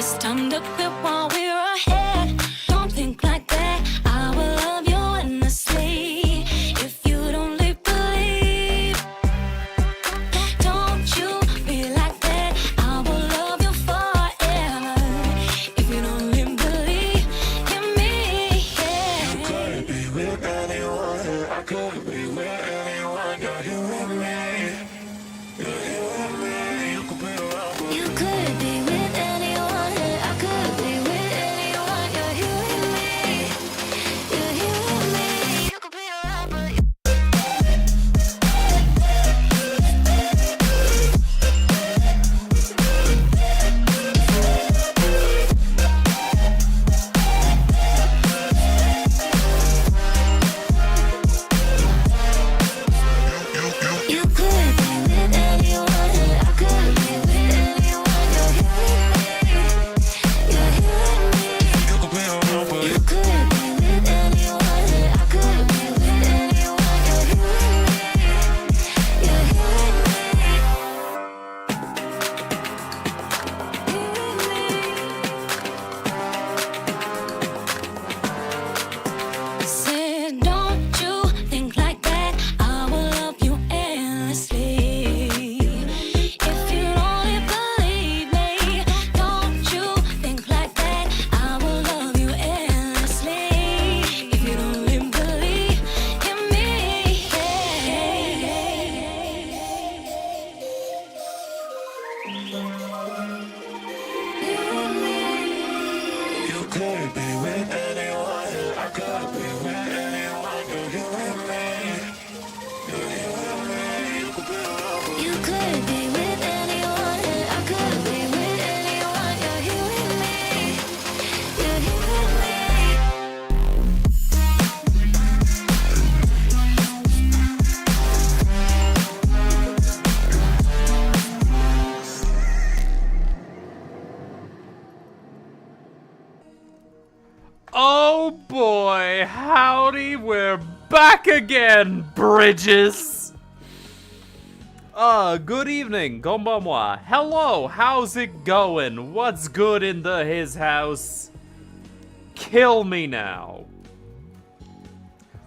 It's time to quit while we're ahead. Don't think like that. I will love you endlessly. If you don't believe, don't you be like that. I will love you forever. If you don't believe in me, yeah. You could be with anyone, I could be with anyone. You're you and me. You're you and me. You could be around, but You could be with anyone, I could be with anyone. You're you and me. You're you and me. You could be around, but you could be with anyone, I could be with anyone. You're you and me. You're you and me. you could be around, but You could be with anyone, I could be with anyone. You're you and me. You're you and me. Said, don't you think like that. I will love you endlessly. If you only believe me, don't you think like that. I will love you endlessly. If you don't believe in me, you could be with anyone, I could be with anyone. You're you and me. You're you and me. You could be around, but you could be with anyone, I could be with anyone. You're you and me. You're you and me. Oh boy, howdy, we're back again, Bridges! Good evening, konbanwa. Hello, how's it going? What's good in his house? Kill me now.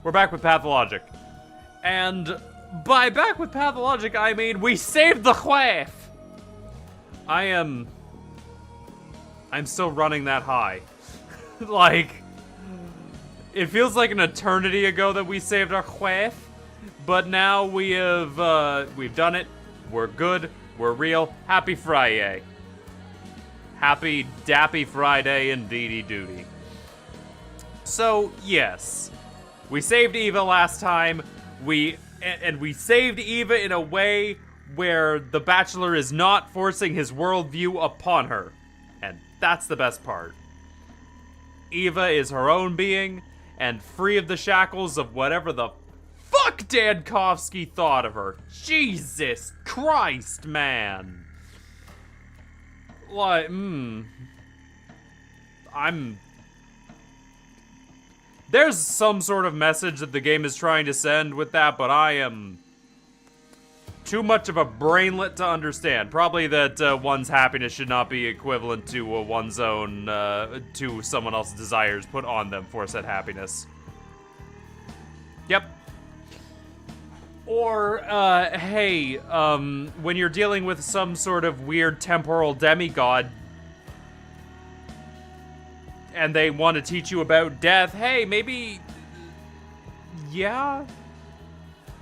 We're back with Pathologic. And by back with Pathologic, I mean we saved the quaff! I'm still running that high. Like, it feels like an eternity ago that we saved our quaff, but now we've done it. We're good. We're real. Happy Friday. Happy Dappy Friday indeedy doody. So yes, we saved Eva last time. We saved Eva in a way where the Bachelor is not forcing his worldview upon her, and that's the best part. Eva is her own being, and free of the shackles of whatever the fuck Dankovsky thought of her. Jesus Christ, man. Like, there's some sort of message that the game is trying to send with that, but I am too much of a brainlet to understand. Probably that one's happiness should not be equivalent to one's own, to someone else's desires put on them for said happiness. Yep. Or, hey, when you're dealing with some sort of weird temporal demigod, and they want to teach you about death, hey, maybe, yeah,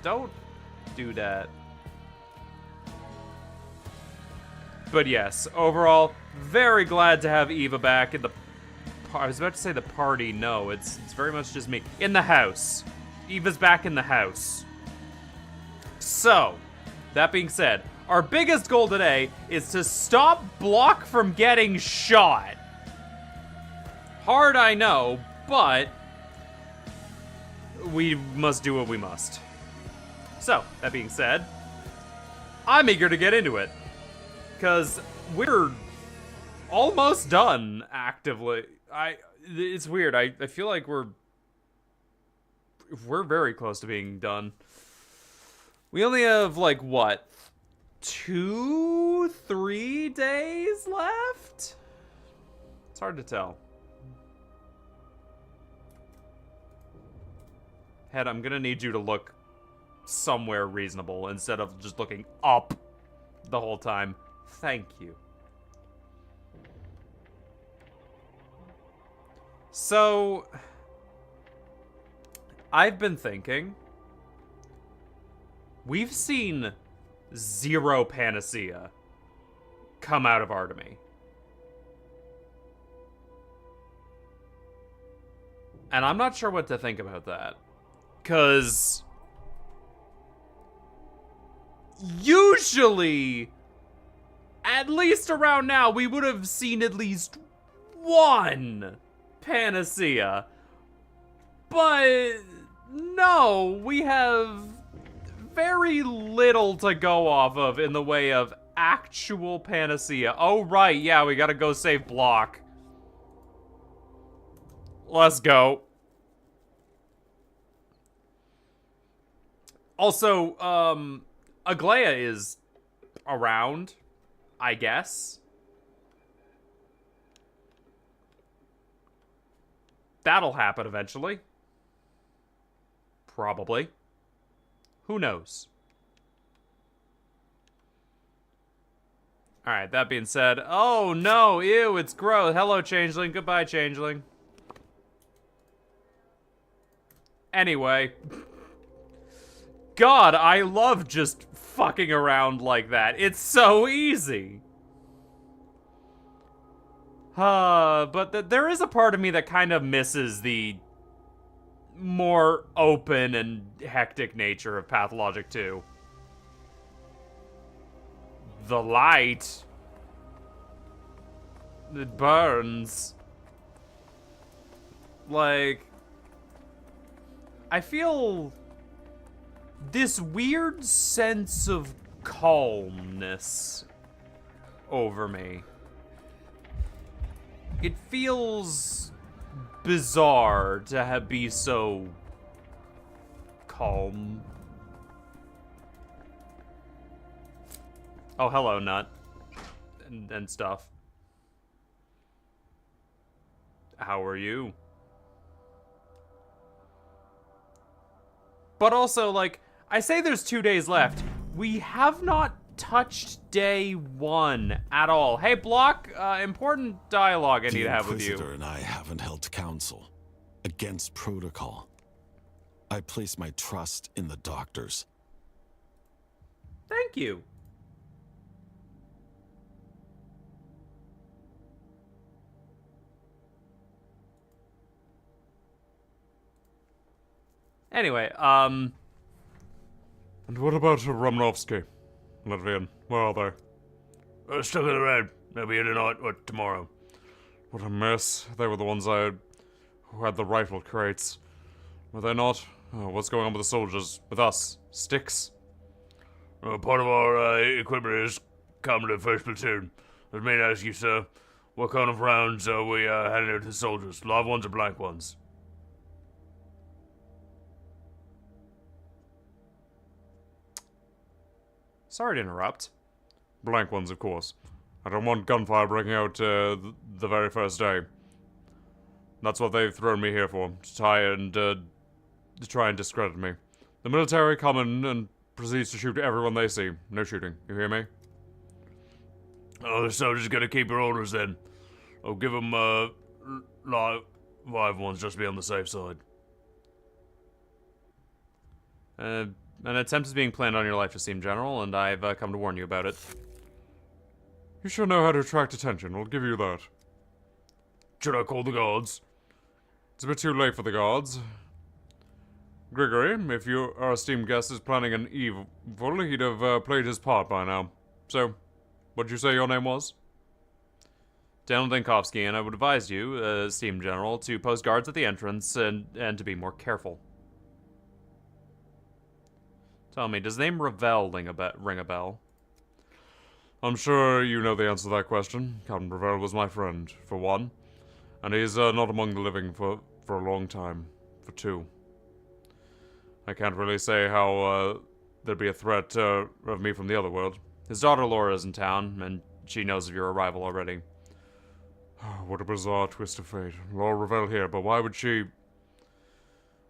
don't do that. But yes, overall, very glad to have Eva back in the... I was about to say the party. No, it's very much just me. In the house. Eva's back in the house. So, that being said, our biggest goal today is to stop Block from getting shot. Hard, I know, but we must do what we must. So, that being said, I'm eager to get into it. Because we're almost done actively. It's weird. I feel like we're very close to being done. We only have, like, what? 2-3 days left? It's hard to tell. Head, I'm gonna need you to look somewhere reasonable instead of just looking up the whole time. Thank you. So, I've been thinking, we've seen 0 panacea come out of Artemy. And I'm not sure what to think about that. Because usually, at least around now, we would have seen at least 1 panacea. But no, we have very little to go off of in the way of actual panacea. Oh, right, yeah, we gotta go save Block. Let's go. Also, Aglaia is around, I guess. That'll happen eventually. Probably. Who knows? Alright, that being said, oh no, ew, it's gross. Hello, Changeling. Goodbye, Changeling. Anyway. God, I love just fucking around like that. It's so easy. But there is a part of me that kind of misses the more open and hectic nature of Pathologic 2. The light. It burns. Like, I feel this weird sense of calmness over me. It feels bizarre to be so calm. Oh, hello, Nut. And stuff. How are you? But also, like, I say there's 2 days left. We have not touched day 1 at all. Hey, Block, important dialogue I need to have with you. The Inquisitor and I haven't held counsel. Against protocol. I place my trust in the doctors. Thank you. Anyway, And what about Romanovsky? Latvian, where are they? Stuck in the red. They'll be in tonight or tomorrow. What a mess. They were the ones who had the rifle crates. Were they not? Oh, what's going on with the soldiers? With us? Sticks? Part of our equipment is coming to first platoon. Let me ask you, sir, what kind of rounds are we handing out to the soldiers? Live ones or blank ones? sorry to interrupt. Blank ones, of course. I don't want gunfire breaking out the very first day. That's what they've thrown me here for, to try and discredit me. The military come in and proceeds to shoot everyone they see. No shooting. You hear me? Oh, the soldiers gonna keep your orders then. I'll give them live ones just to be on the safe side. An attempt is being planned on your life, Esteemed General, and I've come to warn you about it. You sure know how to attract attention, I'll give you that. Should I call the guards? It's a bit too late for the guards. Grigory, if our esteemed guest is planning an evil, he'd have played his part by now. So, what'd you say your name was? Daniel Dinkovsky, and I would advise you, esteemed General, to post guards at the entrance and to be more careful. Tell me, does the name Ravel ring a bell? I'm sure you know the answer to that question. Captain Ravel was my friend, for one. And he's not among the living for a long time. For two. I can't really say how there'd be a threat of me from the other world. His daughter Laura is in town, and she knows of your arrival already. What a bizarre twist of fate. Laura Ravel here, but why would she...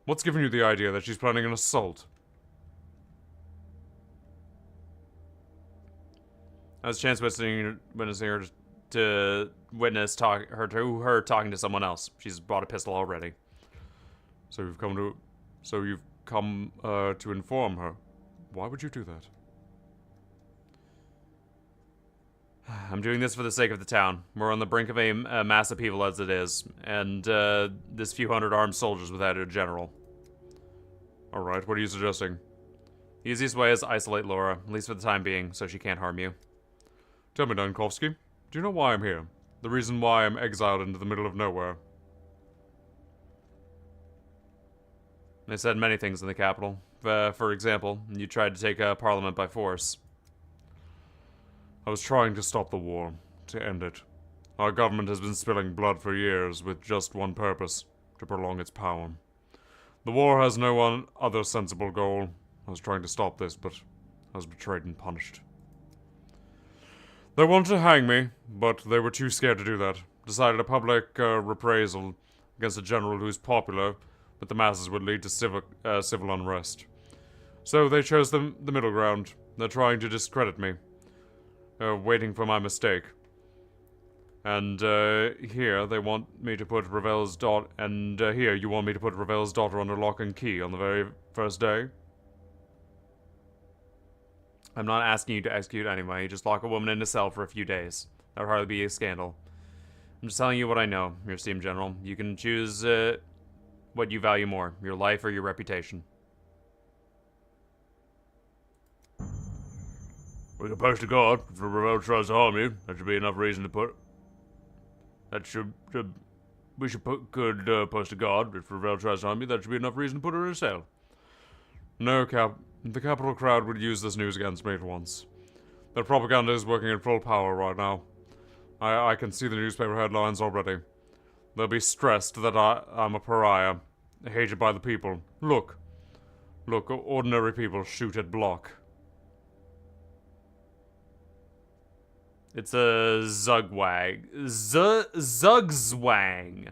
What's giving you the idea that she's planning an assault? I was chance witnessing her to witness her talking to someone else. She's brought a pistol already. So you've come to inform her. Why would you do that? I'm doing this for the sake of the town. We're on the brink of a mass upheaval as it is, and this few hundred armed soldiers without a general. Alright, what are you suggesting? The easiest way is isolate Laura, at least for the time being, so she can't harm you. Tell me, Dankovsky, do you know why I'm here? The reason why I'm exiled into the middle of nowhere? They said many things in the capital. For example, you tried to take Parliament by force. I was trying to stop the war, to end it. Our government has been spilling blood for years with just one purpose, to prolong its power. The war has no other sensible goal. I was trying to stop this, but I was betrayed and punished. They wanted to hang me, but they were too scared to do that. Decided a public reprisal against a general who's popular, but the masses would lead to civil unrest. So they chose the middle ground. They're trying to discredit me. Waiting for my mistake. And here they want me to put Ravel's daughter, and here you want me to put Ravel's daughter under lock and key on the very first day? I'm not asking you to execute anyway. You just lock a woman in a cell for a few days. That would hardly be a scandal. I'm just telling you what I know, your esteemed general. You can choose what you value more, your life or your reputation. We can post a guard. If Ravel tries to harm you, that should be enough reason to put... We could post a guard. If Ravel tries to harm you, that should be enough reason to put her in a cell. No, the capital crowd would use this news against me at once. Their propaganda is working in full power right now. I can see the newspaper headlines already. They'll be stressed that I'm a pariah, hated by the people. Look, ordinary people shoot at Block. It's a Zugwag. Zugzwang.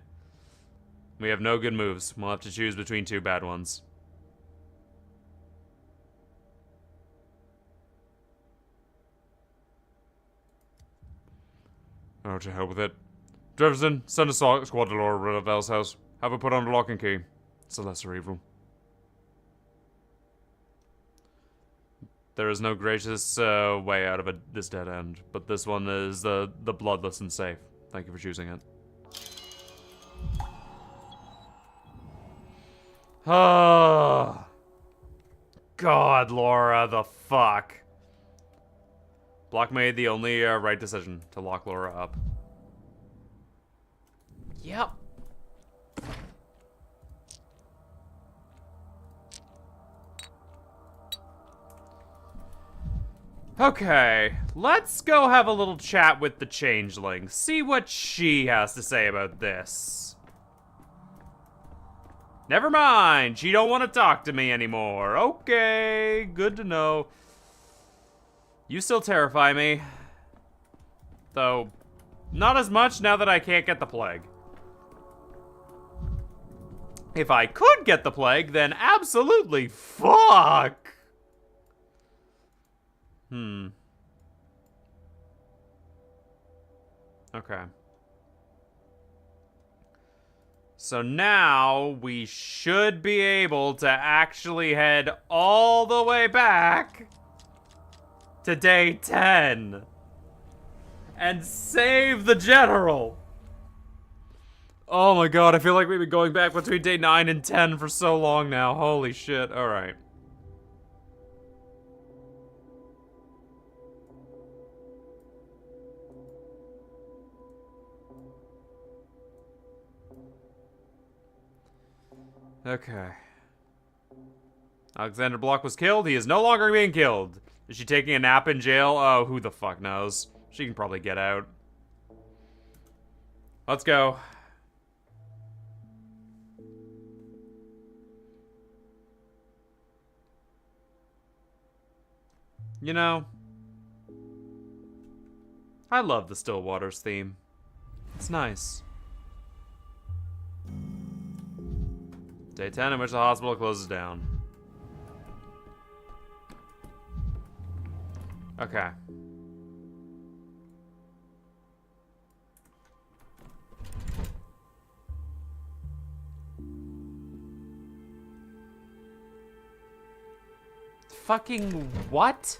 We have no good moves. We'll have to choose between two bad ones. Oh, to hell with it. Jefferson, send a squad to Laura Ravel's house. Have her put under lock and key. It's a lesser evil. There is no gracious way out of this dead end, but this one is the bloodless and safe. Thank you for choosing it. Oh, God, Laura, the fuck. Block made the only right decision to lock Laura up. Yep. Okay, let's go have a little chat with the Changeling. See what she has to say about this. Never mind, she don't want to talk to me anymore. Okay, good to know. You still terrify me. Though, not as much now that I can't get the plague. If I could get the plague, then absolutely fuck! Okay. So now we should be able to actually head all the way back to day 10 and save the general. Oh my god, I feel like we've been going back between day 9 and 10 for so long now. Holy shit. All right. Okay. Alexander Block was killed. He is no longer being killed. Is she taking a nap in jail? Oh, who the fuck knows? She can probably get out. Let's go. You know, I love the Still Waters theme. It's nice. Day 10 in which the hospital closes down. Okay. Fucking what?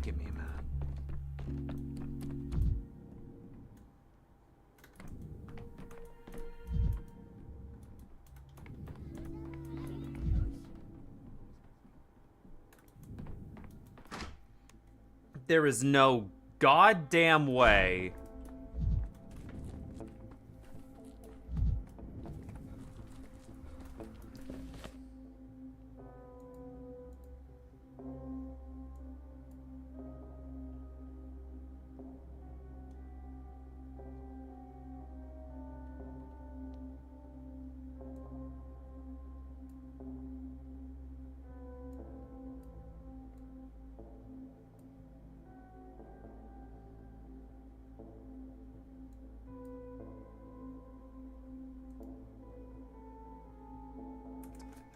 Give me a minute. There is no goddamn way.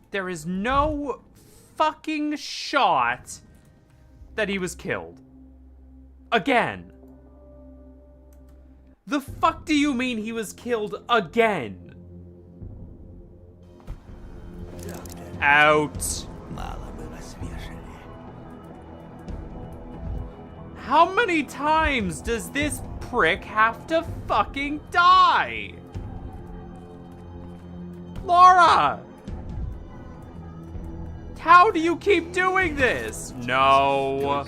There is no fucking shot that he was killed. Again. The fuck do you mean he was killed again? Out. How many times does this prick have to fucking die? Laura! How do you keep doing this? No.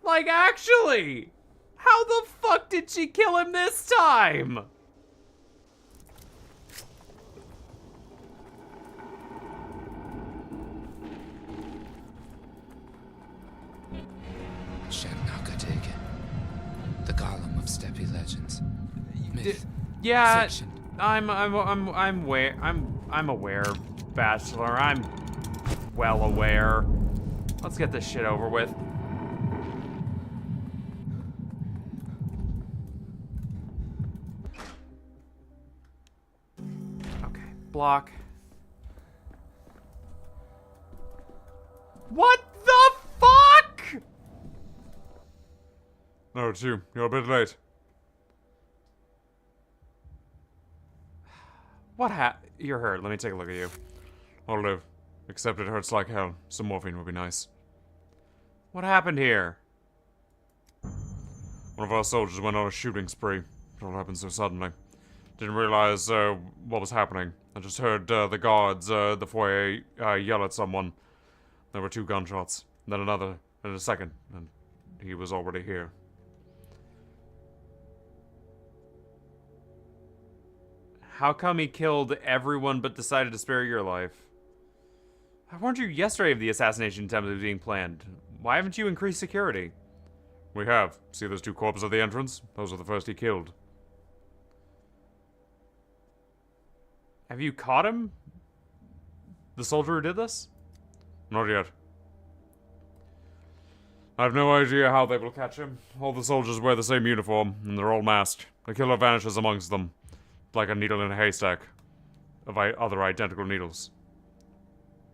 Like, actually, how the fuck did she kill him this time? Shanakadig, the golem of steppe legends. Myth, Yeah, fiction. I'm aware, Bachelor. I'm well aware. Let's get this shit over with. Okay, block. What the fuck? No, it's you. You're a bit late. What You're hurt. Let me take a look at you. I'll live. Except it hurts like hell. Some morphine would be nice. What happened here? One of our soldiers went on a shooting spree. It all happened so suddenly. Didn't realize what was happening. I just heard the guards, the foyer, yell at someone. There were 2 gunshots. Then another, and a second, and he was already here. How come he killed everyone but decided to spare your life? I warned you yesterday of the assassination attempt that was being planned. Why haven't you increased security? We have. See those 2 corpses at the entrance? Those are the first he killed. Have you caught him? The soldier who did this? Not yet. I have no idea how they will catch him. All the soldiers wear the same uniform, and they're all masked. The killer vanishes amongst them, like a needle in a haystack of other identical needles.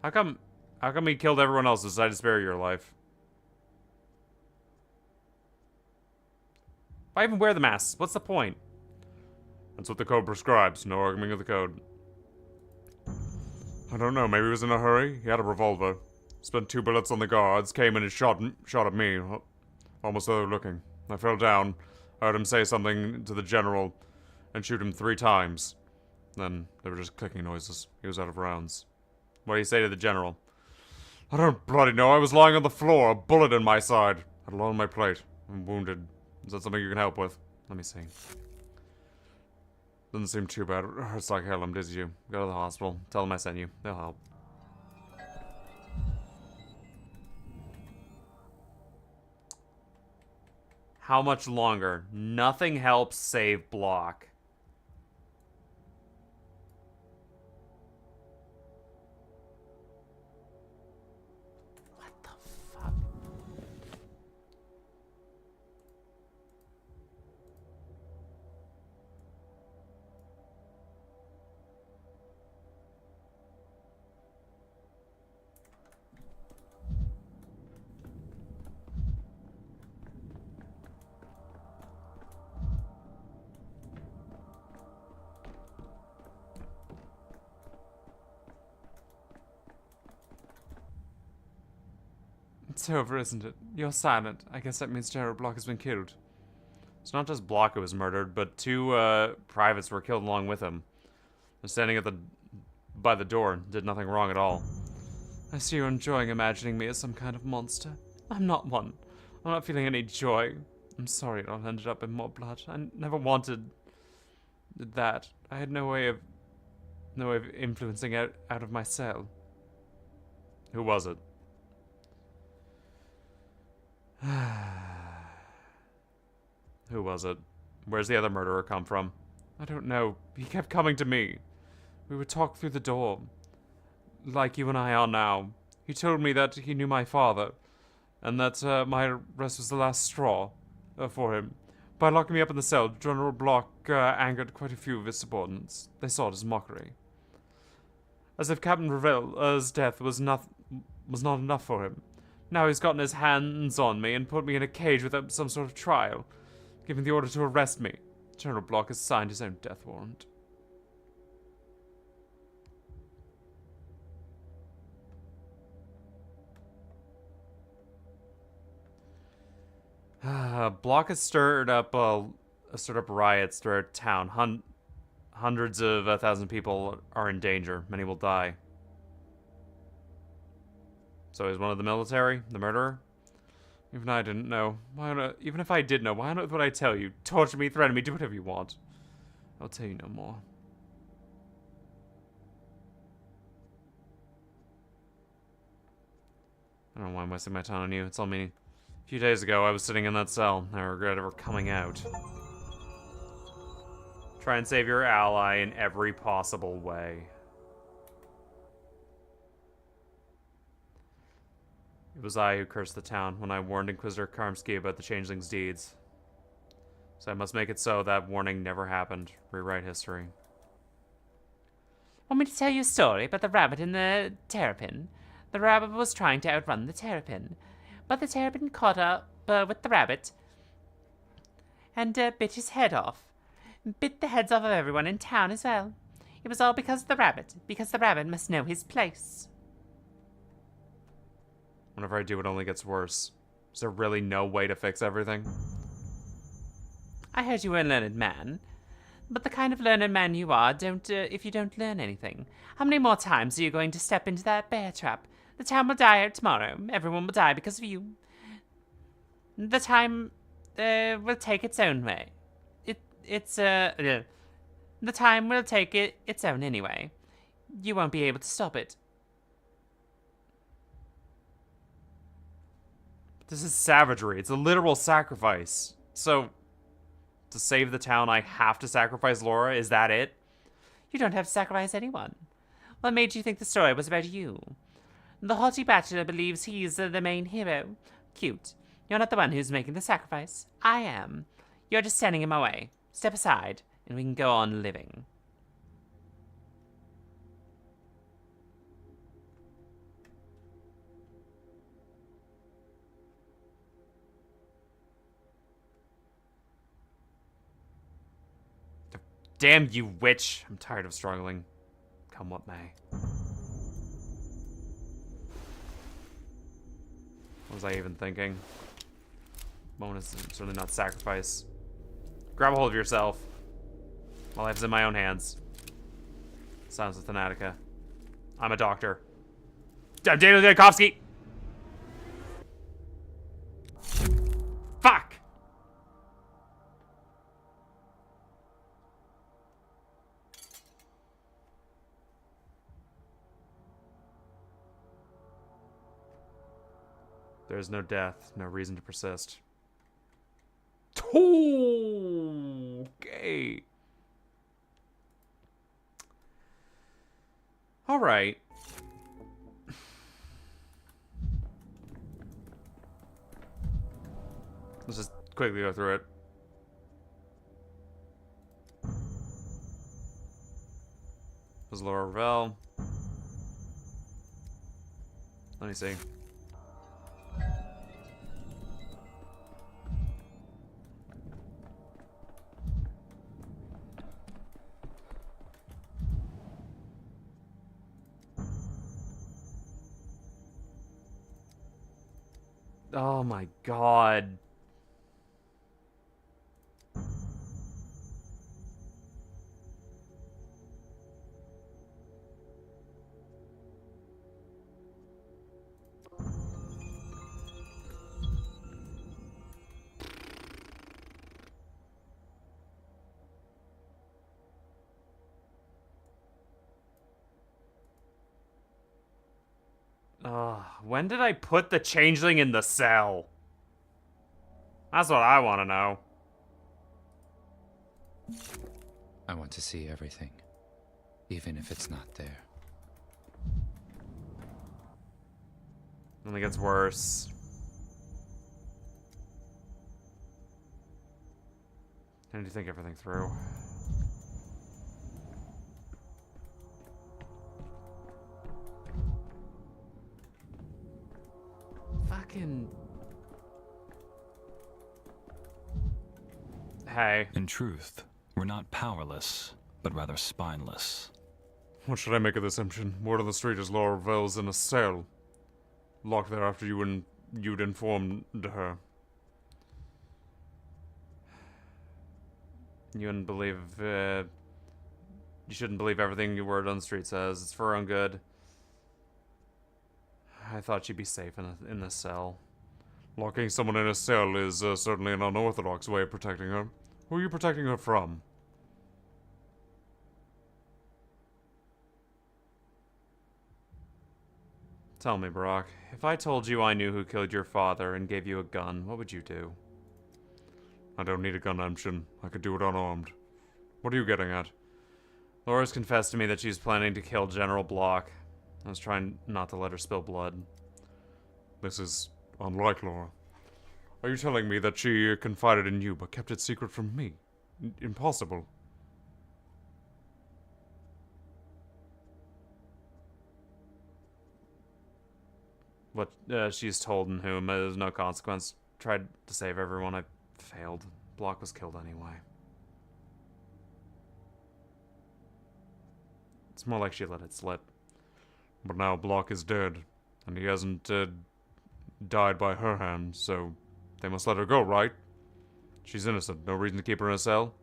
How come he killed everyone else and decided to spare your life? Why even wear the masks? What's the point? That's what the code prescribes. No arguing of the code. I don't know. Maybe he was in a hurry. He had a revolver. Spent 2 bullets on the guards. Came in and shot at me. Almost overlooking. I fell down. Heard him say something to the general, and shoot him 3 times. Then they were just clicking noises. He was out of rounds. What do you say to the general? I don't bloody know. I was lying on the floor, a bullet in my side. Had a lot on my plate. I'm wounded. Is that something you can help with? Let me see. Doesn't seem too bad. It hurts like hell. I'm dizzy. Go to the hospital. Tell them I sent you. They'll help. How much longer? Nothing helps save block. It's over, isn't it? You're silent. I guess that means General Block has been killed. It's not just Block who was murdered, but two privates were killed along with him. They're standing by the door and did nothing wrong at all. I see you're enjoying imagining me as some kind of monster. I'm not one. I'm not feeling any joy. I'm sorry it all ended up in more blood. I never wanted that. I had no way of influencing out of my cell. Who was it? Who was it? Where's the other murderer come from? I don't know. He kept coming to me. We would talk through the door. Like you and I are now. He told me that he knew my father, and that my arrest was the last straw for him. By locking me up in the cell, General Block angered quite a few of his subordinates. They saw it as mockery. As if Captain Ravel's death was not enough for him. Now he's gotten his hands on me and put me in a cage without some sort of trial, giving the order to arrest me. General Block has signed his own death warrant. Block has stirred up riots throughout town. Hundreds of 1,000 people are in danger. Many will die. So he's one of the military, the murderer? Even I didn't know. Even if I did know, why on earth would I tell you? Torture me, threaten me, do whatever you want. I'll tell you no more. I don't know why I'm wasting my time on you. It's all me. A few days ago, I was sitting in that cell. I regret ever coming out. Try and save your ally in every possible way. It was I who cursed the town when I warned Inquisitor Karmsky about the Changeling's deeds. So I must make it so that warning never happened. Rewrite history. Want me to tell you a story about the rabbit in the terrapin? The rabbit was trying to outrun the terrapin, but the terrapin caught up with the rabbit and bit his head off. Bit the heads off of everyone in town as well. It was all because of the rabbit must know his place. Whenever I do, it only gets worse. Is there really no way to fix everything? I heard you were a learned man, but the kind of learned man you are if you don't learn anything. How many more times are you going to step into that bear trap? The town will die out tomorrow. Everyone will die because of you. The time will take its own way. The time will take its own anyway. You won't be able to stop it. This is savagery. It's a literal sacrifice. So, to save the town, I have to sacrifice Laura? Is that it? You don't have to sacrifice anyone. What made you think the story was about you? The haughty bachelor believes he's the main hero. Cute. You're not the one who's making the sacrifice. I am. You're just standing in my way. Step aside, and we can go on living. Damn you, witch! I'm tired of struggling. Come what may. What was I even thinking? Bonus is certainly not sacrifice. Grab a hold of yourself. My life's in my own hands. Sounds of Thanatica. I'm a doctor. I'm Daniel Dakovsky! Fuck! There's no death, no reason to persist. Okay. All right. Let's just quickly go through it. This is Laura Ravel. Let me see. Oh my god. When did I put the changeling in the cell? That's what I want to know. I want to see everything, even if it's not there. Only gets worse. I need to think everything through. Fucking... Hey. In truth, we're not powerless, but rather spineless. What should I make of this assumption? Word on the street is Laura Vell's in a cell. Locked there after you'd informed her. You wouldn't believe, you shouldn't believe everything your word on the street says. It's for her own good. I thought she'd be safe in the cell. Locking someone in a cell is certainly an unorthodox way of protecting her. Who are you protecting her from? Tell me, Brock, if I told you I knew who killed your father and gave you a gun, what would you do? I don't need a gun, Amshin. I could do it unarmed. What are you getting at? Laura's confessed to me that she's planning to kill General Block. I was trying not to let her spill blood. This is unlike Laura. Are you telling me that she confided in you but kept it secret from me? Impossible. What she's told and whom is no consequence. Tried to save everyone. I failed. Block was killed anyway. It's more like she let it slip. But now Block is dead, and he hasn't died by her hand, so they must let her go, right? She's innocent. No reason to keep her in a cell.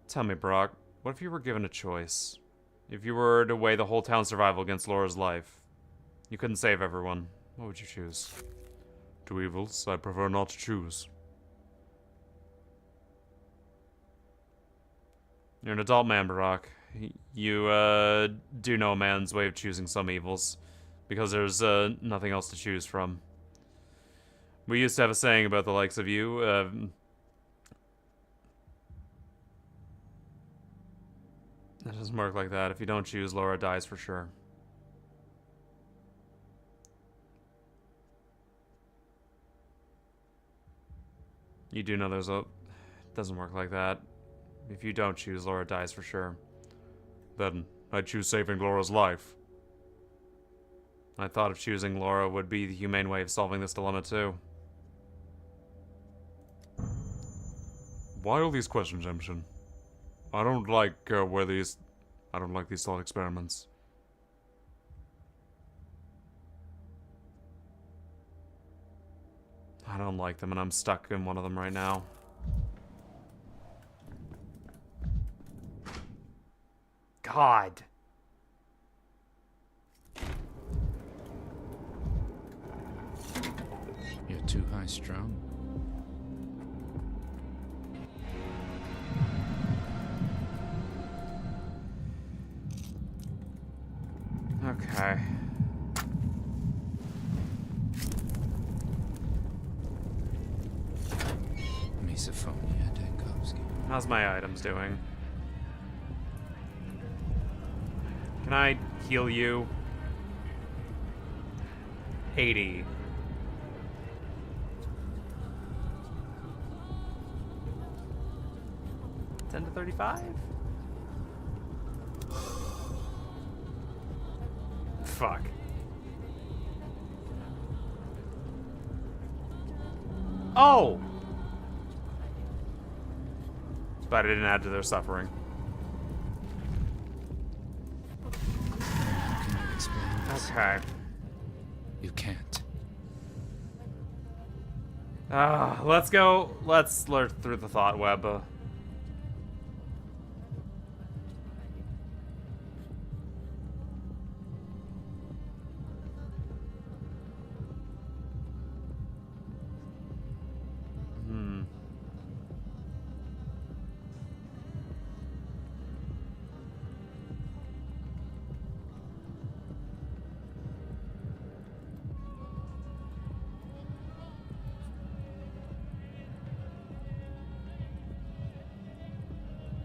Tell me, Brock, what if you were given a choice? If you were to weigh the whole town's survival against Laura's life, you couldn't save everyone. What would you choose? Two evils I prefer not to choose. You're an adult man, Brock. You, do know a man's way of choosing some evils, because there's, nothing else to choose from. We used to have a saying about the likes of you, That doesn't work like that. If you don't choose, Laura dies for sure. You do know there's a... It doesn't work like that. If you don't choose, Laura dies for sure. Then I'd choose saving Laura's life. I thought of choosing Laura would be the humane way of solving this dilemma too. Why all these questions, Emshin? I don't like I don't like these thought experiments. I don't like them, and I'm stuck in one of them right now. God. You're too high strung. Okay. Misophonia, Dankovsky. How's my items doing? Can I heal you? 80. $10 to 35? Fuck. Oh! But I didn't add to their suffering. Can you explain this? Okay. You can't. Let's go. Let's slurp through the thought web.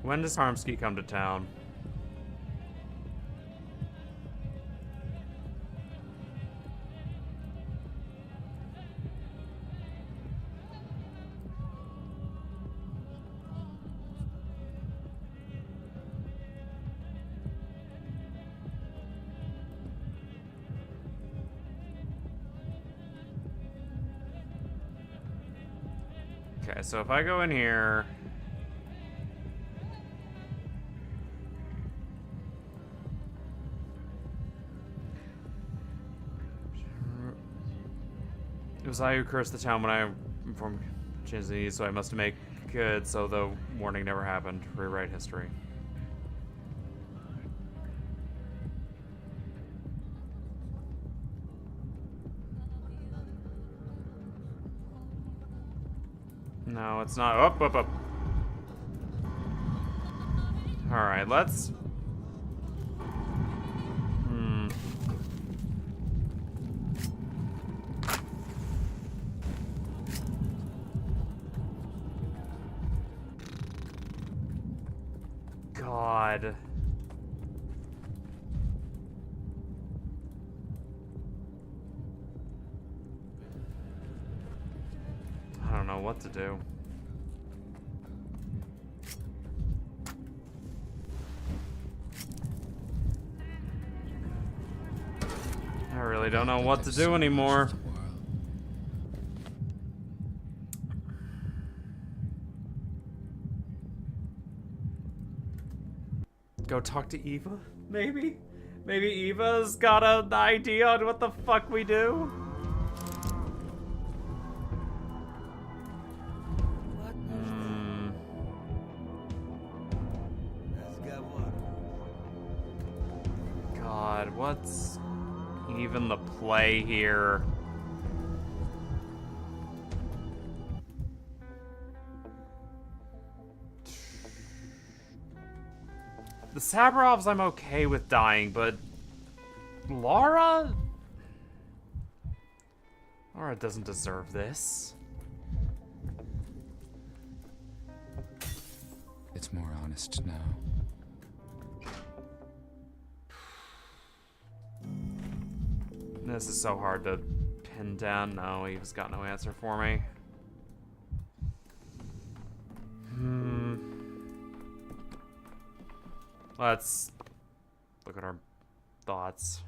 When does Harmsky come to town? Okay, so if I go in here... It was I who cursed the town when I informed Chinzi, so I must make good so the warning never happened. Rewrite history. No, it's not. Up, up, up. Alright, let's... God. I don't know what to do. I really don't know what to do anymore. Go talk to Eva, maybe? Maybe Eva's got an idea on what the fuck we do? God, what's even the play here? The Sabrovs I'm okay with dying, but Laura? Laura doesn't deserve this. It's more honest now. This is so hard to pin down. No, Eve's got no answer for me. Let's look at our thoughts.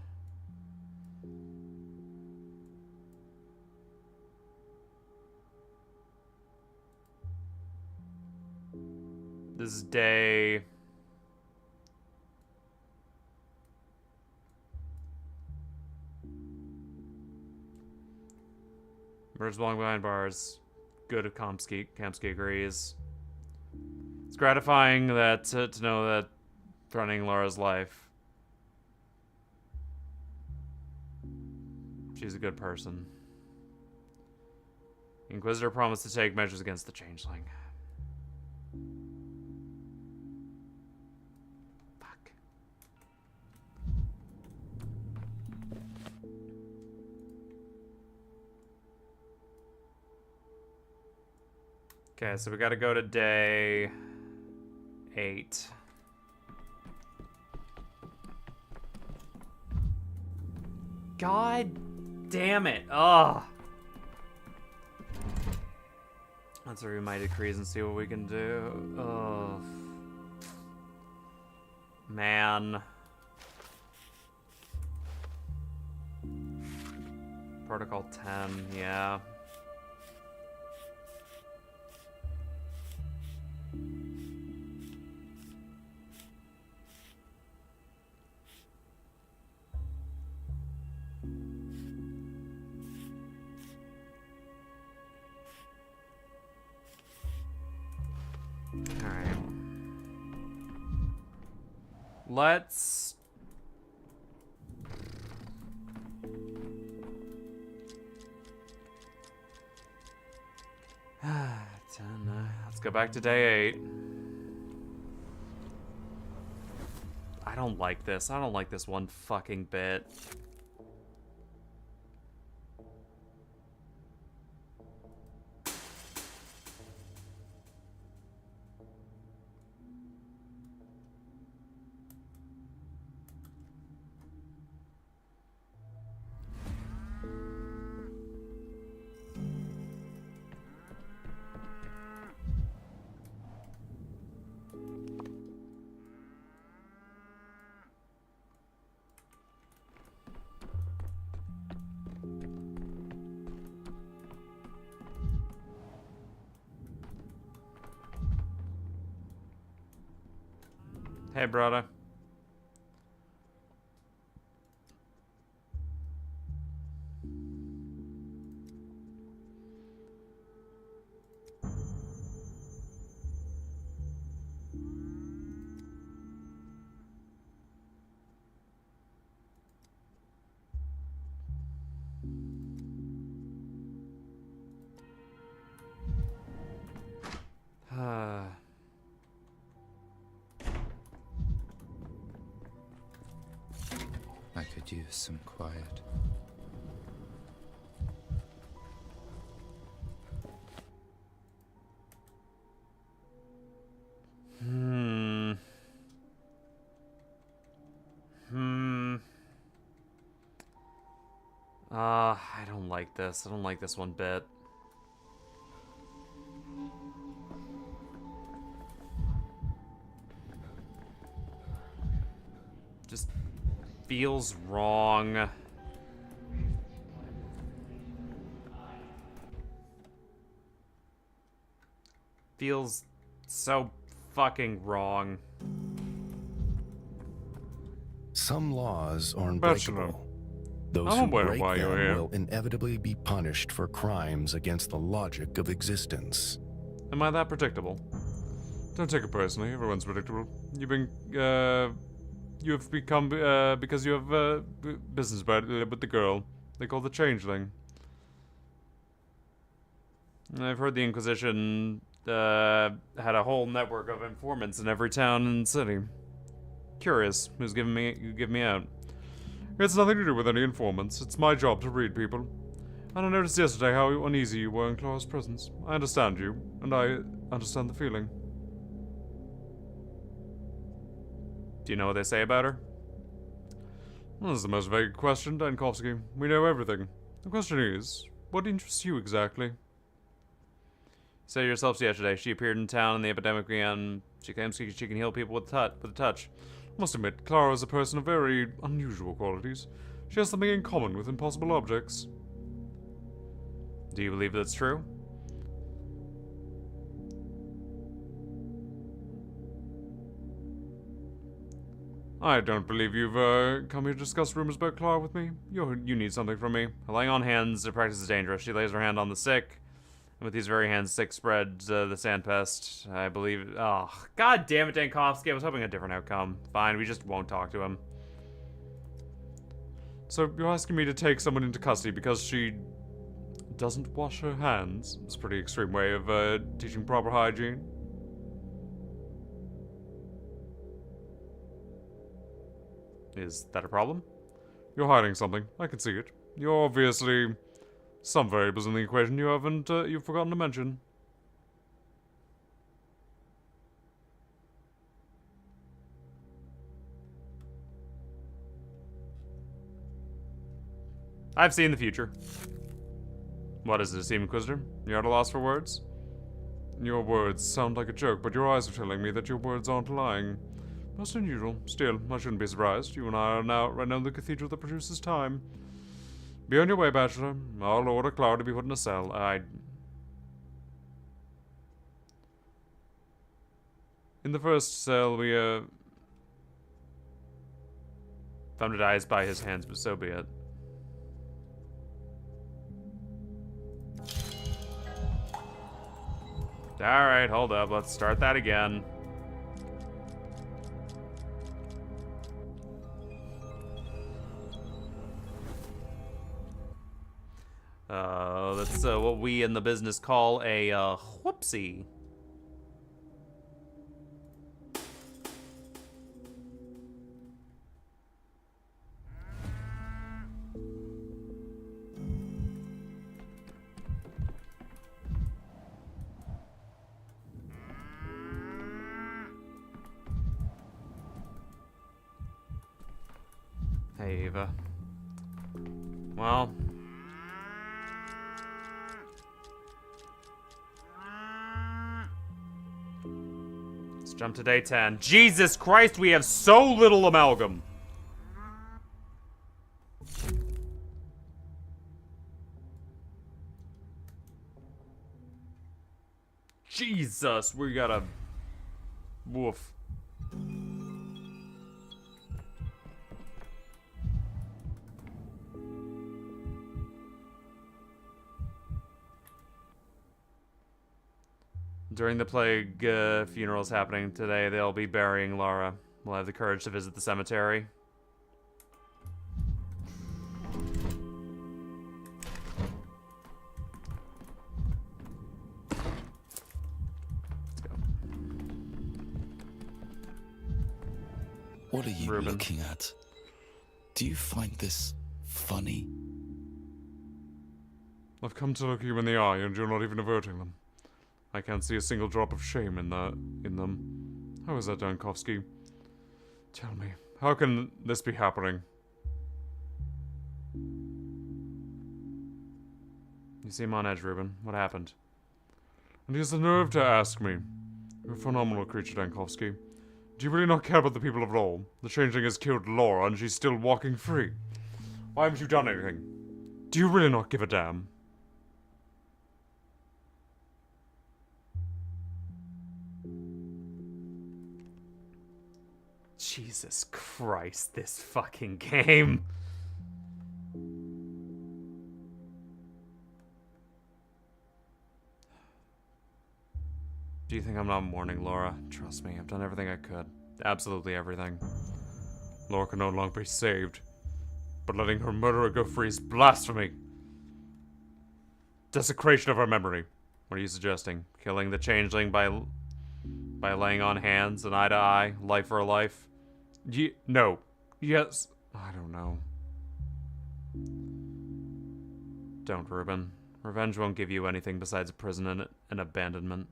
This is day... Birds belong behind bars. Good if Kamsky agrees. It's gratifying that to know that threatening Laura's life. She's a good person. Inquisitor promised to take measures against the changeling. Fuck. Okay, so we gotta go to day 8. God damn it. Ugh. Let's read my decrees and see what we can do. Ugh. Man. Protocol 10, yeah. Let's... Let's go back to day 8. I don't like this. I don't like this one fucking bit. Hey, brother. I could use some quiet. I don't like this. I don't like this one bit. Just feels wrong. Feels so fucking wrong. Some laws are Bachelor, unbreakable. Those I'm who aware break why you're them here. will inevitably be punished for crimes against the logic of existence. Am I that predictable? Don't take it personally. Everyone's predictable. You have become because you have business with the girl they call the Changeling. I've heard the Inquisition had a whole network of informants in every town and city. Curious, who's giving me out? It's nothing to do with any informants. It's my job to read people. And I noticed yesterday how uneasy you were in Clara's presence. I understand you, and I understand the feeling. Do you know what they say about her? Well, this is the most vague question, Dankovsky. We know everything. The question is, what interests you exactly? You said yourself yesterday, she appeared in town and the epidemic began. She claims she can heal people with a touch. I must admit, Clara is a person of very unusual qualities. She has something in common with impossible objects. Do you believe that's true? I don't believe you've come here to discuss rumors about Clara with me. You need something from me. Laying on hands to practice is dangerous. She lays her hand on the sick. And with these very hands, sick spreads the sandpest. I believe. Oh, god damn it, Dankovsky. I was hoping a different outcome. Fine, we just won't talk to him. So you're asking me to take someone into custody because she doesn't wash her hands? It's a pretty extreme way of teaching proper hygiene. Is that a problem? You're hiding something. I can see it. You're obviously some variables in the equation you've forgotten to mention. I've seen the future. What is it, Esteemed Inquisitor? You're at a loss for words? Your words sound like a joke, but your eyes are telling me that your words aren't lying. Most unusual. Still, I shouldn't be surprised. You and I are now right now in the cathedral that produces time. Be on your way, Bachelor. I'll order Clara to be put in a cell. In the first cell, we, Found to die by his hands, but so be it. Alright, hold up. Let's start that again. That's what we in the business call a whoopsie. Hey, Eva. Well... let's jump to day 10. Jesus Christ, we have so little amalgam! Jesus, we gotta... woof. During the plague funerals happening today, they'll be burying Laura. We'll have the courage to visit the cemetery. Let's go. What are you Ruben. looking at? Do you find this funny? I've come to look you in the eye, and you're not even averting them. I can't see a single drop of shame in them. How is that, Dankovsky? Tell me, how can this be happening? You seem on edge, Ruben. What happened? And he has the nerve to ask me. You're a phenomenal creature, Dankovsky. Do you really not care about the people at all? The changeling has killed Laura, and she's still walking free. Why haven't you done anything? Do you really not give a damn? Jesus Christ, this fucking game. Do you think I'm not mourning Laura? Trust me, I've done everything I could. Absolutely everything. Laura can no longer be saved, but letting her murderer go free is blasphemy. Desecration of her memory. What are you suggesting? Killing the changeling by laying on hands, an eye to eye, life for a life? No. Yes. I don't know. Don't, Ruben. Revenge won't give you anything besides prison and abandonment.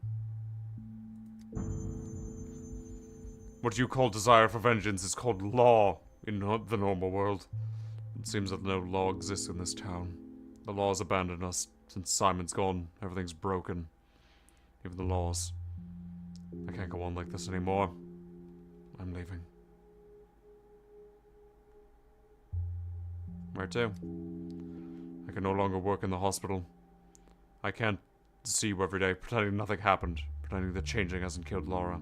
What you call desire for vengeance is called law in the normal world. It seems that no law exists in this town. The law has abandoned us. Since Simon's gone, everything's broken. Even the laws. I can't go on like this anymore. I'm leaving. Where to? I can no longer work in the hospital. I can't see you every day, pretending nothing happened. Pretending the changing hasn't killed Laura.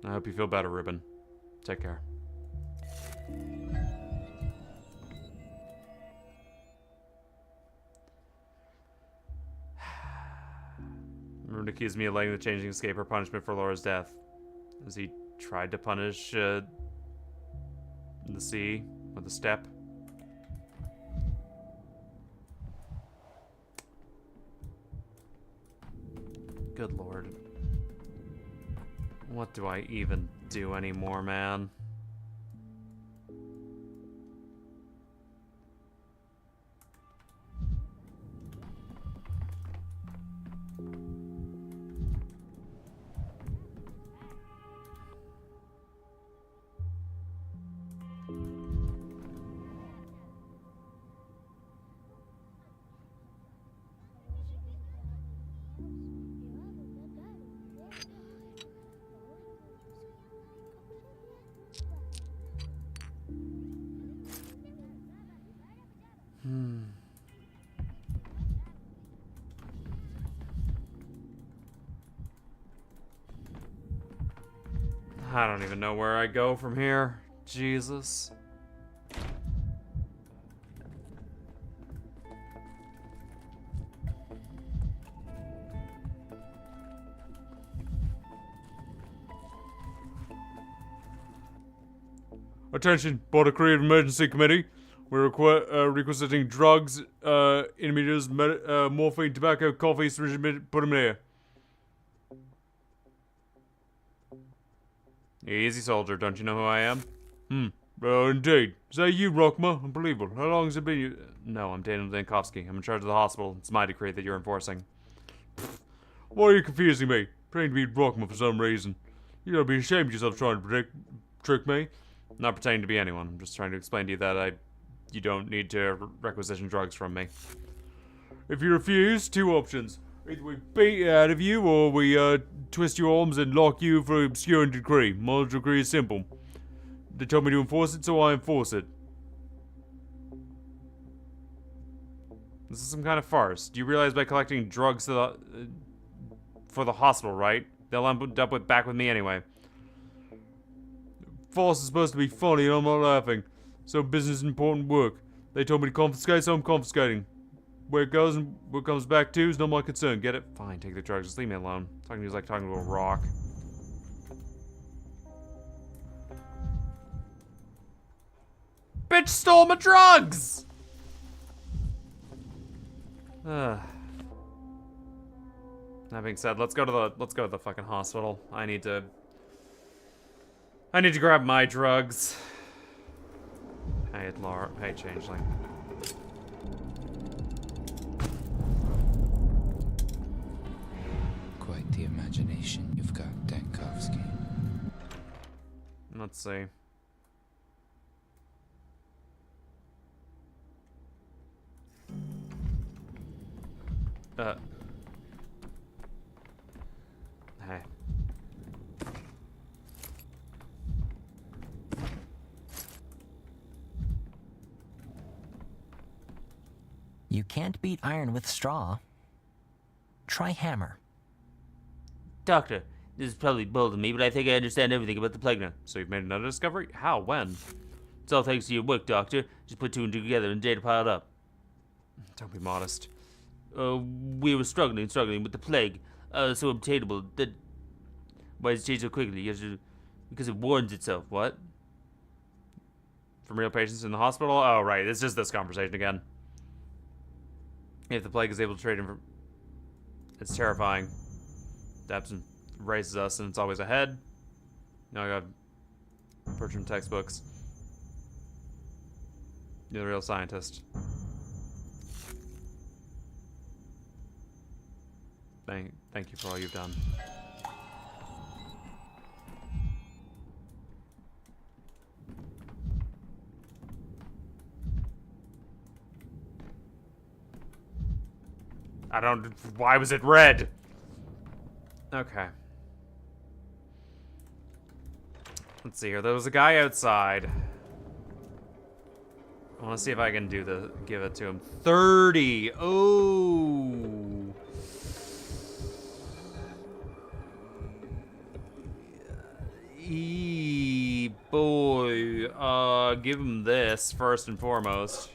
I hope you feel better, Ruben. Take care. Ruben accused me of letting the changeling escape her punishment for Laura's death. As he tried to punish the sea with a step. Good lord. What do I even do anymore, man? I don't even know where I go from here. Jesus. Attention, Board of Creative Emergency Committee. We're requisiting drugs, intermediates, morphine, tobacco, coffee, put them here. Easy, soldier. Don't you know who I am? Indeed. Is that you, Rockma? Unbelievable. How long has it been you? No, I'm Daniel Dankovsky. I'm in charge of the hospital. It's my decree that you're enforcing. Why are you confusing me? Pretending to be Rockma for some reason. You gotta be ashamed of yourself trying to trick me. I'm not pretending to be anyone. I'm just trying to explain to you that you don't need to requisition drugs from me. If you refuse, two options. Either we beat it out of you, or we twist your arms and lock you for obscuring decree. My decree is simple. They told me to enforce it, so I enforce it. This is some kind of farce. Do you realize by collecting drugs for the hospital, right? They'll end up back with me anyway. Farce is supposed to be funny, and I'm not laughing. So business is important work. They told me to confiscate, so I'm confiscating. Where it goes and where it comes back to is not my concern. Get it? Fine, take the drugs. Just leave me alone. Talking to you is like talking to a rock. Bitch stole my drugs! That being said, let's go to the fucking hospital. I need to grab my drugs. Hey, Laura. Hey, Changeling. Quite the imagination you've got, Dankovsky. Let's see. Hey. You can't beat iron with straw. Try hammer. Doctor, this is probably bold of me, but I think I understand everything about the plague now. So you've made another discovery? How? When? It's all thanks to your work, Doctor. Just put two and two together and data piled up. Don't be modest. We were struggling with the plague. So obtainable that... Why does it change so quickly? Because it warns itself. What? From real patients in the hospital? Oh, right. It's just this conversation again. If the plague is able to trade in... It's terrifying. Dabson raises us and it's always ahead. Now I got Bertram textbooks. You're the real scientist. Thank you for all you've done. Why was it red? Okay. Let's see here. There was a guy outside. I want to see if I can give it to him. 30. Oh. Boy. Give him this first and foremost.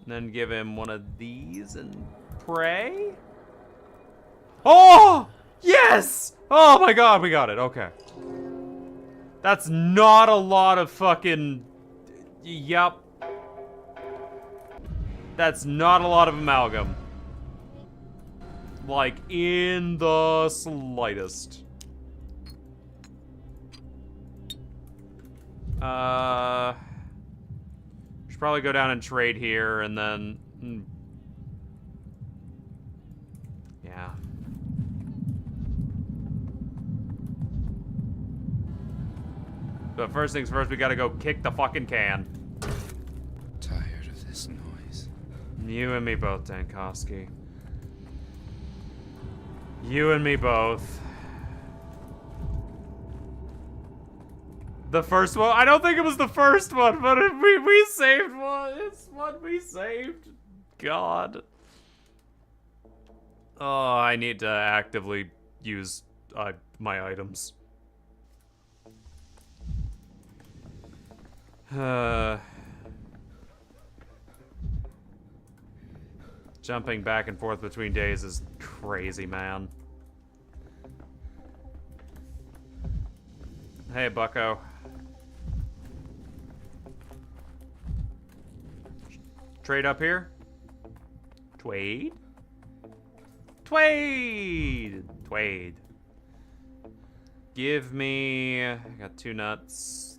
Then give him one of these and pray. Oh! Yes! Oh my god, we got it. Okay. That's not a lot of fucking... Yup. That's not a lot of amalgam. Like, in the slightest. Should probably go down and trade here, and then... Yeah. But first things first, we gotta go kick the fucking can. Tired of this noise. You and me both, Dankovsky. You and me both. The first one? I don't think it was the first one, but we saved one. It's what we saved. God. Oh, I need to actively use my items. Jumping back and forth between days is crazy, man. Hey, bucko. trade up here? Twade? Twade! Twade. Give me... I got 2 nuts.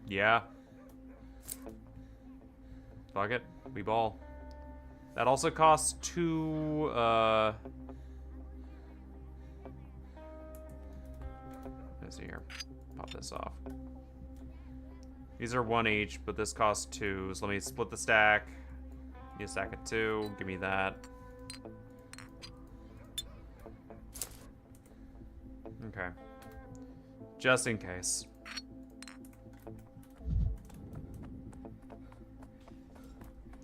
Yeah. Fuck it. We ball. That also costs 2, let's see here. Pop this off. These are 1 each, but this costs 2, so let me split the stack. You stack of 2, give me that. Okay. Just in case.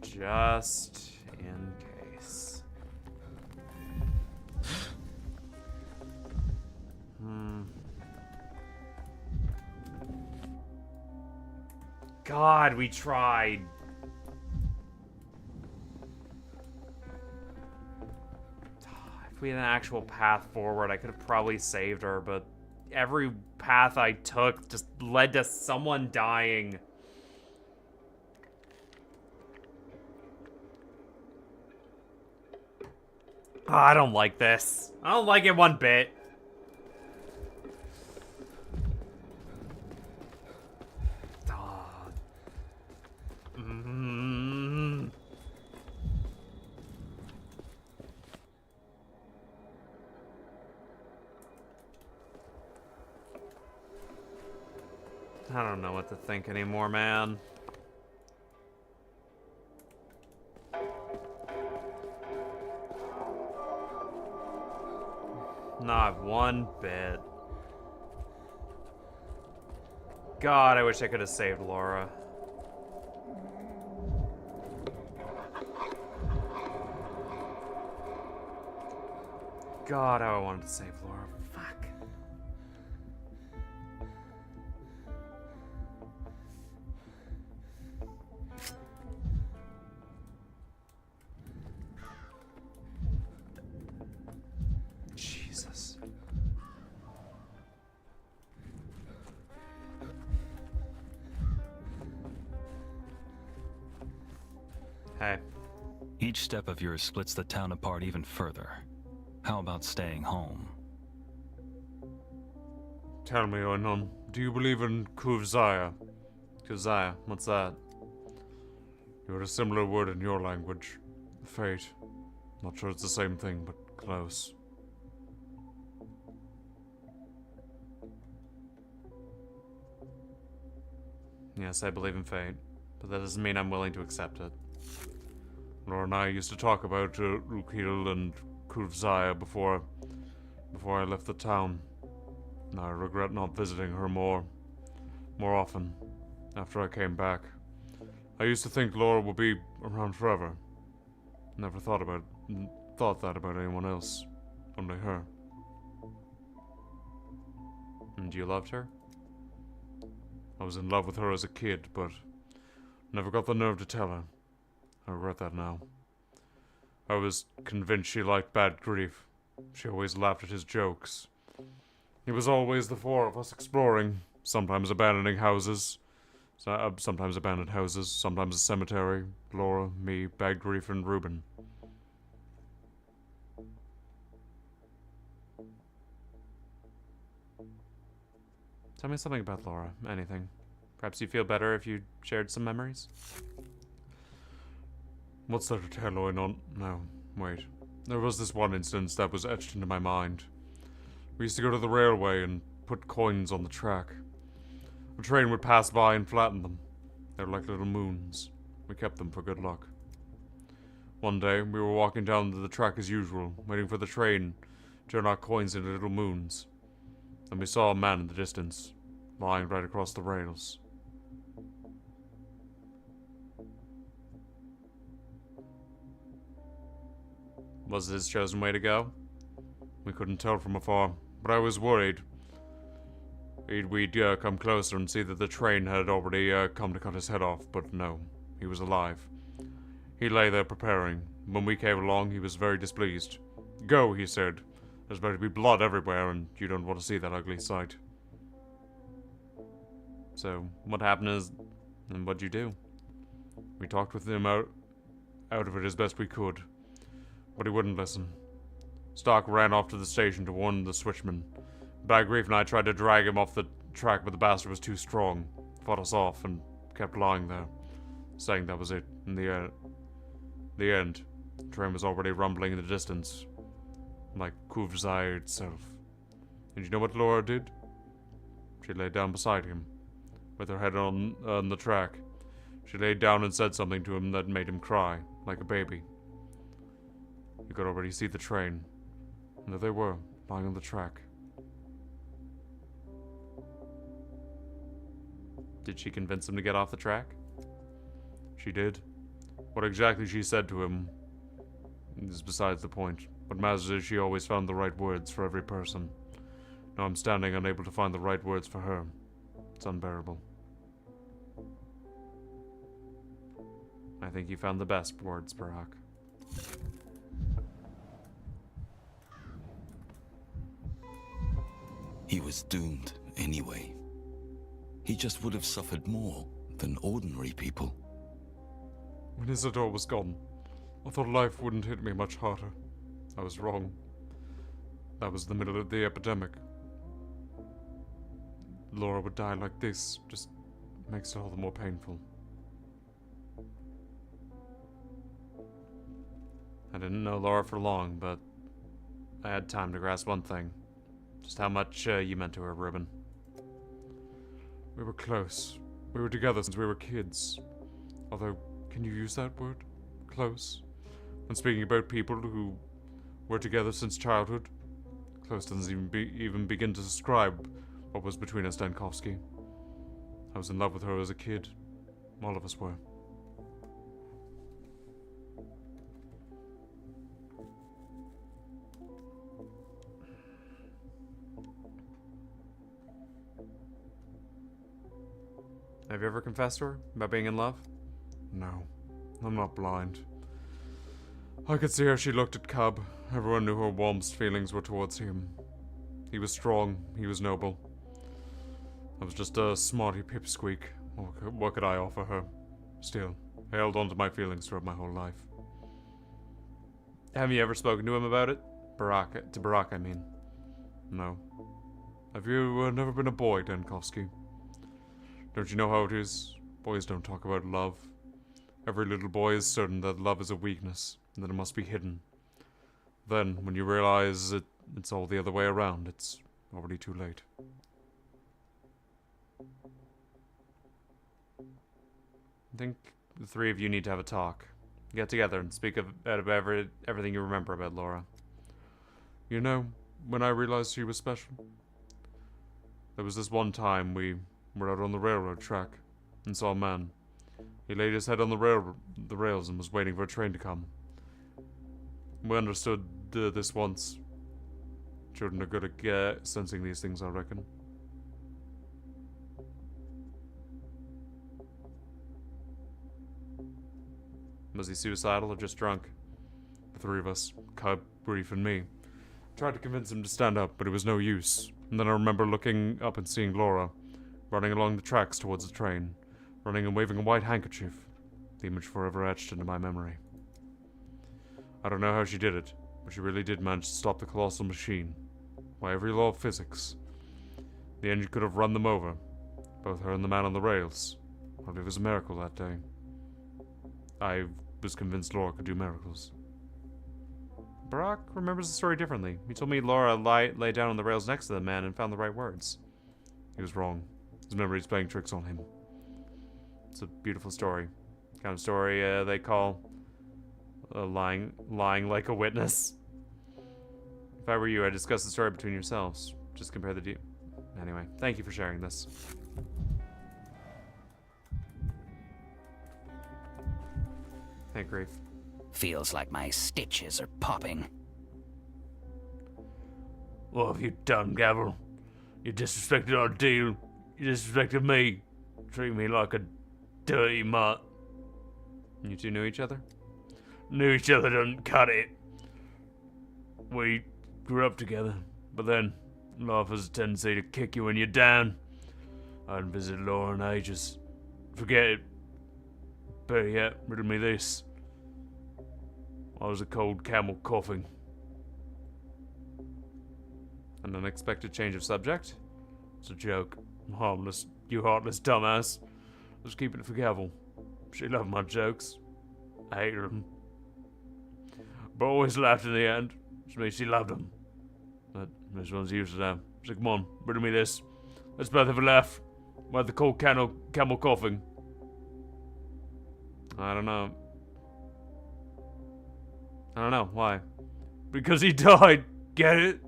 Just in case. God, we tried. If we had an actual path forward, I could have probably saved her, but every path I took just led to someone dying. Oh, I don't like this. I don't like it one bit. I don't know what to think anymore, man. Not one bit. God, I wish I could have saved Laura. God, how I wanted to save Laura. Fuck. Jesus. Hey. Each step of yours splits the town apart even further. How about staying home? Tell me, Oinon, do you believe in Kuvzaya? Kuvzaya, what's that? You had a similar word in your language. Fate. Not sure it's the same thing, but close. Yes, I believe in fate, but that doesn't mean I'm willing to accept it. Laura and I used to talk about Rukil and Kuvzaya before I left the town. And I regret not visiting her more often after I came back. I used to think Laura would be around forever. Never thought that about anyone else, only her. And you loved her? I was in love with her as a kid, but never got the nerve to tell her. I regret that now. I was convinced she liked Bad Grief. She always laughed at his jokes. It was always the 4 of us exploring, sometimes abandoning houses, sometimes abandoned houses, sometimes a cemetery. Laura, me, Bad Grief, and Reuben. Tell me something about Laura. Anything. Perhaps you'd feel better if you shared some memories? What's there to tell, Oinon? No, wait. There was this one instance that was etched into my mind. We used to go to the railway and put coins on the track. A train would pass by and flatten them. They were like little moons. We kept them for good luck. One day, we were walking down the track as usual, waiting for the train to turn our coins into little moons. Then we saw a man in the distance, lying right across the rails. Was it his chosen way to go? We couldn't tell from afar, but I was worried. We'd come closer and see that the train had already come to cut his head off, but no, he was alive. He lay there preparing. When we came along, he was very displeased. Go, he said. There's about to be blood everywhere, and you don't want to see that ugly sight. So, what happened is And what'd you do? We talked with him out of it as best we could, but he wouldn't listen. Stark ran off to the station to warn the switchman. Bagreef and I tried to drag him off the track, but the bastard was too strong. Fought us off and kept lying there, saying that was it. In the end, the train was already rumbling in the distance, like Kuvzai itself. And you know what Laura did? She lay down beside him, with her head on the track. She laid down and said something to him that made him cry, like a baby. You could already see the train, and there they were, lying on the track. Did she convince him to get off the track? She did. What exactly she said to him is besides the point. What matters is she always found the right words for every person. Now I'm standing unable to find the right words for her. It's unbearable. I think you found the best words, Barack. He was doomed anyway. He just would have suffered more than ordinary people. When Isidore was gone, I thought life wouldn't hit me much harder. I was wrong. That was the middle of the epidemic. Laura would die like this just makes it all the more painful. I didn't know Laura for long, but I had time to grasp one thing. Just how much you meant to her, Ribbon. We were close. We were together since we were kids. Although, can you use that word? Close? When speaking about people who were together since childhood? Close doesn't even begin to describe what was between us, Dankovsky. I was in love with her as a kid. All of us were. Have you ever confessed to her about being in love? No, I'm not blind. I could see how she looked at Cub. Everyone knew her warmest feelings were towards him. He was strong, he was noble. I was just a smarty pipsqueak. What could I offer her? Still, I held on to my feelings throughout my whole life. Have you ever spoken to him about it? To Barack, I mean. No. Have you never been a boy, Dankovsky? Don't you know how it is? Boys don't talk about love. Every little boy is certain that love is a weakness, and that it must be hidden. Then, when you realize it's all the other way around, it's already too late. I think the three of you need to have a talk. Get together and speak about everything you remember about Laura. You know, when I realized she was special, there was this one time we were out on the railroad track and saw a man. He laid his head on the rails and was waiting for a train to come. We understood this once. Children are good at sensing these things, I reckon. Was he suicidal or just drunk? The three of us, Cub, Brief, and me, tried to convince him to stand up, but it was no use. And then I remember looking up and seeing Laura, running along the tracks towards the train, running and waving a white handkerchief, the image forever etched into my memory. I don't know how she did it, but she really did manage to stop the colossal machine. By every law of physics, the engine could have run them over, both her and the man on the rails. Hardly was a miracle that day. I was convinced Laura could do miracles. Barack remembers the story differently. He told me Laura lay down on the rails next to the man and found the right words. He was wrong. His memory's playing tricks on him. It's a beautiful story. Kind of story they call lying like a witness. If I were you, I'd discuss the story between yourselves. Just compare the Anyway, thank you for sharing this. Hey, Grief. Feels like my stitches are popping. What have you done, Gavel? You disrespected our deal. You disrespected me. Treat me like a dirty mutt. You two knew each other? Knew each other doesn't cut it. We grew up together, but then life has a tendency to kick you when you're down. I hadn't visited Laura in ages. Forget it. Better yet, riddle me this. Why was a cold camel coughing? An unexpected change of subject? It's a joke. I'm harmless. You heartless dumbass. I was keeping it for Gavel. She loved my jokes. I hated them. But always laughed in the end. Which means she loved them. But this one's useless now. So come on, riddle me this. Let's both have a laugh. Why'd the cold camel coughing? I don't know. Why? Because he died. Get it?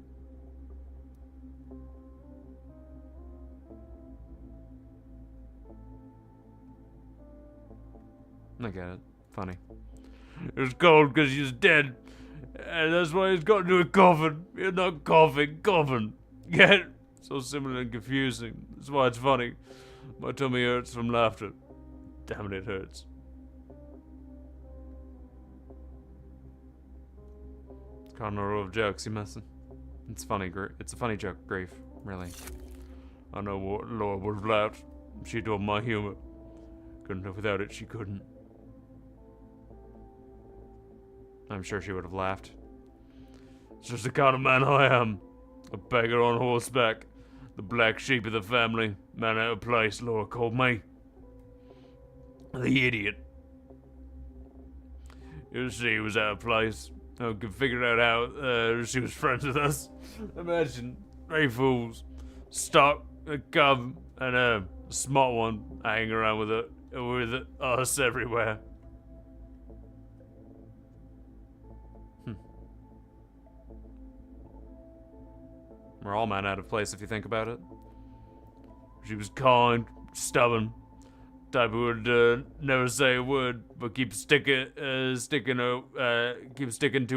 I get it. Funny. It was cold because he was dead. And that's why he's got into a coffin. You're not coughing. Get it? So similar and confusing. That's why it's funny. My tummy hurts from laughter. Damn it hurts. Cardinal rule of jokes, you mustn't. It's funny. It's a funny joke, Grief. Really. I know what Laura would have laughed. She adored my humor. Couldn't have without it, she couldn't. I'm sure she would have laughed. It's just the kind of man I am. A beggar on horseback. The black sheep of the family. Man out of place, Laura called me. The idiot. You see, he was out of place. I could figure out how she was friends with us. Imagine, 3 fools. Stock, a cub, and a smart one hanging around with us everywhere. We're all man out of place if you think about it. She was kind, stubborn, type who would never say a word, but keep sticking to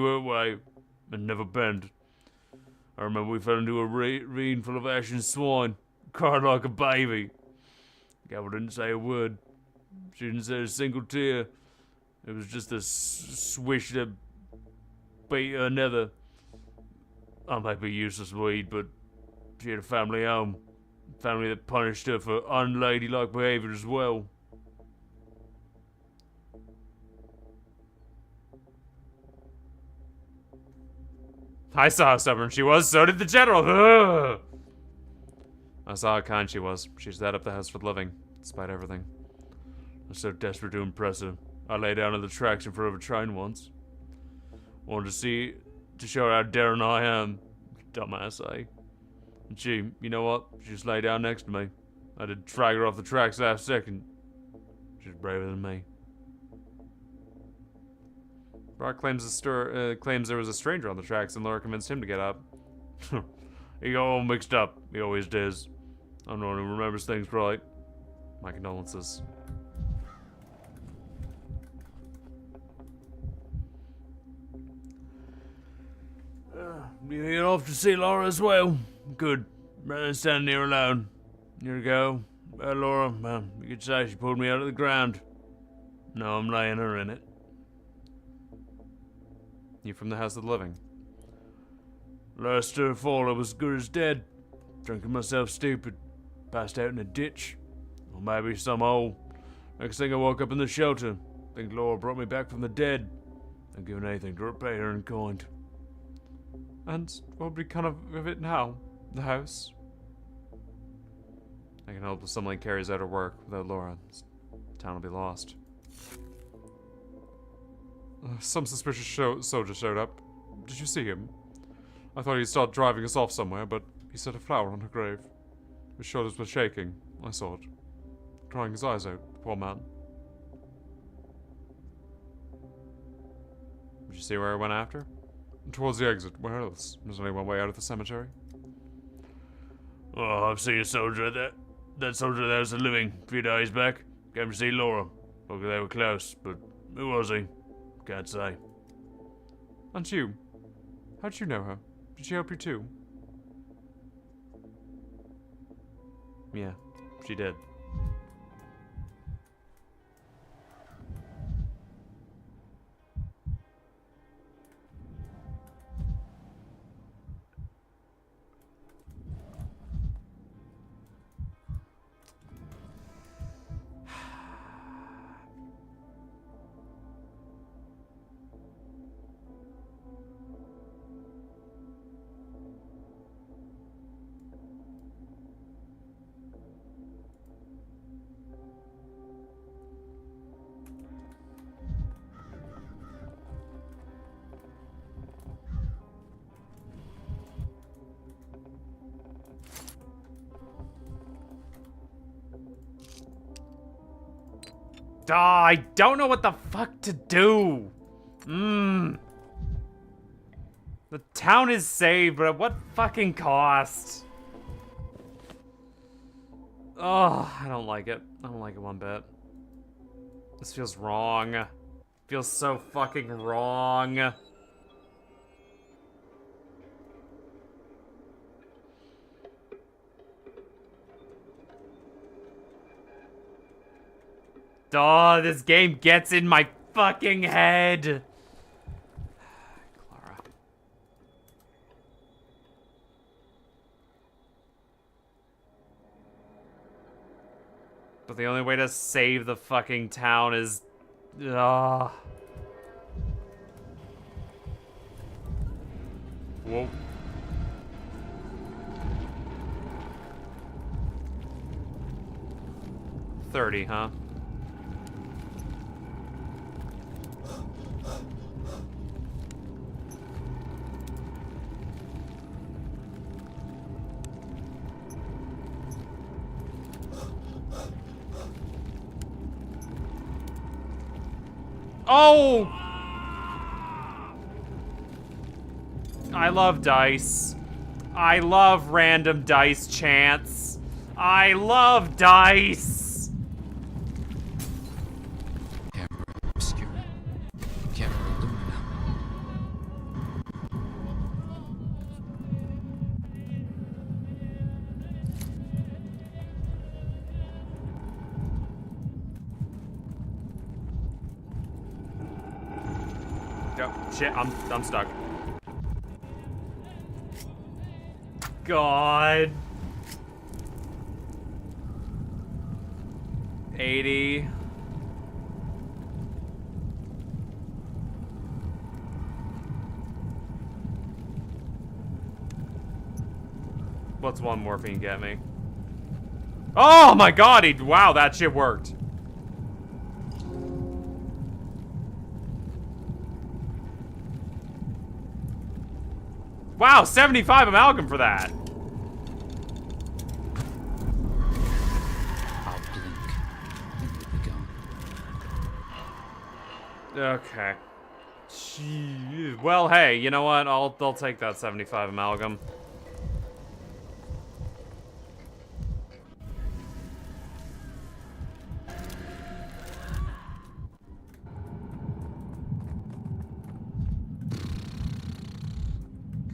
her way, and never bend. I remember we fell into a ravine full of ashen swine, cried like a baby. Gavel didn't say a word. She didn't say a single tear. It was just a swish that beat her nether. I might be useless weed, but she had a family home. Family that punished her for unladylike behavior as well. I saw how stubborn she was, so did the general. Ugh. I saw how kind she was. She set up the house for the living, despite everything. I was so desperate to impress her. I lay down on the tracks in front of a train once. Wanted to show her how daring I am. Dumbass, eh? And she, you know what? She just lay down next to me. I had to drag her off the tracks last second. She's braver than me. Brock claims there was a stranger on the tracks, and Laura convinced him to get up. He got all mixed up. He always does. I'm the one who remembers things right. My condolences. You're off to see Laura as well. Good. Rather than standing here alone. Here we go. Laura, well, you could say she pulled me out of the ground. No, I'm laying her in it. You from the House of the Living? Last fall, I was good as dead. Drinking myself stupid. Passed out in a ditch. Or maybe some hole. Next thing I woke up in the shelter. Think Laura brought me back from the dead. I'd given anything to repay her in kind. And what would become of it now? The house? I can hope if someone carries out her work without Laura, this town will be lost. Some suspicious soldier showed up. Did you see him? I thought he'd start driving us off somewhere, but he set a flower on her grave. His shoulders were shaking. I saw it. Crying his eyes out, poor man. Did you see where I went after? Towards the exit. Where else? There's only one way out of the cemetery. Oh, I've seen a soldier that soldier that was living a few days back. Came to see Laura. Look, they were close, but who was he? Can't say. And you? How'd you know her? Did she help you too? Yeah, she did. I don't know what the fuck to do. The town is saved, but at what fucking cost? Oh, I don't like it. I don't like it one bit. This feels wrong. Feels so fucking wrong. Oh, this game gets in my fucking head. Clara. But the only way to save the fucking town is... Whoa. $30, huh? Oh! I love dice. I love random dice chance. I love dice. Camera obscura. Camera lumina. Oh, shit, I'm stuck. God. 80. What's one morphine get me? Oh my god, wow, that shit worked. Wow, 75 amalgam for that. I'll blink. It will be gone. Okay. Jeez. Well, hey, you know what? I'll take that 75 amalgam.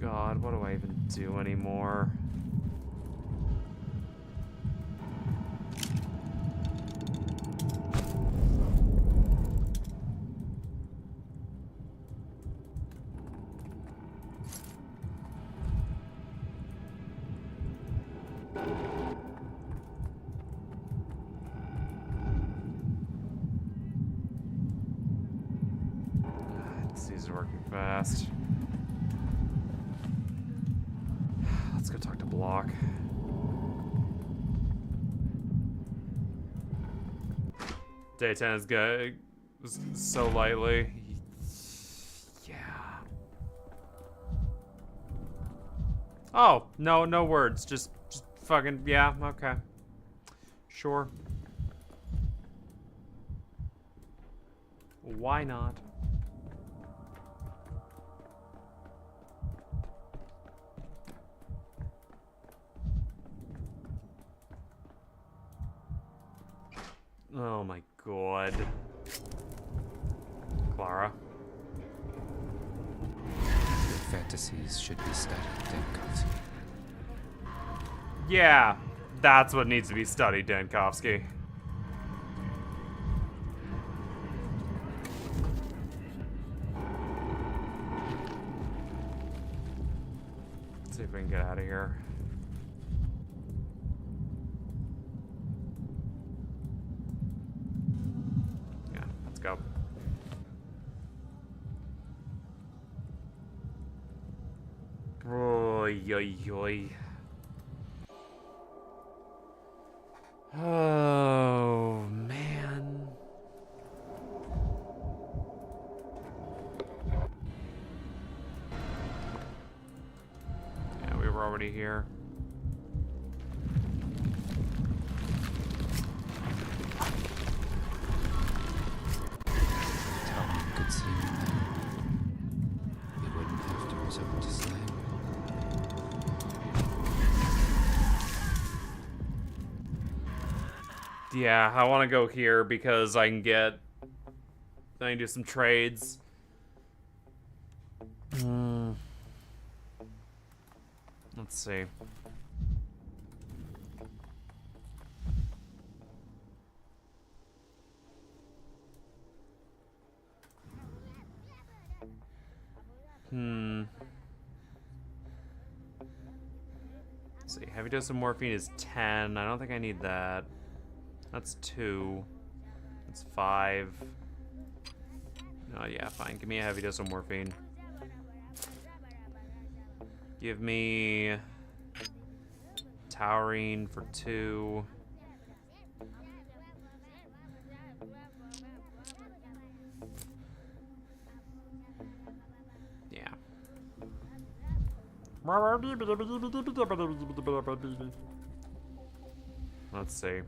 God, what do I even do anymore? These are working fast. Let's go talk to Block. Day 10 is good. So lightly. Yeah. Oh, no words. Just fucking, yeah, okay. Sure. Why not? Oh my god. Clara. Your fantasies should be studied, Dankovsky. Yeah, that's what needs to be studied, Dankovsky. Let's see if we can get out of here. Yeah, let's go. Oy, oy, oy. Oh, man. Yeah, we were already here. Yeah, I want to go here because I can do some trades. Let's see. Let's see. Heavy dose of morphine is 10. I don't think I need that. That's 2. That's 5. Oh, yeah, fine. Give me a heavy dose of morphine. Give me taurine for 2. Yeah. Let's see.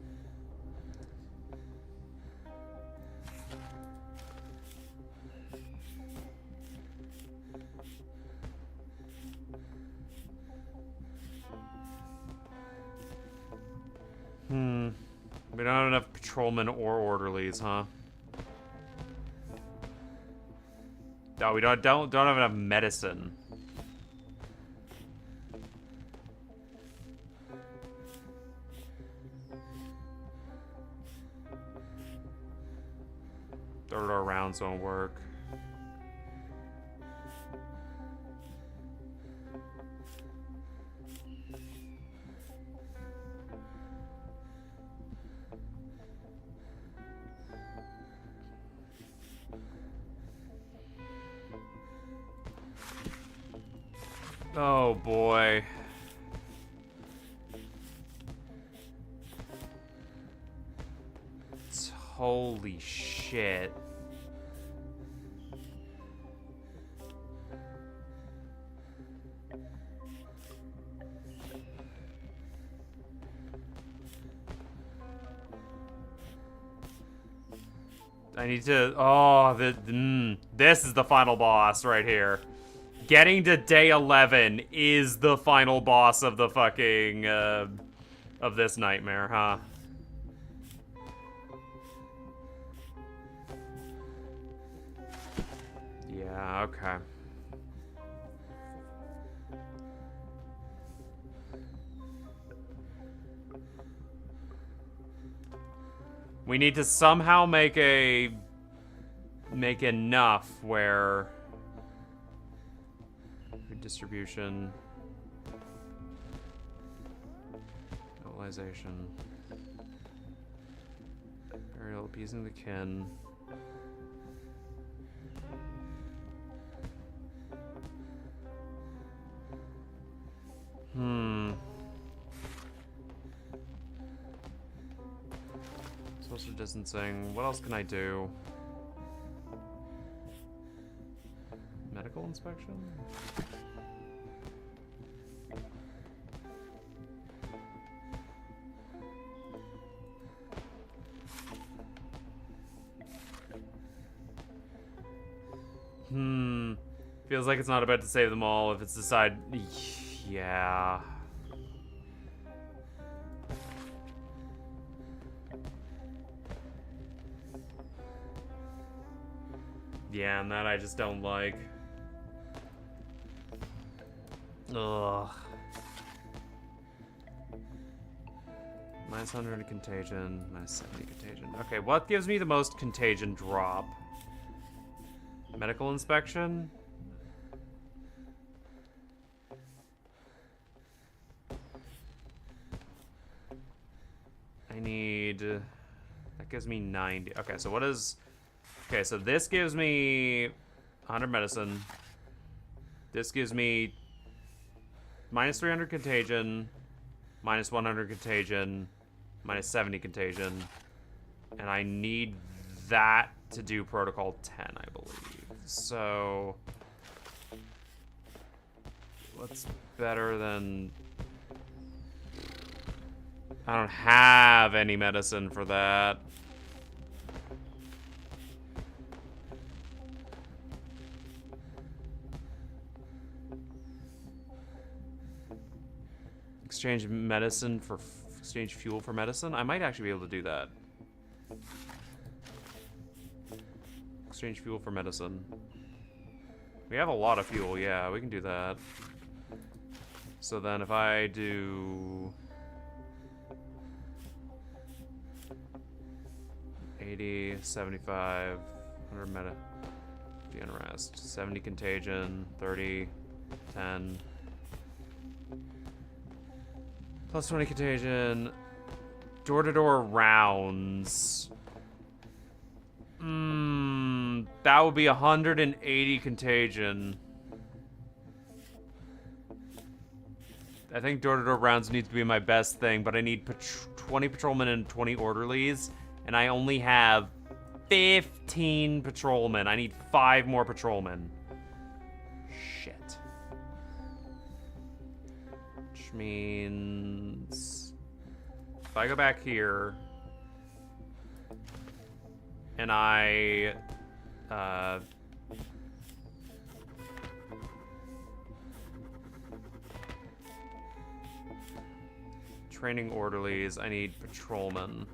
We don't have enough patrolmen or orderlies, huh? No, we don't have enough medicine. Third rounds won't work. Oh boy. Holy shit. I need to. Oh, this is the final boss right here. Getting to day 11 is the final boss of the fucking of this nightmare, huh? Yeah, okay. We need to somehow make enough where redistribution, mobilization, burial, appeasing the kin. Social distancing. What else can I do? Medical inspection? Feels like it's not about to save them all if it's decided. Yeah. Yeah, and that I just don't like. Ugh. Minus 100 contagion, minus 70 contagion. Okay, what gives me the most contagion drop? Medical inspection? I need... that gives me 90. Okay, so what is... Okay, so this gives me 100 medicine. This gives me minus 300 contagion, minus 100 contagion, minus 70 contagion. And I need that to do protocol 10, I believe. So what's better than... I don't have any medicine for that. Exchange medicine for Exchange fuel for medicine? I might actually be able to do that. Exchange fuel for medicine. We have a lot of fuel, yeah, we can do that. So then if I do 80, 75, 100 meta, the unrest, 70 contagion, 30, 10, plus 20 contagion, door-to-door rounds. That would be 180 contagion. I think door-to-door rounds needs to be my best thing, but I need 20 patrolmen and 20 orderlies, and I only have 15 patrolmen. I need 5 more patrolmen. Shit. Which means if I go back here and I training orderlies, I need patrolmen.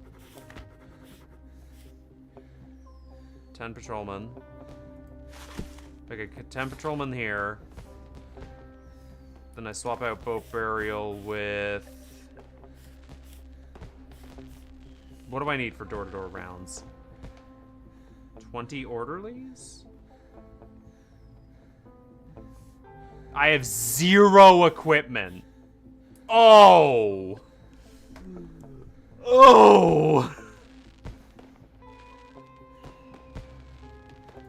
10 patrolmen. Okay, 10 patrolmen here. Then I swap out boat burial with... What do I need for door-to-door rounds? 20 orderlies? I have 0 equipment. Oh! Oh!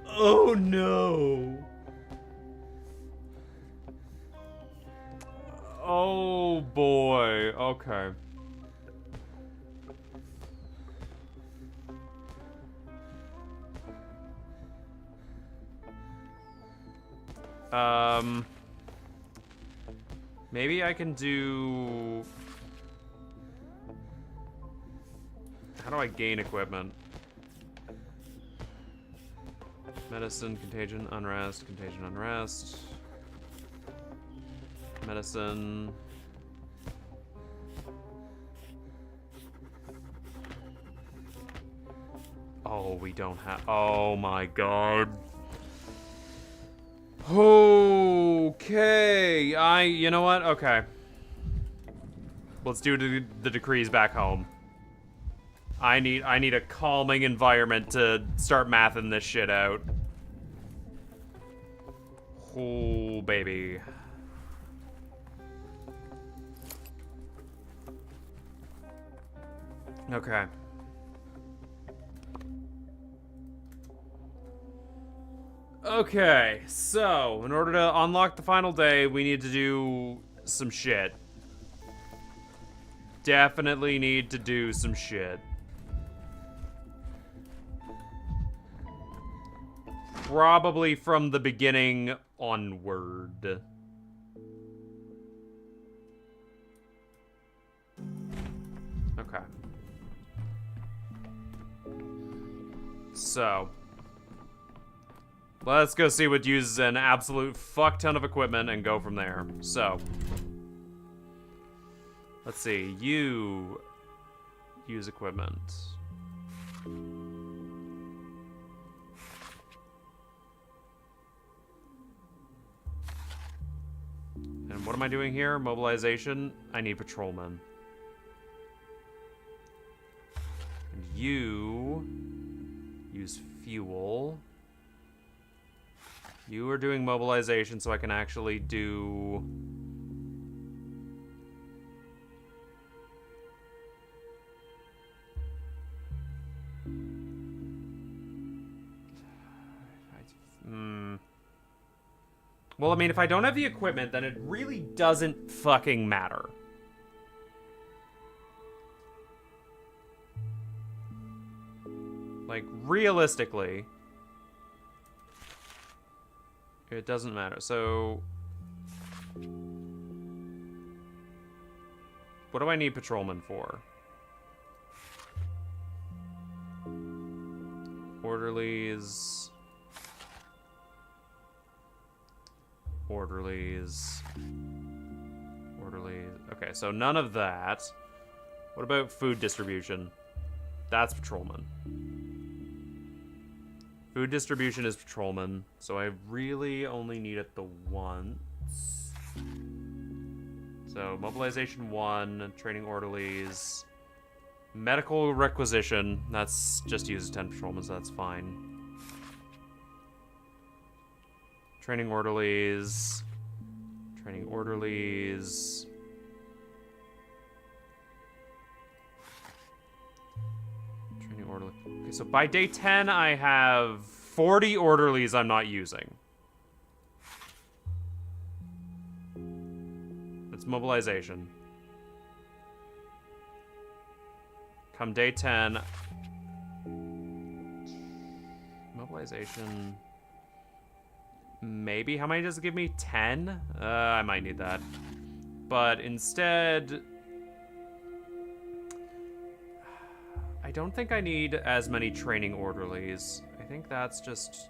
Oh no! Oh boy, okay. Maybe I can do... How do I gain equipment? Medicine, contagion, unrest, contagion, unrest. Medicine. Oh, we don't have... Oh my god. Okay, you know what? Okay. Let's do the decrees back home. I need a calming environment to start mathing this shit out. Oh, baby. Okay. Okay, so in order to unlock the final day, we need to do some shit. Definitely need to do some shit. Probably from the beginning onward. Okay. So, let's go see what uses an absolute fuck ton of equipment and go from there. So, let's see. You use equipment. And what am I doing here? Mobilization. I need patrolmen. And you use fuel. You are doing mobilization so I can actually do... Well, I mean, if I don't have the equipment, then it really doesn't fucking matter. Like, realistically, it doesn't matter. So, what do I need patrolmen for? Orderlies. Orderlies. Orderlies. Okay, so none of that. What about food distribution? That's patrolman. Food distribution is patrolman, so I really only need it the once. So mobilization 1, training orderlies, medical requisition. That's just uses 10 patrolmen, so that's fine. Training orderlies. Training orderlies. Training orderly. Okay, so by day 10, I have 40 orderlies I'm not using. It's mobilization. Come day 10. Mobilization. Maybe. How many does it give me? 10? I might need that. But instead, I don't think I need as many training orderlies. I think that's just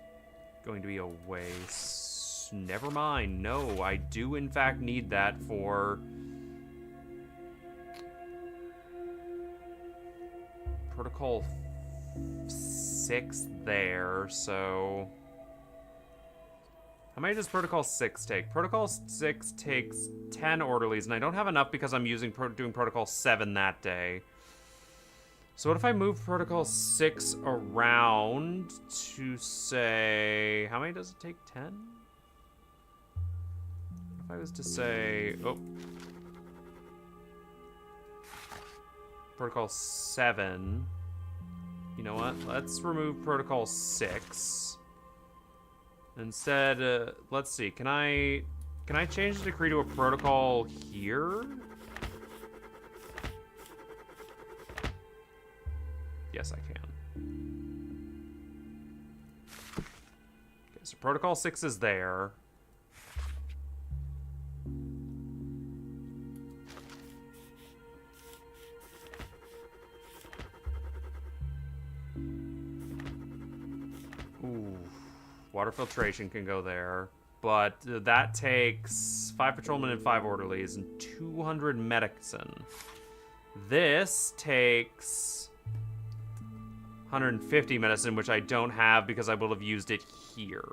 going to be a waste. Never mind. No, I do in fact need that for Protocol 6 there, so... How many does Protocol 6 take? Protocol 6 takes 10 orderlies, and I don't have enough because I'm doing Protocol 7 that day. So what if I move Protocol 6 around to say... How many does it take? 10? If I was to say... Oh. Protocol 7. You know what? Let's remove Protocol 6. Instead, let's see. Can I change the decree to a protocol here? Yes, I can. Okay, so protocol 6 is there. Ooh. Water filtration can go there, but that takes 5 patrolmen and 5 orderlies and 200 medicine. This takes 150 medicine, which I don't have because I will have used it here.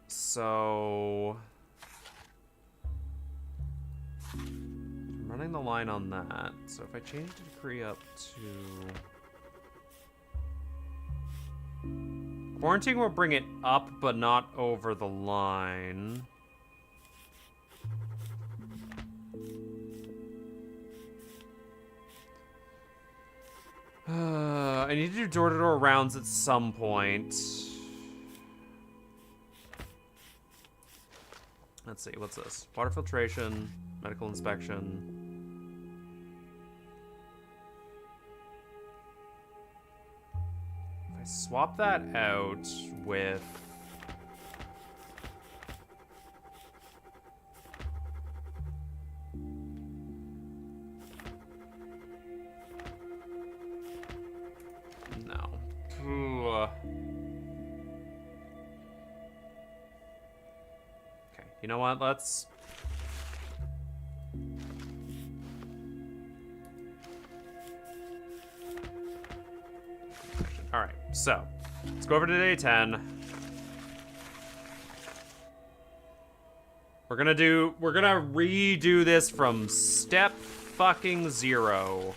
So I'm running the line on that. So if I change the decree up to quarantine will bring it up, but not over the line. I need to do door-to-door rounds at some point. Let's see, what's this? Water filtration, medical inspection. If I swap that out with... No. Okay, you know what? Let's... Alright, so let's go over to day 10. We're gonna redo this from step fucking 0.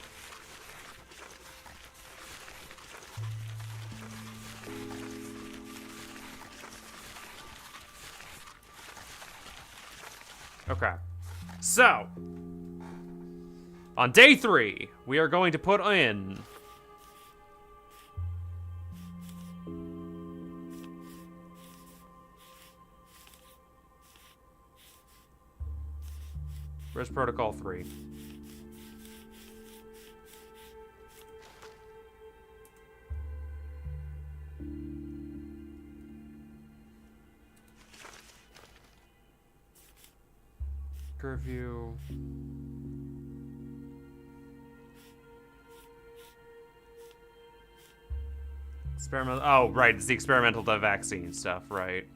Okay, so on day 3, we are going to put in where's protocol 3? Curfew. Experimental. Oh, right. It's the experimental vaccine stuff, right?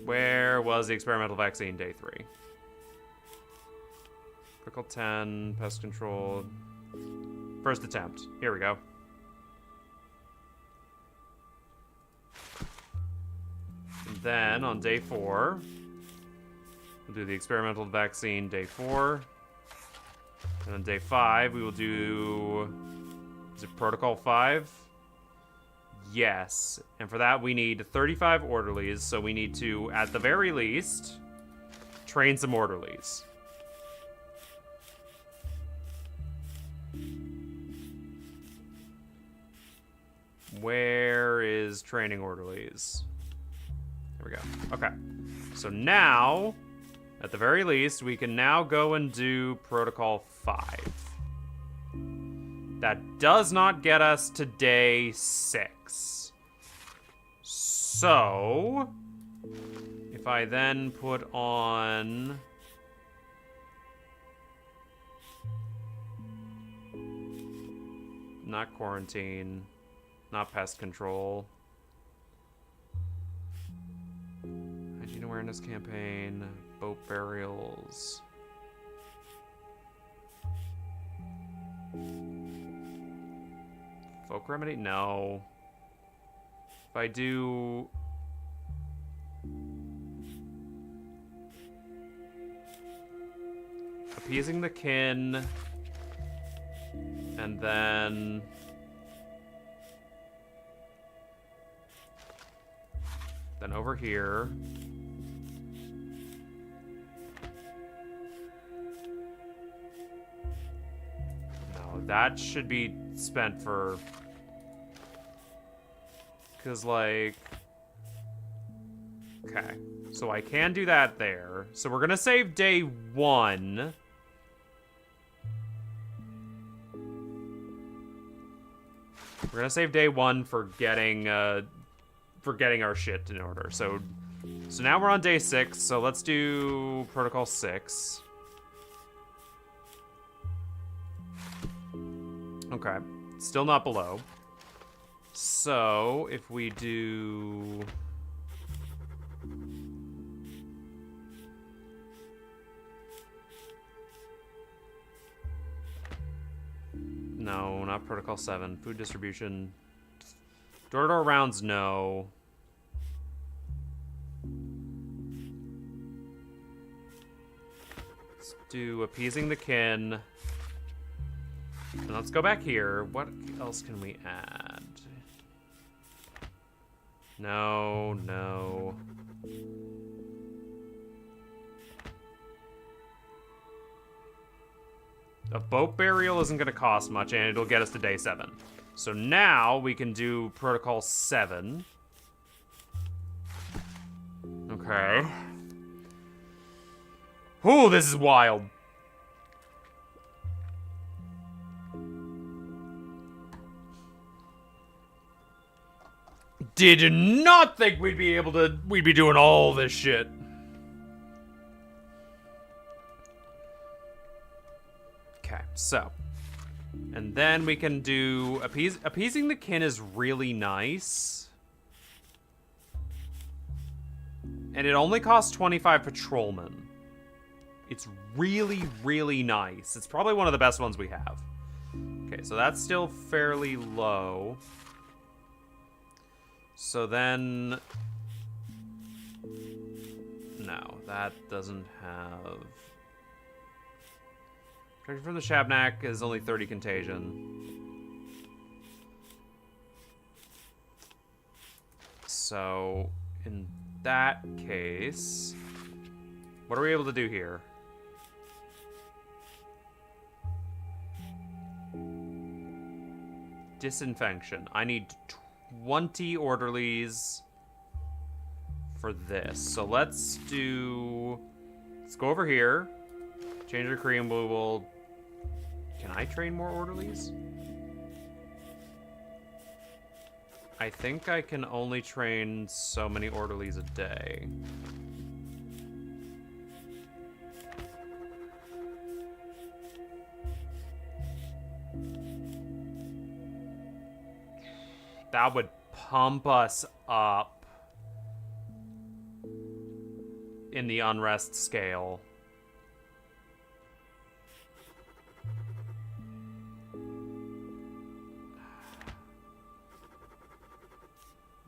Where was the experimental vaccine? Day 3. Critical 10, pest control. First attempt. Here we go. And then on day 4, we'll do the experimental vaccine day 4. And on day 5, we will do... Is it protocol 5? Yes. And for that, we need 35 orderlies. So we need to, at the very least, train some orderlies. Where is training orderlies? There we go. Okay. So now, at the very least, we can now go and do Protocol 5. That does not get us to day 6. So, if I then put on... Not quarantine. Not pest control. Hygiene awareness campaign. Boat burials. Folk remedy? No. If I do... Appeasing the kin. And then... Then over here... No, that should be spent for... Because, like... Okay. So I can do that there. So we're gonna save day 1. We're gonna save day 1 for getting our shit in order. So now we're on day 6. So let's do protocol 6. Okay, still not below. So if we do. No, not protocol 7. Food distribution. Door-to-door rounds, no. Let's do appeasing the kin. And let's go back here. What else can we add? No, no. A boat burial isn't going to cost much, and it'll get us to day 7. So now we can do Protocol 7. Okay. Ooh, this is wild. Did not think we'd be doing all this shit. Okay, so. And then we can do... Appeasing the kin is really nice. And it only costs 25 patrolmen. It's really, really nice. It's probably one of the best ones we have. Okay, so that's still fairly low. So then... No, that doesn't have... Protection from the Shabnak is only 30 contagion. So, in that case... What are we able to do here? Disinfection. I need 20 orderlies for this. So let's go over here. Change the cream. We will... Can I train more orderlies? I think I can only train so many orderlies a day. That would pump us up in the unrest scale.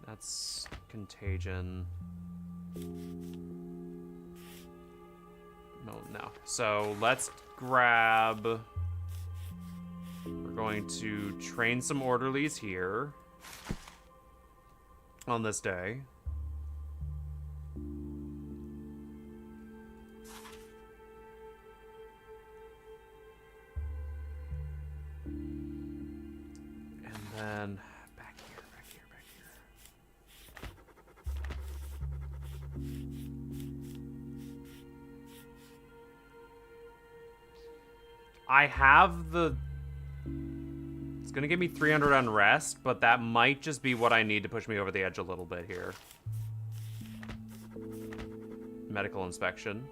That's contagion. No. So let's grab... We're going to train some orderlies here on this day. And then back here. I have the... It's gonna give me 300 unrest, but that might just be what I need to push me over the edge a little bit here. Medical inspection.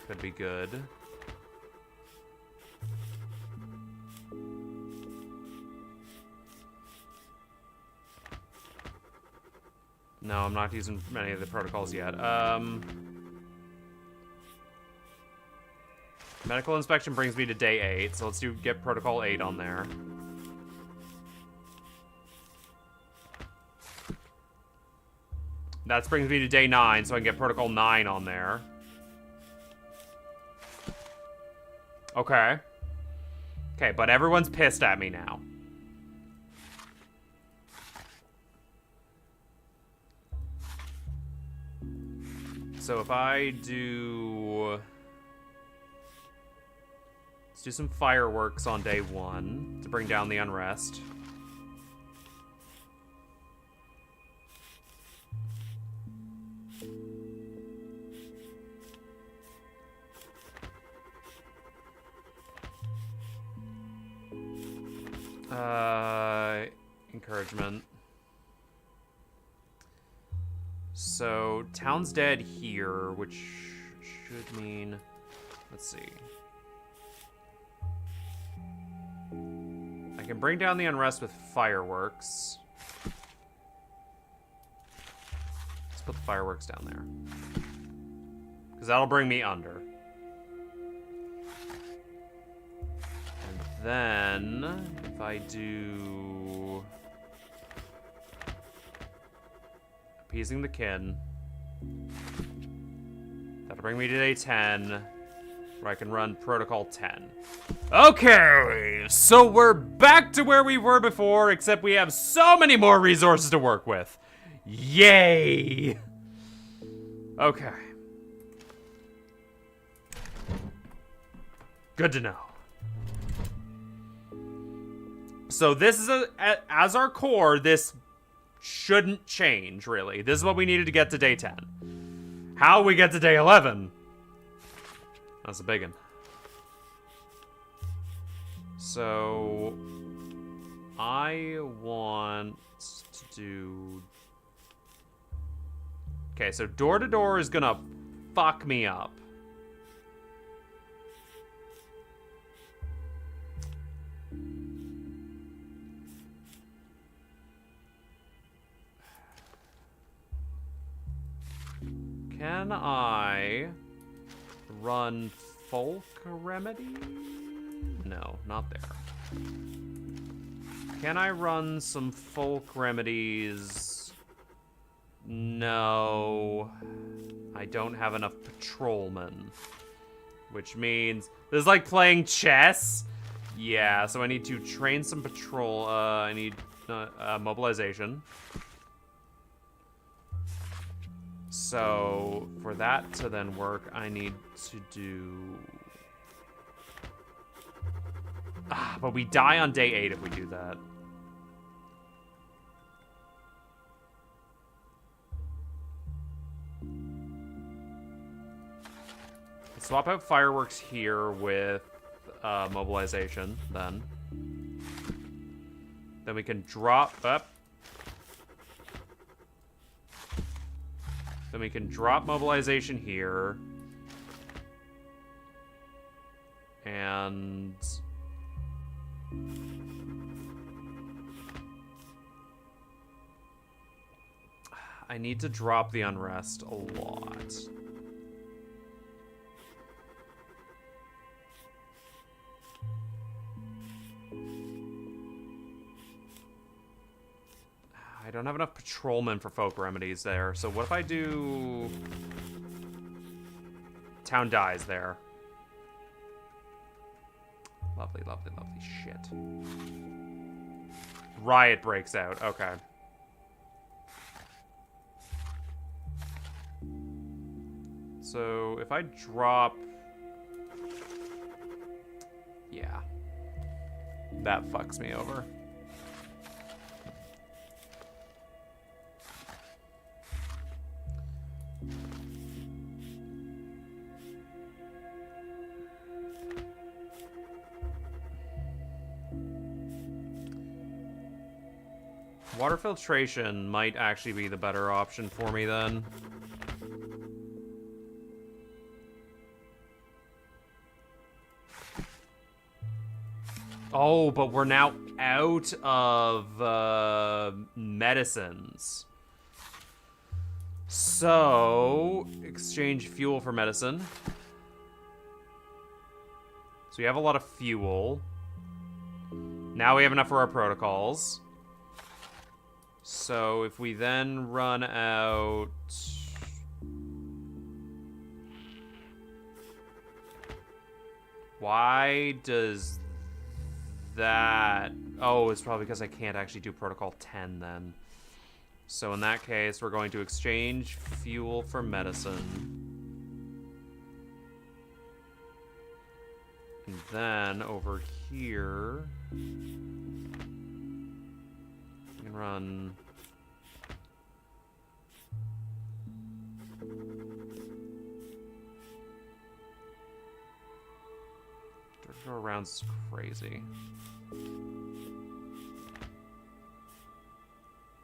Could be good. No, I'm not using many of the protocols yet. Medical inspection brings me to day 8, so let's get protocol 8 on there. That brings me to day 9, so I can get protocol 9 on there. Okay. Okay, but everyone's pissed at me now. So if I do... Let's do some fireworks on day 1 to bring down the unrest. Encouragement. So, town's dead here, which should mean... Let's see. I can bring down the unrest with fireworks. Let's put the fireworks down there. Because that'll bring me under. And then, if I do... Appeasing the kin. That'll bring me to day 10, where I can run protocol 10. Okay, so we're back to where we were before, except we have so many more resources to work with. Yay! Okay. Good to know. So this is as our core, this shouldn't change, really. This is what we needed to get to day 10. How we get to day 11? That's a big one. So, I want to do... Okay, so door-to-door is gonna fuck me up. Can I run folk remedy? No, not there. Can I run some folk remedies? No. I don't have enough patrolmen. Which means, this is like playing chess. Yeah, so I need to train some patrol. I need mobilization. So, for that to then work, I need to do... but we die on day 8 if we do that. Let's swap out fireworks here with mobilization, then. Then we can drop up. Then we can drop mobilization here. And... I need to drop the unrest a lot. I don't have enough patrolmen for folk remedies there, so what if I do... Town dies there. Lovely, lovely, lovely shit. Riot breaks out, okay. So, if I drop... Yeah. That fucks me over. Water filtration might actually be the better option for me then. Oh, but we're now out of medicines. So, exchange fuel for medicine. So we have a lot of fuel. Now we have enough for our protocols. So if we then run out... Why does that... Oh, it's probably because I can't actually do protocol 10 then. So in that case, we're going to exchange fuel for medicine. And then over here... we can run... Door rounds crazy.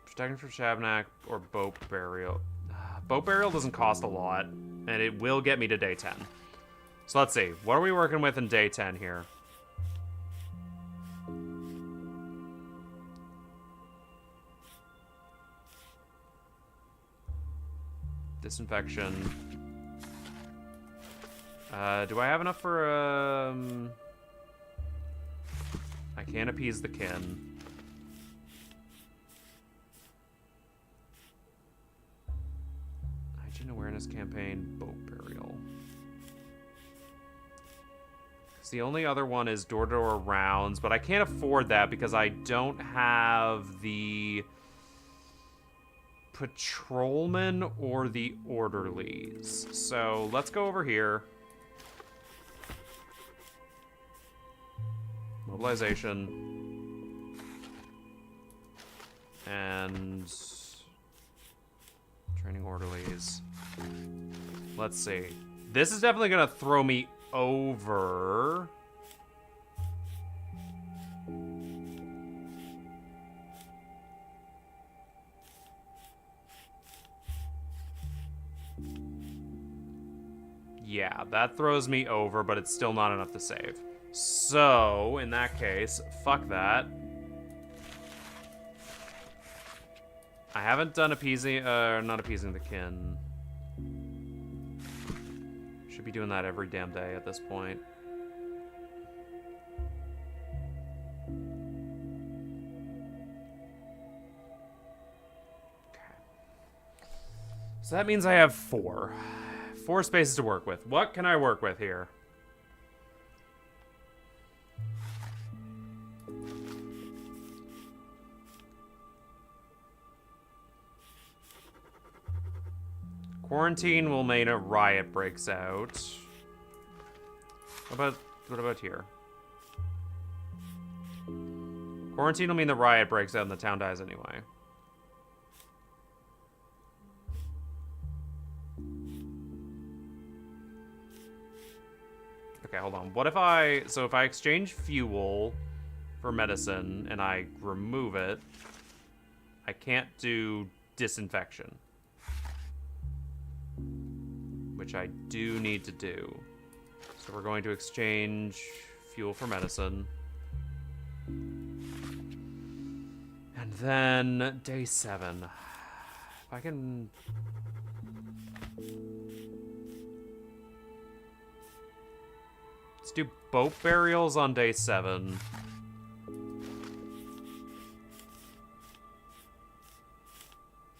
Protection for Shavnak or Boat Burial. Boat Burial doesn't cost a lot, and it will get me to day 10. So let's see. What are we working with in day 10 here? Disinfection. Do I have enough for, I can't appease the kin. Hygiene awareness campaign, boat burial. So the only other one is door-to-door rounds, but I can't afford that because I don't have the patrolmen or the orderlies. So let's go over here. Mobilization. And training orderlies. Let's see. This is definitely gonna throw me over. Yeah, that throws me over, but it's still not enough to save. So, in that case, fuck that. I haven't done appeasing, not appeasing the kin. Should be doing that every damn day at this point. Okay. So that means I have 4 spaces to work with. What can I work with here? Quarantine will mean a riot breaks out. What about here? Quarantine will mean the riot breaks out and the town dies anyway. Okay, hold on. What if so if I exchange fuel for medicine and I remove it, I can't do disinfection. which I do need to do. So we're going to exchange fuel for medicine. And then day 7. If I can... Let's do boat burials on day 7.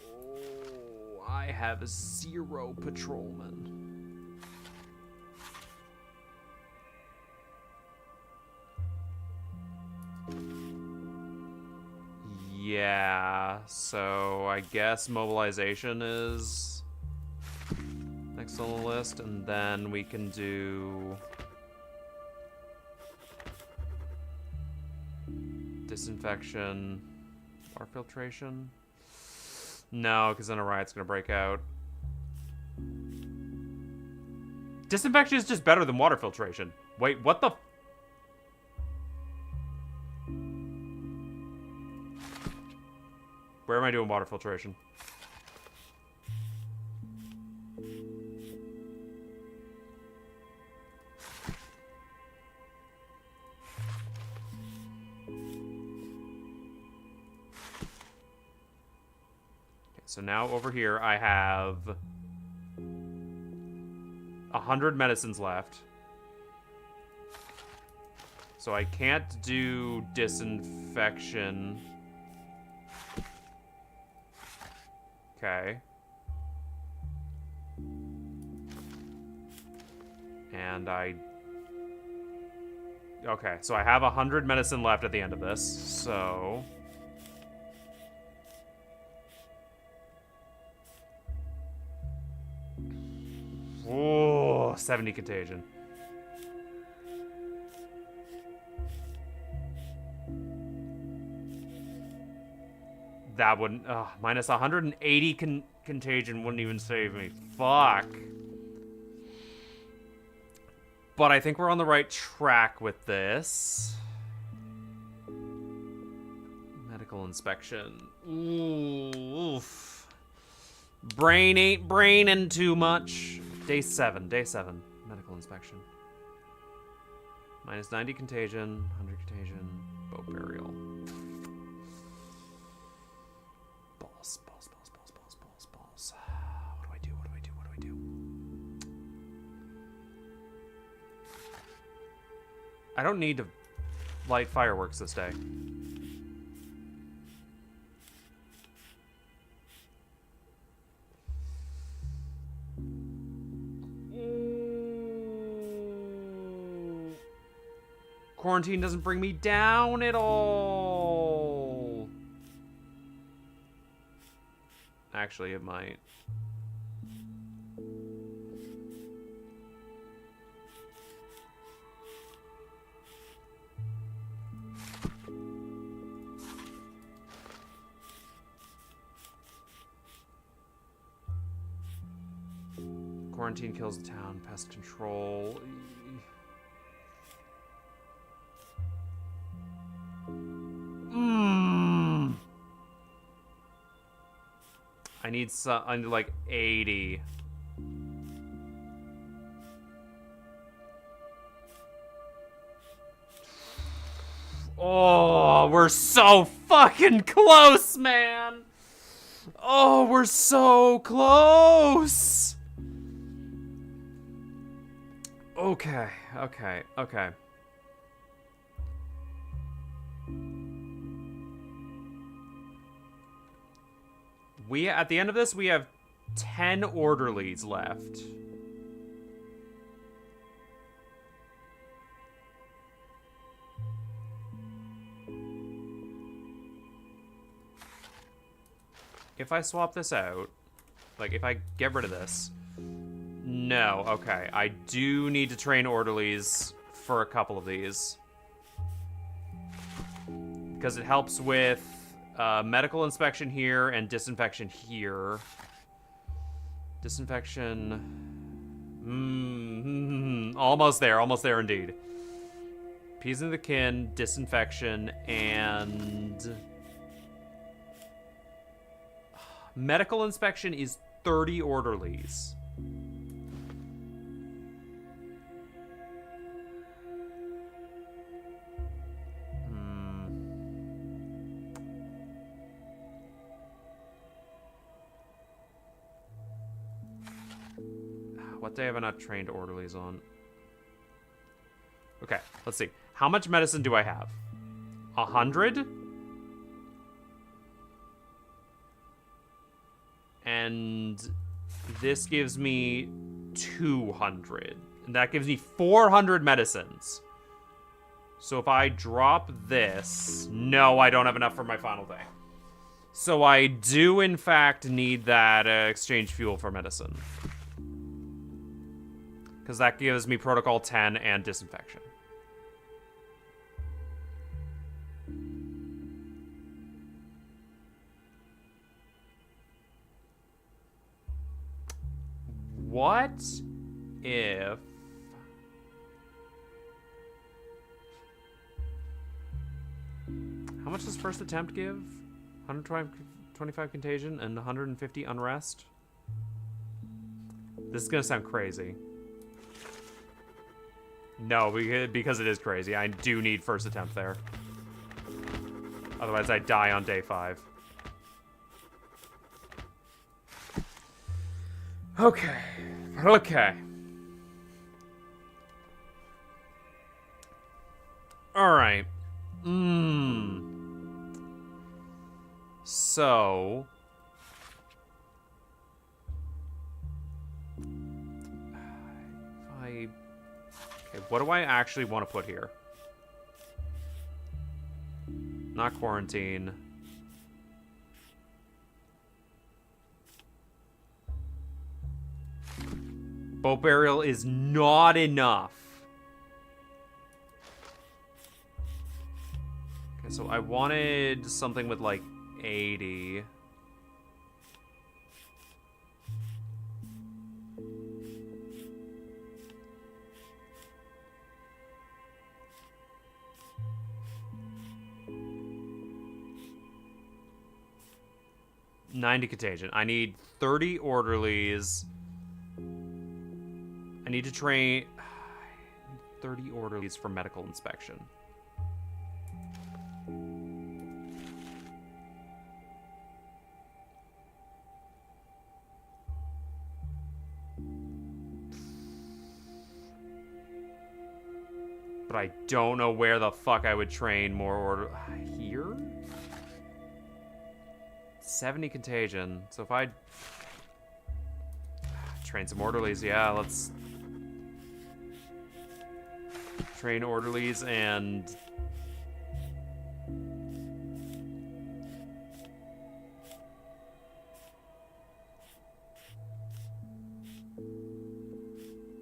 Oh, I have 0 patrolmen. Yeah, so I guess mobilization is next on the list, and then we can do disinfection, water filtration. No, because then a riot's gonna break out. Disinfection is just better than water filtration. Wait, what the? Where am I doing water filtration? Okay, so now over here I have 100 medicines left. So I can't do disinfection. Okay. And okay, so I have 100 medicine left at the end of this, so... Oh, 70 contagion. That wouldn't... minus 180 contagion wouldn't even save me. Fuck. But I think we're on the right track with this. Medical inspection. Oof. Brain ain't braining too much. Day 7. Medical inspection. Minus 90 contagion, 100 contagion, boat burial. Balls. What do I do? I don't need to light fireworks this day. Quarantine doesn't bring me down at all. Actually, it might. Quarantine kills the town. Pest control. I need under like 80. Oh, we're so fucking close, man. Oh, we're so close. Okay. At the end of this, we have 10 orderlies left. If I swap this out, like if I get rid of this, no, okay. I do need to train orderlies for a couple of these. Because it helps with medical inspection here and disinfection here. Disinfection... almost there indeed. Peas in the kin, disinfection, and... medical inspection is 30 orderlies. What day have I not trained orderlies on? Okay, let's see. How much medicine do I have? 100? And this gives me 200. And that gives me 400 medicines. So if I drop this... No, I don't have enough for my final day. So I do, in fact, need that exchange fuel for medicine. Because that gives me Protocol 10 and Disinfection. What if... How much does first attempt give? 125 contagion and 150 unrest? This is gonna sound crazy. No, because it is crazy. I do need first attempt there. Otherwise, I die on day 5. Okay. Okay. Alright. So... Okay, what do I actually want to put here? Not quarantine. Boat burial is not enough. Okay, so I wanted something with like 80. $90 contagion. I need 30 orderlies. I need to train 30 orderlies for medical inspection. But I don't know where the fuck I would train more order here? 70 contagion. So if I train some orderlies, yeah, let's train orderlies and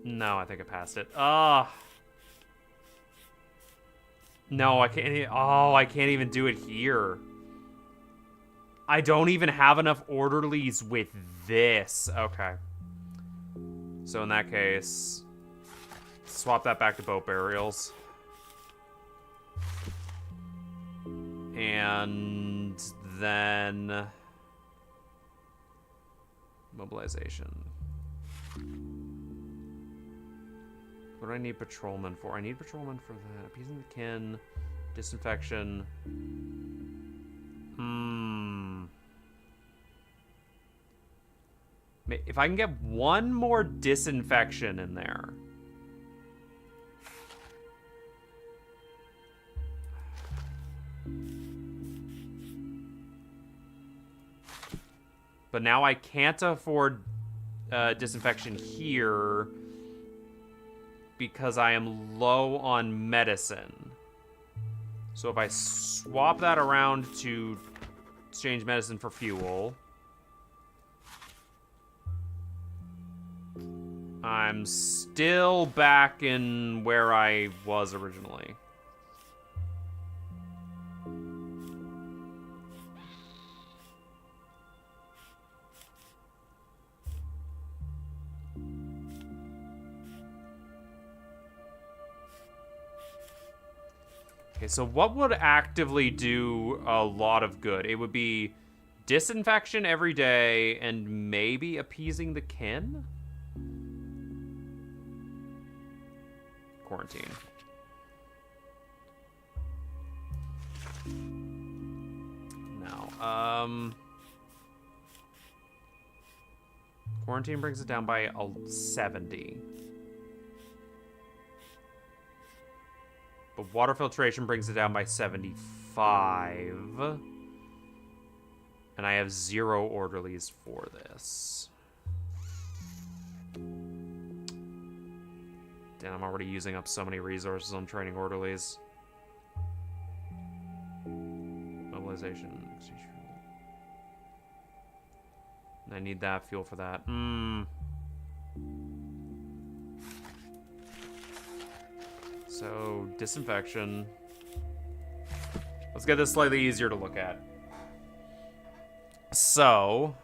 no, I think I passed it. No, I can't. Oh, I can't even do it here. I don't even have enough orderlies with this. Okay. So in that case, swap that back to boat burials. And then mobilization. What do I need patrolmen for? I need patrolmen for that. Appeasing the kin, disinfection. If I can get one more disinfection in there. But now I can't afford disinfection here because I am low on medicine. So if I swap that around to exchange medicine for fuel, I'm still back in where I was originally. Okay, so what would actively do a lot of good? It would be disinfection every day and maybe appeasing the kin? Quarantine. No. Quarantine brings it down by 70. But water filtration brings it down by 75. And I have 0 orderlies for this. Damn, I'm already using up so many resources on training orderlies. Mobilization. I need that fuel for that. So, disinfection. Let's get this slightly easier to look at. So...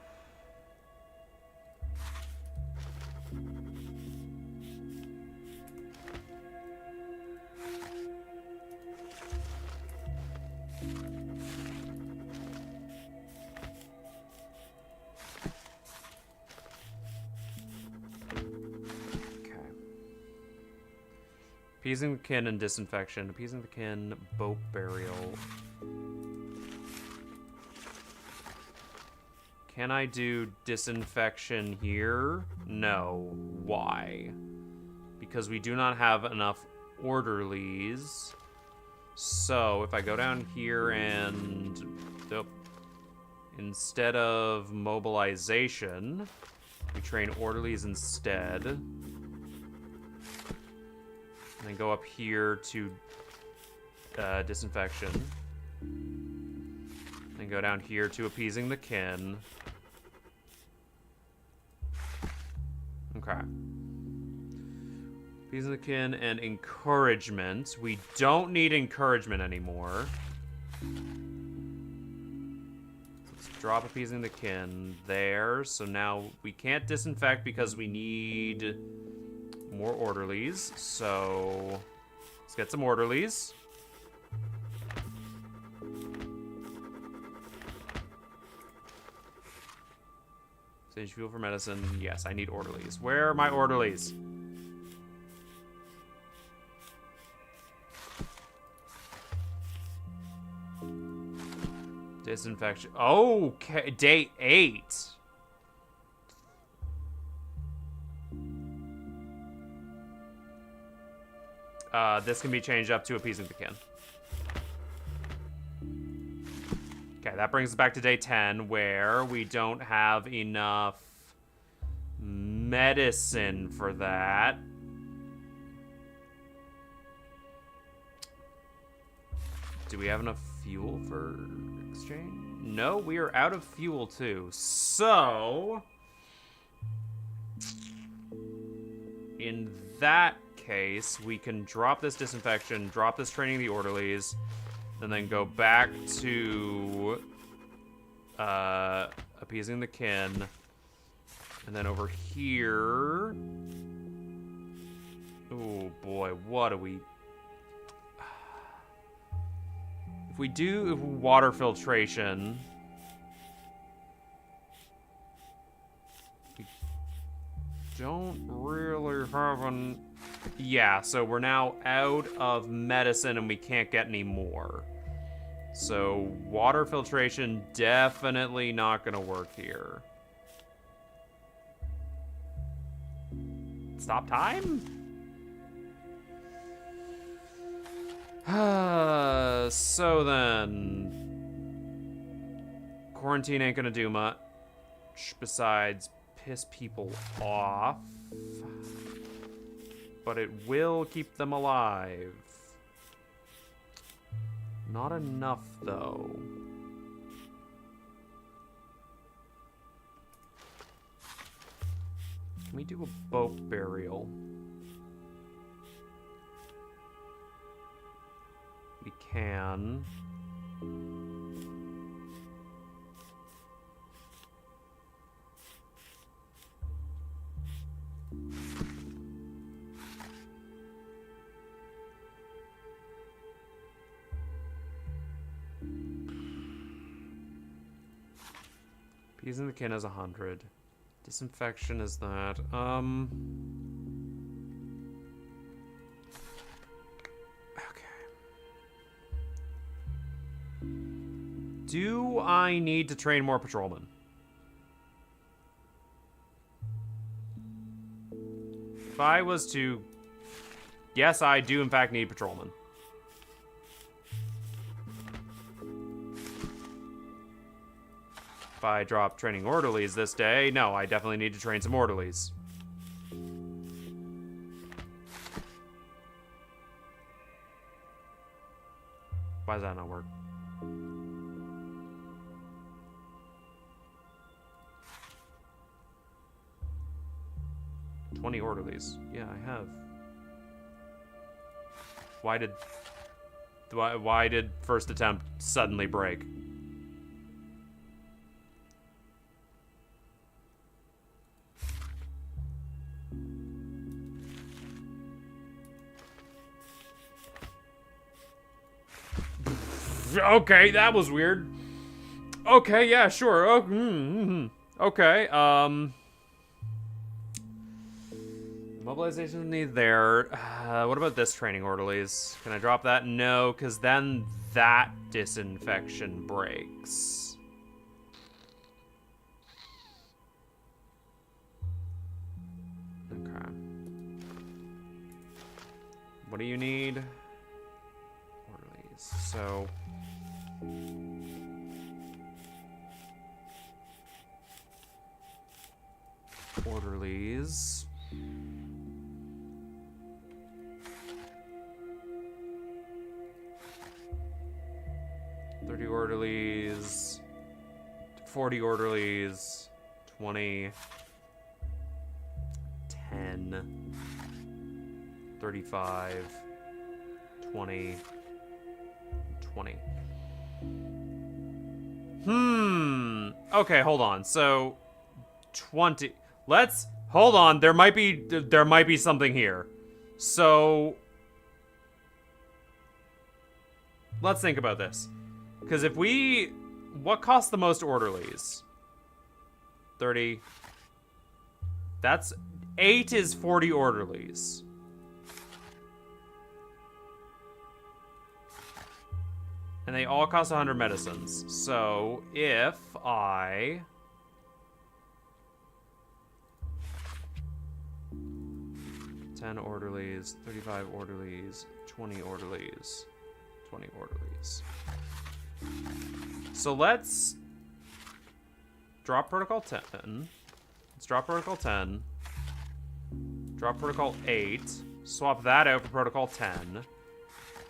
Appeasing the kin and disinfection. Appeasing the kin, boat burial. Can I do disinfection here? No. Why? Because we do not have enough orderlies. So if I go down here and... Nope. Instead of mobilization, we train orderlies instead. And then go up here to disinfection. And go down here to appeasing the kin. Okay. Appeasing the kin and encouragement. We don't need encouragement anymore. Let's drop appeasing the kin there. So now we can't disinfect because we need... more orderlies, so let's get some orderlies. Sage fuel for medicine. Yes, I need orderlies. Where are my orderlies? Disinfection. Okay, day 8. This can be changed up to appeasing the kin. Okay, that brings us back to day 10, where we don't have enough medicine for that. Do we have enough fuel for exchange? No, we are out of fuel too. So, in that case, we can drop this disinfection, drop this training the orderlies, and then go back to appeasing the kin. And then over here... Oh boy, what do we... If we do water filtration... We don't really have an... Yeah, so we're now out of medicine and we can't get any more. So water filtration definitely not gonna work here. Stop time? So then... Quarantine ain't gonna do much besides piss people off. But it will keep them alive. Not enough, though. Can we do a boat burial? We can. Appeasing the kin is 100. Disinfection is that. Okay. Do I need to train more patrolmen? I was to... Yes, I do in fact need patrolmen. If I drop training orderlies this day, no, I definitely need to train some orderlies. Why does that not work? "20 orderlies." Yeah, I have. Why did first attempt suddenly break? Okay, that was weird. Okay, yeah, sure. Oh, okay, mobilization need there. What about this training orderlies? Can I drop that? No, because then that disinfection breaks. Okay. What do you need? Orderlies. So... orderlies. Orderlies, 40 orderlies, 20, 10, 35, 20, 20. Okay, hold on. So 20. Let's hold on. There might be something here. So let's think about this. Because if we... What costs the most orderlies? 30. That's... 8 is 40 orderlies. And they all cost 100 medicines. So, if I... $10 orderlies, 35 orderlies, 20 orderlies, 20 orderlies. So let's drop protocol 10. Let's drop protocol 10. Drop protocol 8. Swap that out for protocol 10.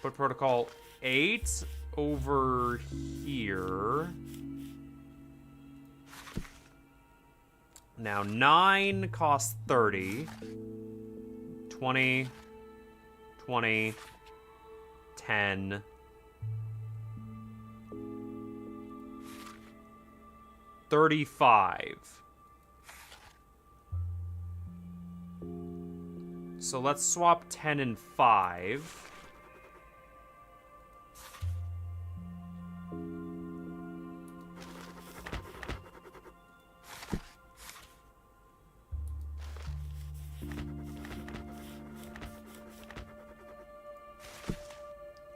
Put protocol 8 over here. Now 9 costs 30. 20. 20. 10. 35. So let's swap 10 and 5.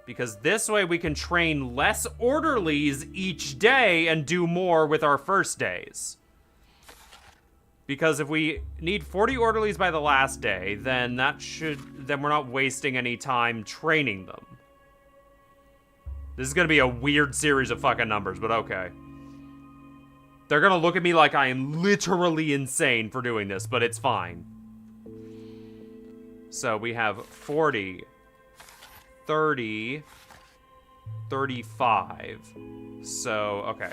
Because this way we can train less orderlies each day and do more with our first days. Because if we need 40 orderlies by the last day, then then we're not wasting any time training them. This is gonna be a weird series of fucking numbers, but okay. They're gonna look at me like I am literally insane for doing this, but it's fine. So we have 40, 30, 35. So, okay.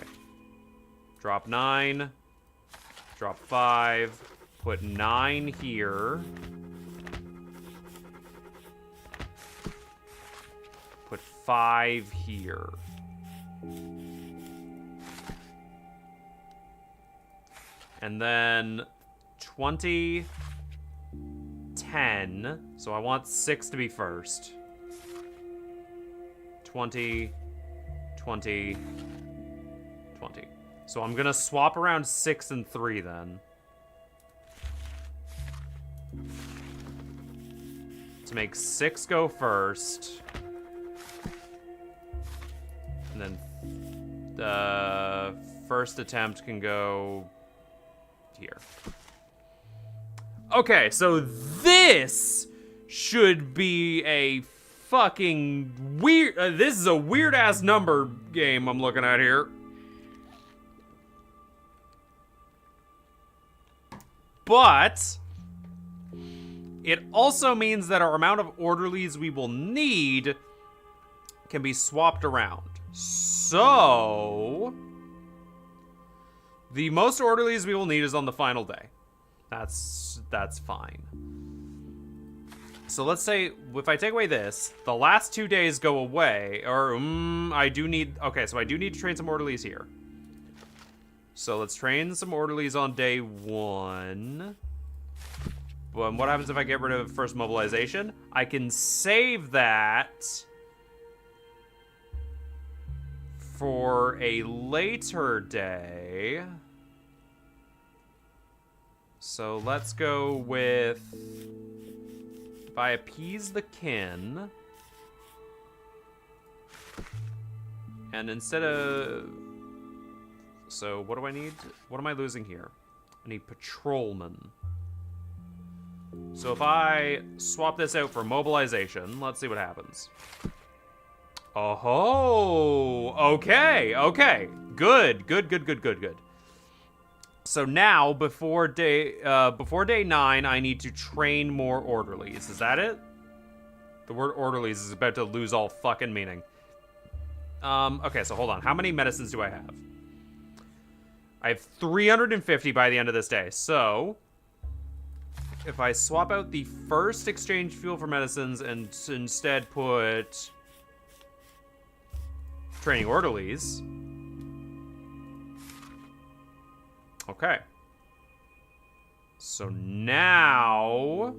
Drop 9. Drop 5. Put 9 here. Put 5 here. And then 20, 10. So I want 6 to be first. 20, 20, 20. So I'm gonna swap around 6 and 3 then. To make 6 go first. And then the first attempt can go here. Okay, so this should be a fucking weird... this is a weird-ass number game I'm looking at here. But it also means that our amount of orderlies we will need can be swapped around. So the most orderlies we will need is on the final day. That's fine. So let's say if I take away this, the last 2 days go away, or I do need, okay, so I do need to train some orderlies here. So let's train some orderlies on day 1. Well, what happens if I get rid of first mobilization? I can save that for a later day. So let's go with, if I appease the kin, and instead of, so what do I need? What am I losing here? I need patrolman. So if I swap this out for mobilization, let's see what happens. Oh, okay, okay. Good. So now, before day 9, I need to train more orderlies. Is that it? The word orderlies is about to lose all fucking meaning. Okay, so hold on. How many medicines do I have? I have 350 by the end of this day. So if I swap out the first exchange fuel for medicines and instead put training orderlies. Okay. So now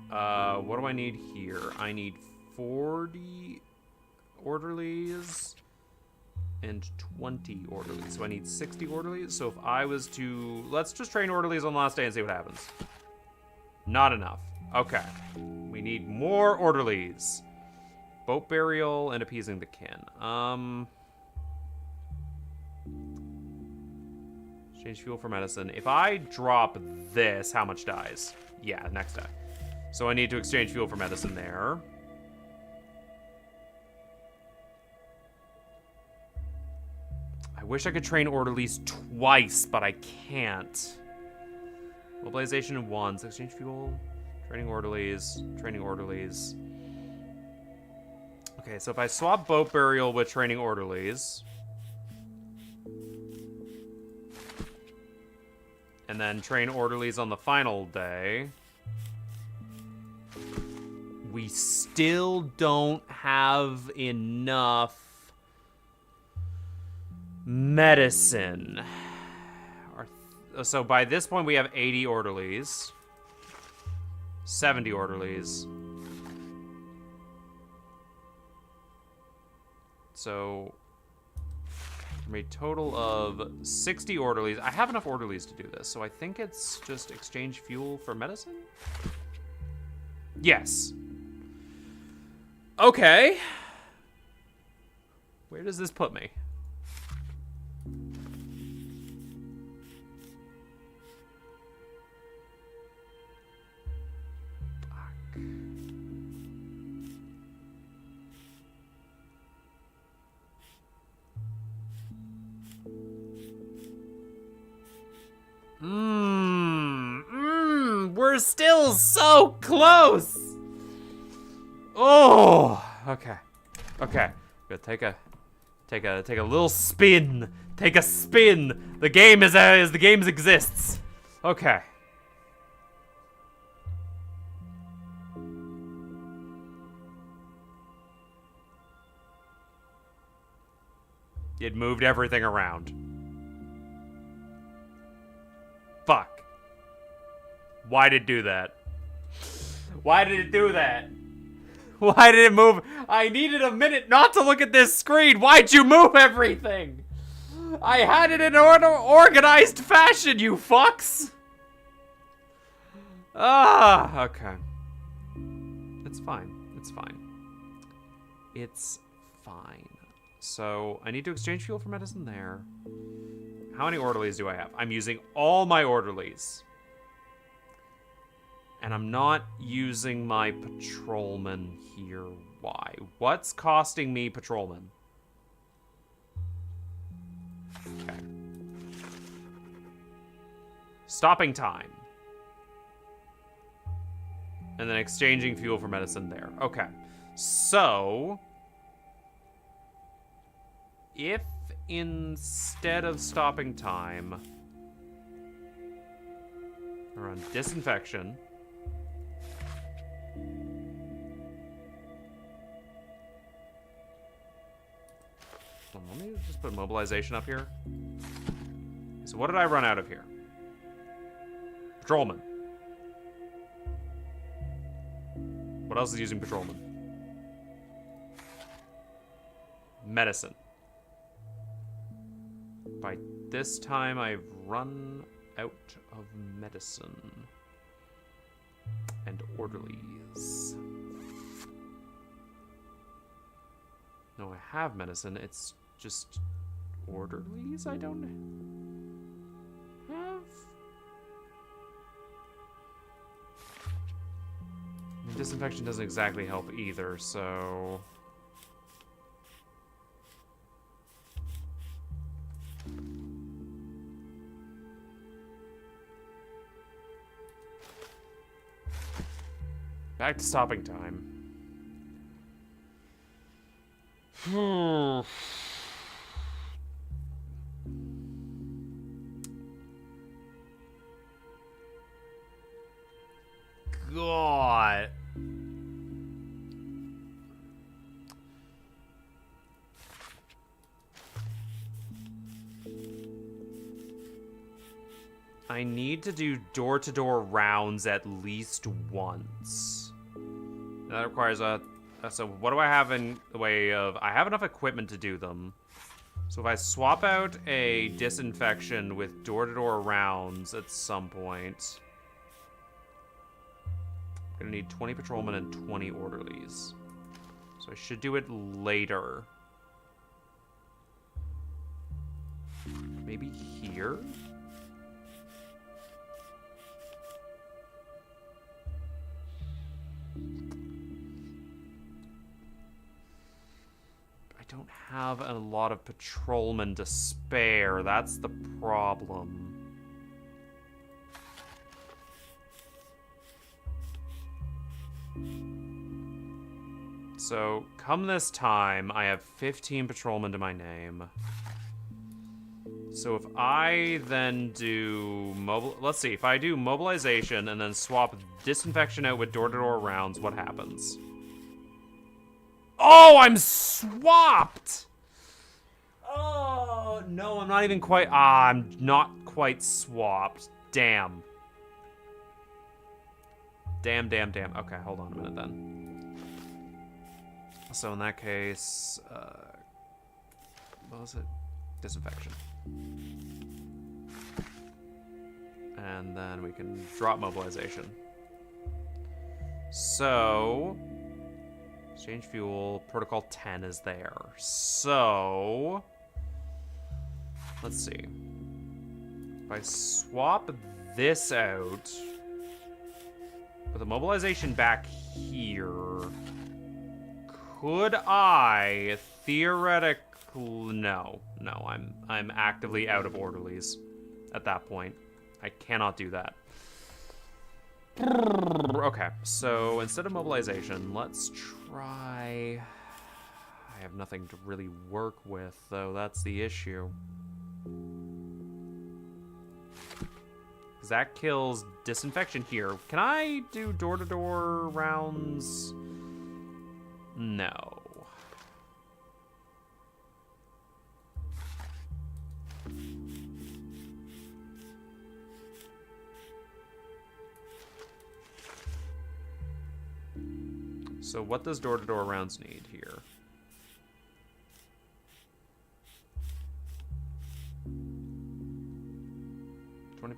what do I need here? I need 40 orderlies and 20 orderlies. So I need 60 orderlies. So if I was to, let's just train orderlies on the last day and see what happens. Not enough. Okay. We need more orderlies. Boat burial and appeasing the kin. Exchange fuel for medicine. If I drop this, how much dies? Yeah, next day. So I need to exchange fuel for medicine there. I wish I could train orderlies twice, but I can't. Mobilization once, exchange fuel, training orderlies. Okay, so if I swap boat burial with training orderlies, and then train orderlies on the final day, we still don't have enough medicine. So by this point we have 80 orderlies, 70 orderlies. So from a total of 60 orderlies. I have enough orderlies to do this, so I think it's just exchange fuel for medicine? Yes. Okay. Where does this put me? We're still so close. Oh, okay. Okay. Good. Take a little spin. Take a spin. The game is as the game exists. Okay. It moved everything around. Fuck. Why did it do that? Why did it do that? Why did it move? I needed a minute not to look at this screen. Why'd you move everything? I had it in organized fashion, you fucks. Ah, okay. It's fine. It's fine. It's fine. So I need to exchange fuel for medicine there. How many orderlies do I have? I'm using all my orderlies. And I'm not using my patrolman here. Why? What's costing me patrolman? Okay. Stopping time. And then exchanging fuel for medicine there. Okay. So, if instead of stopping time, I run disinfection. Let me just put mobilization up here. So what did I run out of here? Patrolman. What else is using patrolman? Medicine. By this time, I've run out of medicine. And orderlies. No, I have medicine. It's just orderlies I don't have. Disinfection doesn't exactly help either, so... Back to stopping time. God. I need to do door-to-door rounds at least once. That requires a... So what do I have in the way of... I have enough equipment to do them. So if I swap out a disinfection with door-to-door rounds at some point... I'm gonna need 20 patrolmen and 20 orderlies. So I should do it later. Maybe here? I don't have a lot of patrolmen to spare. That's the problem. So, come this time, I have 15 patrolmen to my name. So if I then do let's see, if I do mobilization and then swap disinfection out with door-to-door rounds, what happens? Oh, I'm swapped! Oh, no, I'm not even quite, I'm not quite swapped. Damn. Damn. Okay, hold on a minute then. So in that case, what was it? Disinfection. And then we can drop mobilization. So, exchange fuel, protocol 10 is there. So, let's see. If I swap this out with a mobilization back here, could I theoretically... No, I'm actively out of orderlies at that point. I cannot do that. Okay, so instead of mobilization, let's try... I have nothing to really work with, though. That's the issue. Because that kills disinfection here. Can I do door-to-door rounds? No. So what does door-to-door rounds need here?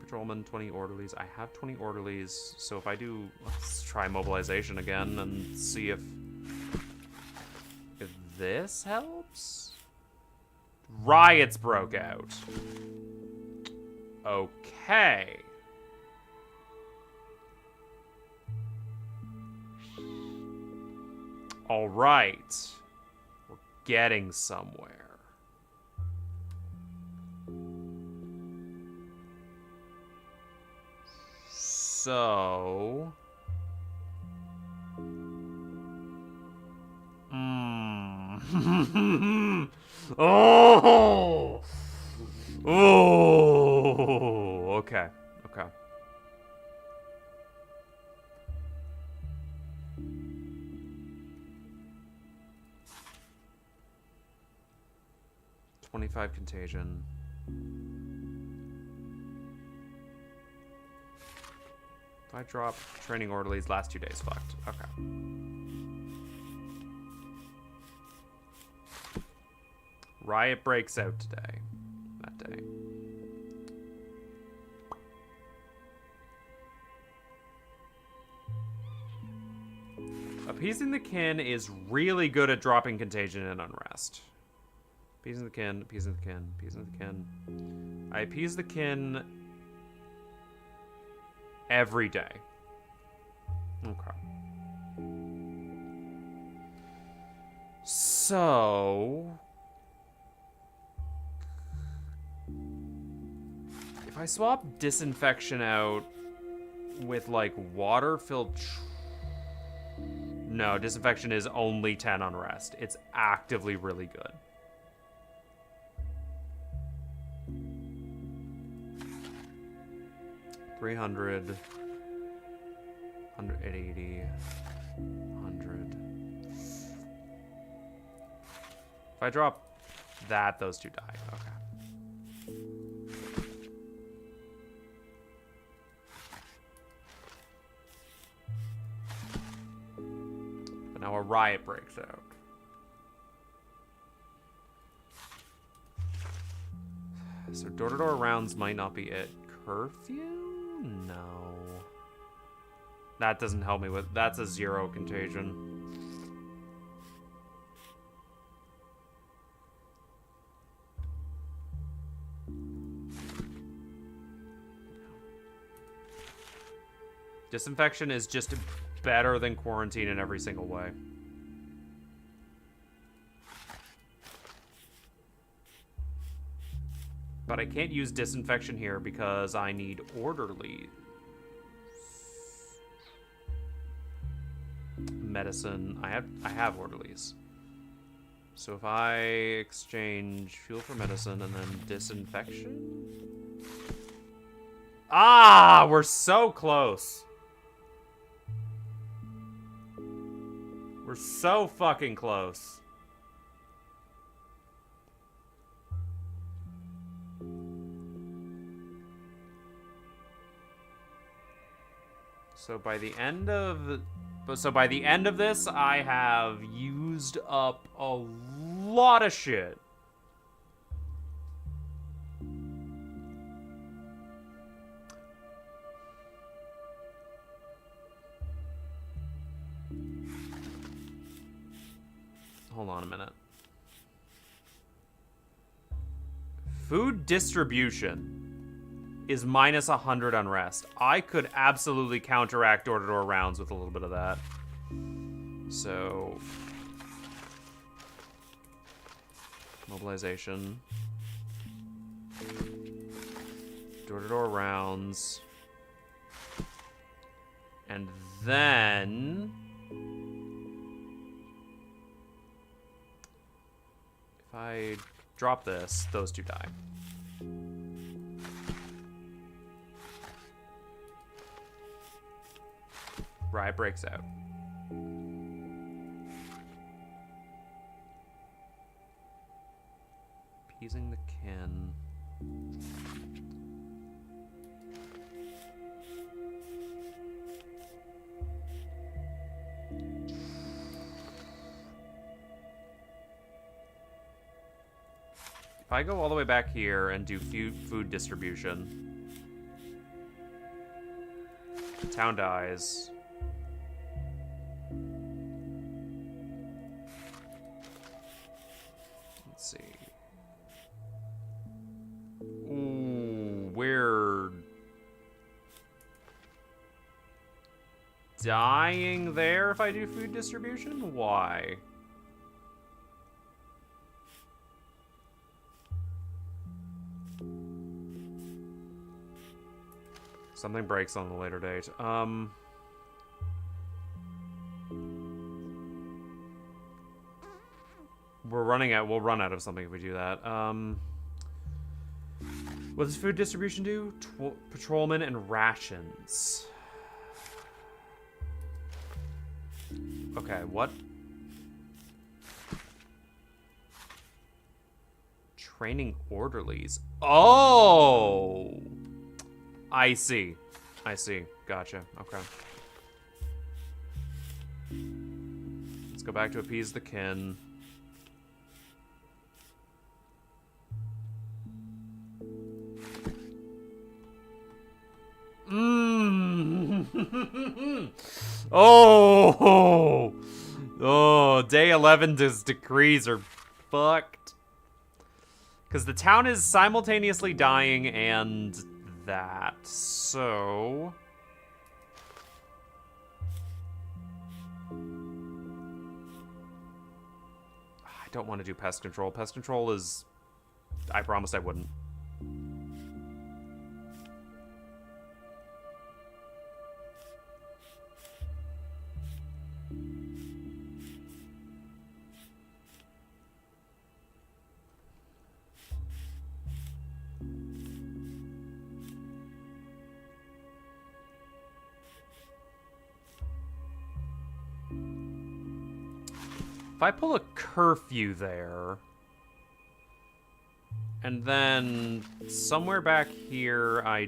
Patrolmen, 20 orderlies. I have 20 orderlies, so if I do, let's try mobilization again and see if this helps. Riots broke out. Okay. All right. We're getting somewhere. So... Oh! Oh! Okay. Okay. $25 contagion. If I drop training orderlies, last 2 days fucked. Okay. Riot breaks out today. That day. Appeasing the kin is really good at dropping contagion and unrest. Appeasing the kin, appeasing the kin, appeasing the kin. I appease the kin every day. Okay. So... if I swap disinfection out with, like, water no, disinfection is only 10 unrest. It's actively really good. $300, 180, 100. If I drop that, those two die. Okay. But now a riot breaks out. So door-to-door rounds might not be it. Curfew? No. That doesn't help me with... that's a 0 contagion. Disinfection is just better than quarantine in every single way. But I can't use disinfection here because I need orderly medicine. I have orderlies. So if I exchange fuel for medicine and then disinfection. Ah, we're so close. We're so fucking close. So by the end of this, I have used up a lot of shit. Hold on a minute. Food distribution is minus 100 unrest. I could absolutely counteract door-to-door rounds with a little bit of that. So... mobilization. Door-to-door rounds. And then... if I drop this, those two die. Riot breaks out. Appeasing the kin. If I go all the way back here and do food distribution, the town dies. Let's see. dying there if I do food distribution? Why? Something breaks on the later date. We'll run out of something if we do that. What does food distribution do? Patrolmen and rations. Okay, what? Training orderlies. Oh! I see. I see. Gotcha. Okay. Let's go back to appease the kin. Oh! Oh, day 11's decrees are fucked. Because the town is simultaneously dying and that. So... I don't want to do pest control. Pest control is... I promised I wouldn't. If I pull a curfew there, and then somewhere back here I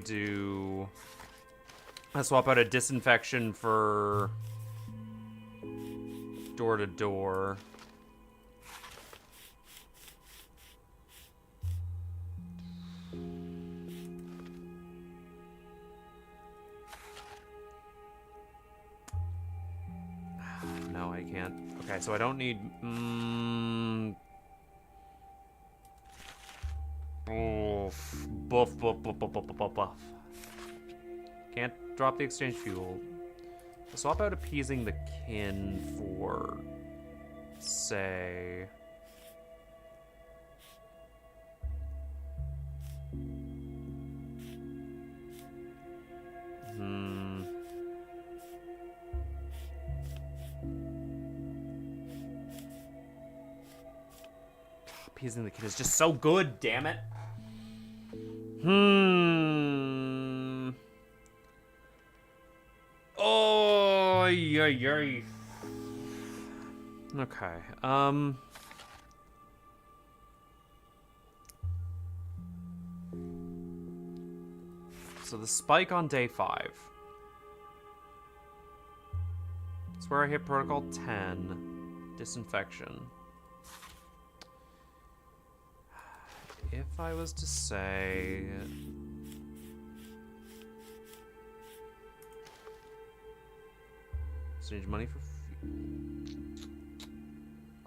swap out a disinfection for door to door. No, I can't. Okay, so I don't need... Buff. Can't drop the exchange fuel. I'll swap out appeasing the kin for... say... Appeasing the kid is just so good, damn it. Oh, yay. Okay. So the spike on day 5. That's where I hit protocol 10. Disinfection. If I was to say... Exchange money for...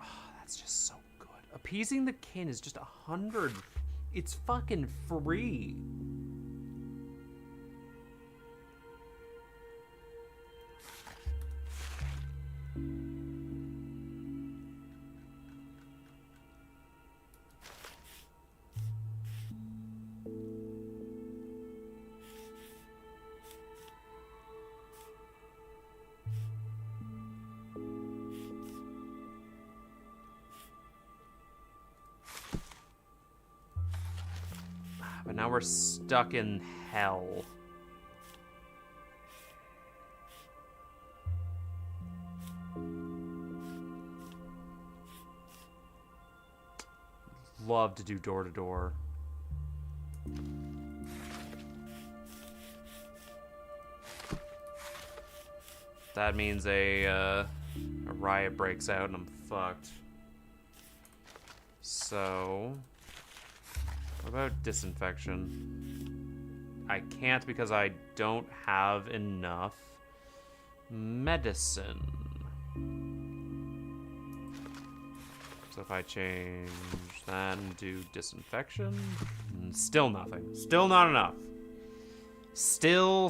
Oh, that's just so good. Appeasing the kin is just 100. It's fucking free. But now we're stuck in hell. Love to do door to door. That means a riot breaks out and I'm fucked. So... what about disinfection? I can't because I don't have enough medicine. So if I change that and do disinfection, still nothing. Still not enough. Still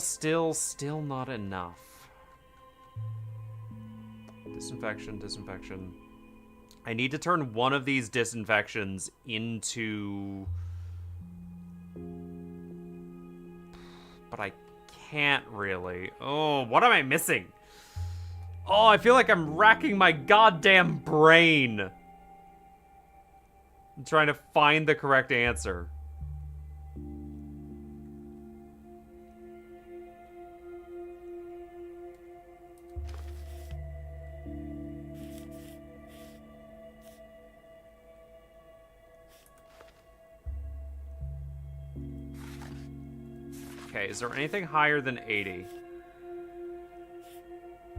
not enough. Disinfection, disinfection. I need to turn one of these disinfections into... But I can't really. Oh, what am I missing? Oh, I feel like I'm racking my goddamn brain. I'm trying to find the correct answer. Okay, is there anything higher than 80?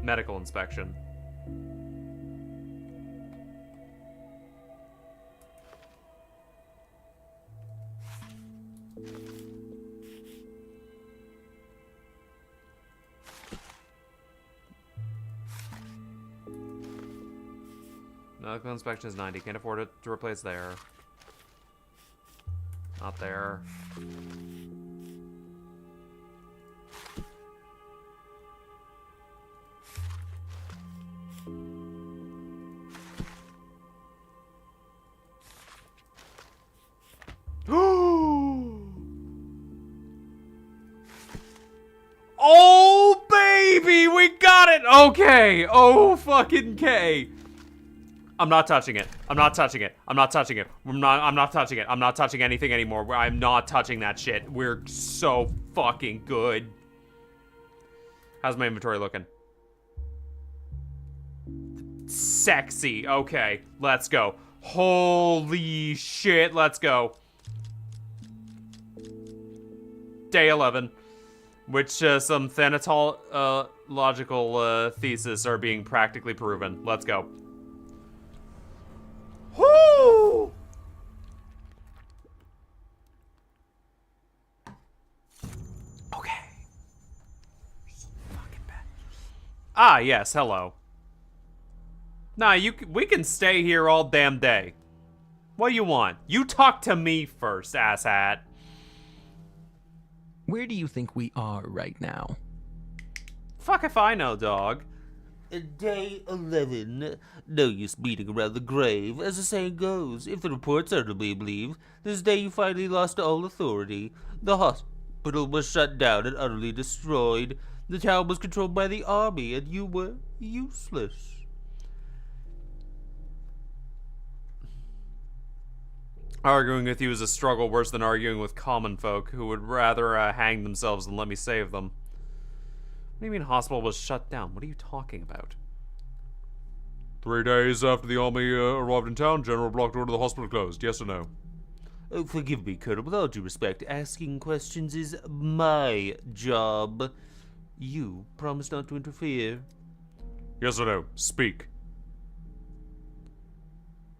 Medical inspection. Medical inspection is 90. Can't afford it to replace there. Not there. Oh, baby! We got it! Okay. Oh, fucking K. I'm not touching it. I'm not touching it. I'm not touching it. I'm not touching it. I'm not touching anything anymore. I'm not touching that shit. We're so fucking good. How's my inventory looking? Sexy. Okay, let's go. Holy shit, let's go. Day 11. Which some thanatological theses are being practically proven. Let's go. Whoo! Okay. So fucking bad. Ah, yes, hello. Nah, we can stay here all damn day. What do you want? You talk to me first, asshat. Where do you think we are right now? Fuck if I know, dog. Day 11. No use beating around the grave. As the saying goes, if the reports are to be believed, this day you finally lost all authority. The hospital was shut down and utterly destroyed. The town was controlled by the army, and you were useless. Arguing with you is a struggle worse than arguing with common folk who would rather hang themselves than let me save them. What do you mean hospital was shut down? What are you talking about? 3 days after the army arrived in town, General Block ordered the hospital closed. Yes or no? Oh, forgive me, Colonel. With all due respect, asking questions is my job. You promised not to interfere. Yes or no? Speak.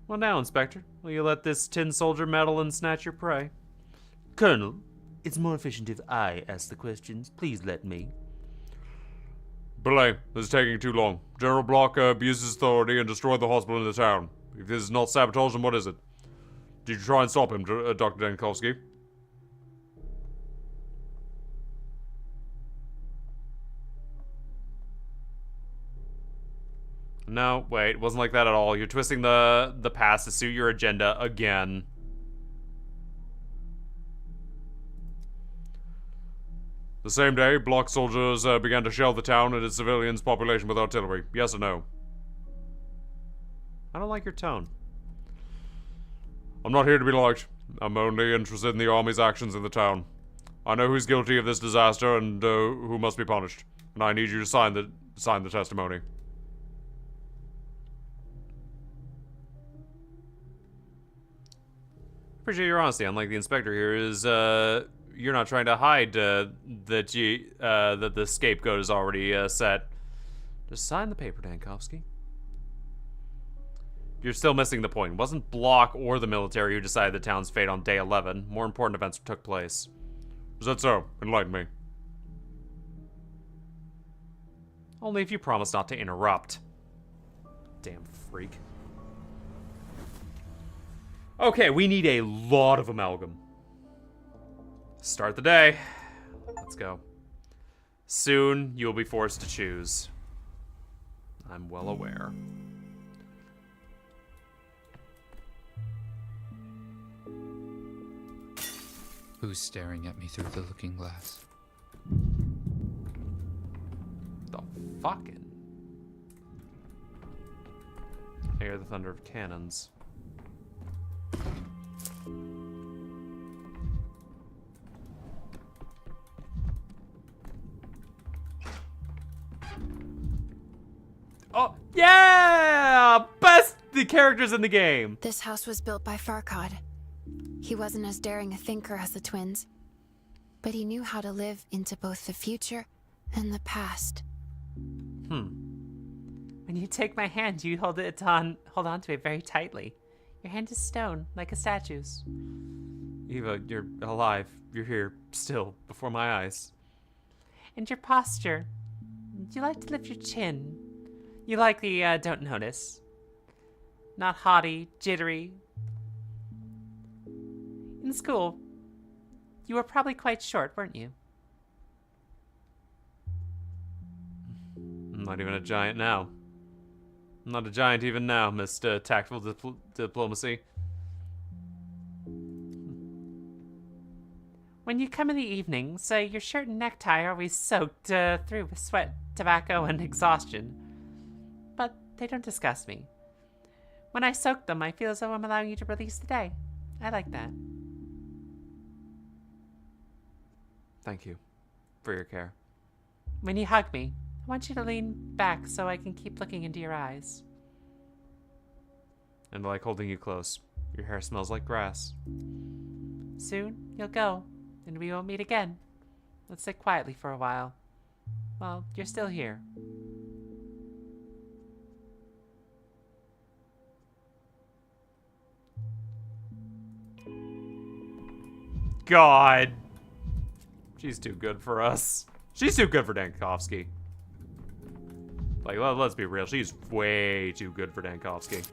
Well now, Inspector, will you let this tin soldier meddle and snatch your prey? Colonel, it's more efficient if I ask the questions. Please let me. Belay, this is taking too long. General Block abused his authority and destroyed the hospital in the town. If this is not sabotage, then what is it? Did you try and stop him, Dr. Dankovsky? No, wait, it wasn't like that at all. You're twisting the past to suit your agenda again. The same day, Block soldiers began to shell the town and its civilians' population with artillery. Yes or no? I don't like your tone. I'm not here to be liked. I'm only interested in the army's actions in the town. I know who's guilty of this disaster and who must be punished. And I need you to sign the testimony. Appreciate your honesty. Unlike the inspector here, you're not trying to hide that the scapegoat is already set. Just sign the paper, Dankovsky. You're still missing the point. It wasn't Block or the military who decided the town's fate on day 11. More important events took place. Is that so? Enlighten me. Only if you promise not to interrupt. Damn freak. Okay, we need a lot of amalgam. Start the day. Let's go. Soon, you'll be forced to choose. I'm well aware. Who's staring at me through the looking glass? The fucking. I hear the thunder of cannons. Oh, yeah! Best the characters in the game! This house was built by Farkad. He wasn't as daring a thinker as the twins, but he knew how to live into both the future and the past. When you take my hand, you hold on to it very tightly. Your hand is stone, like a statue's. Eva, you're alive. You're here, still, before my eyes. And your posture. You like to lift your chin. You like the, don't notice. Not haughty, jittery. In school, you were probably quite short, weren't you? I'm not even a giant now. I'm not a giant even now, Mr. Tactful Diplomacy. When you come in the evenings, your shirt and necktie are always soaked through with sweat, tobacco, and exhaustion. But they don't disgust me. When I soak them, I feel as though I'm allowing you to release the day. I like that. Thank you for your care. When you hug me, I want you to lean back so I can keep looking into your eyes. And I like holding you close. Your hair smells like grass. Soon, you'll go, and we won't meet again. Let's sit quietly for a while. Well, you're still here. God. She's too good for us. She's too good for Dankovsky. Like, let's be real. She's way too good for Dankovsky.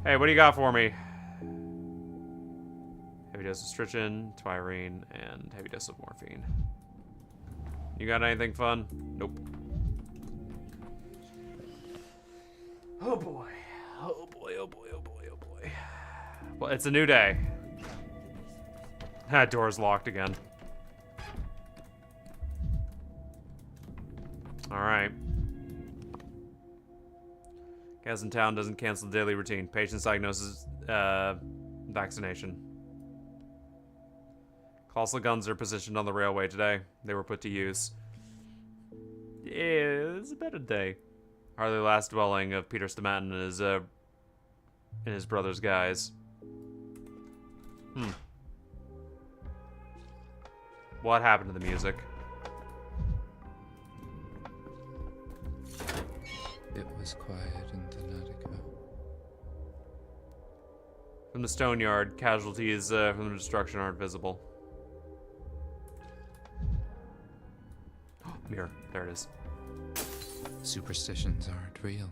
Hey, what do you got for me? Heavy dose of strychnine, twirine, and heavy dose of morphine. You got anything fun? Nope. Oh boy. Oh boy, oh boy, oh boy, oh boy. Well, it's a new day. That door's locked again. Alright. Gas in town doesn't cancel the daily routine. Patient's diagnosis, vaccination. Colossal guns are positioned on the railway today. They were put to use. Yeah, it's a better day. Hardly the last dwelling of Peter Stamatin and his brother's guys. What happened to the music? It was quiet in the Nautico. From the stone yard, casualties from the destruction aren't visible. Mirror, there it is. Superstitions aren't real.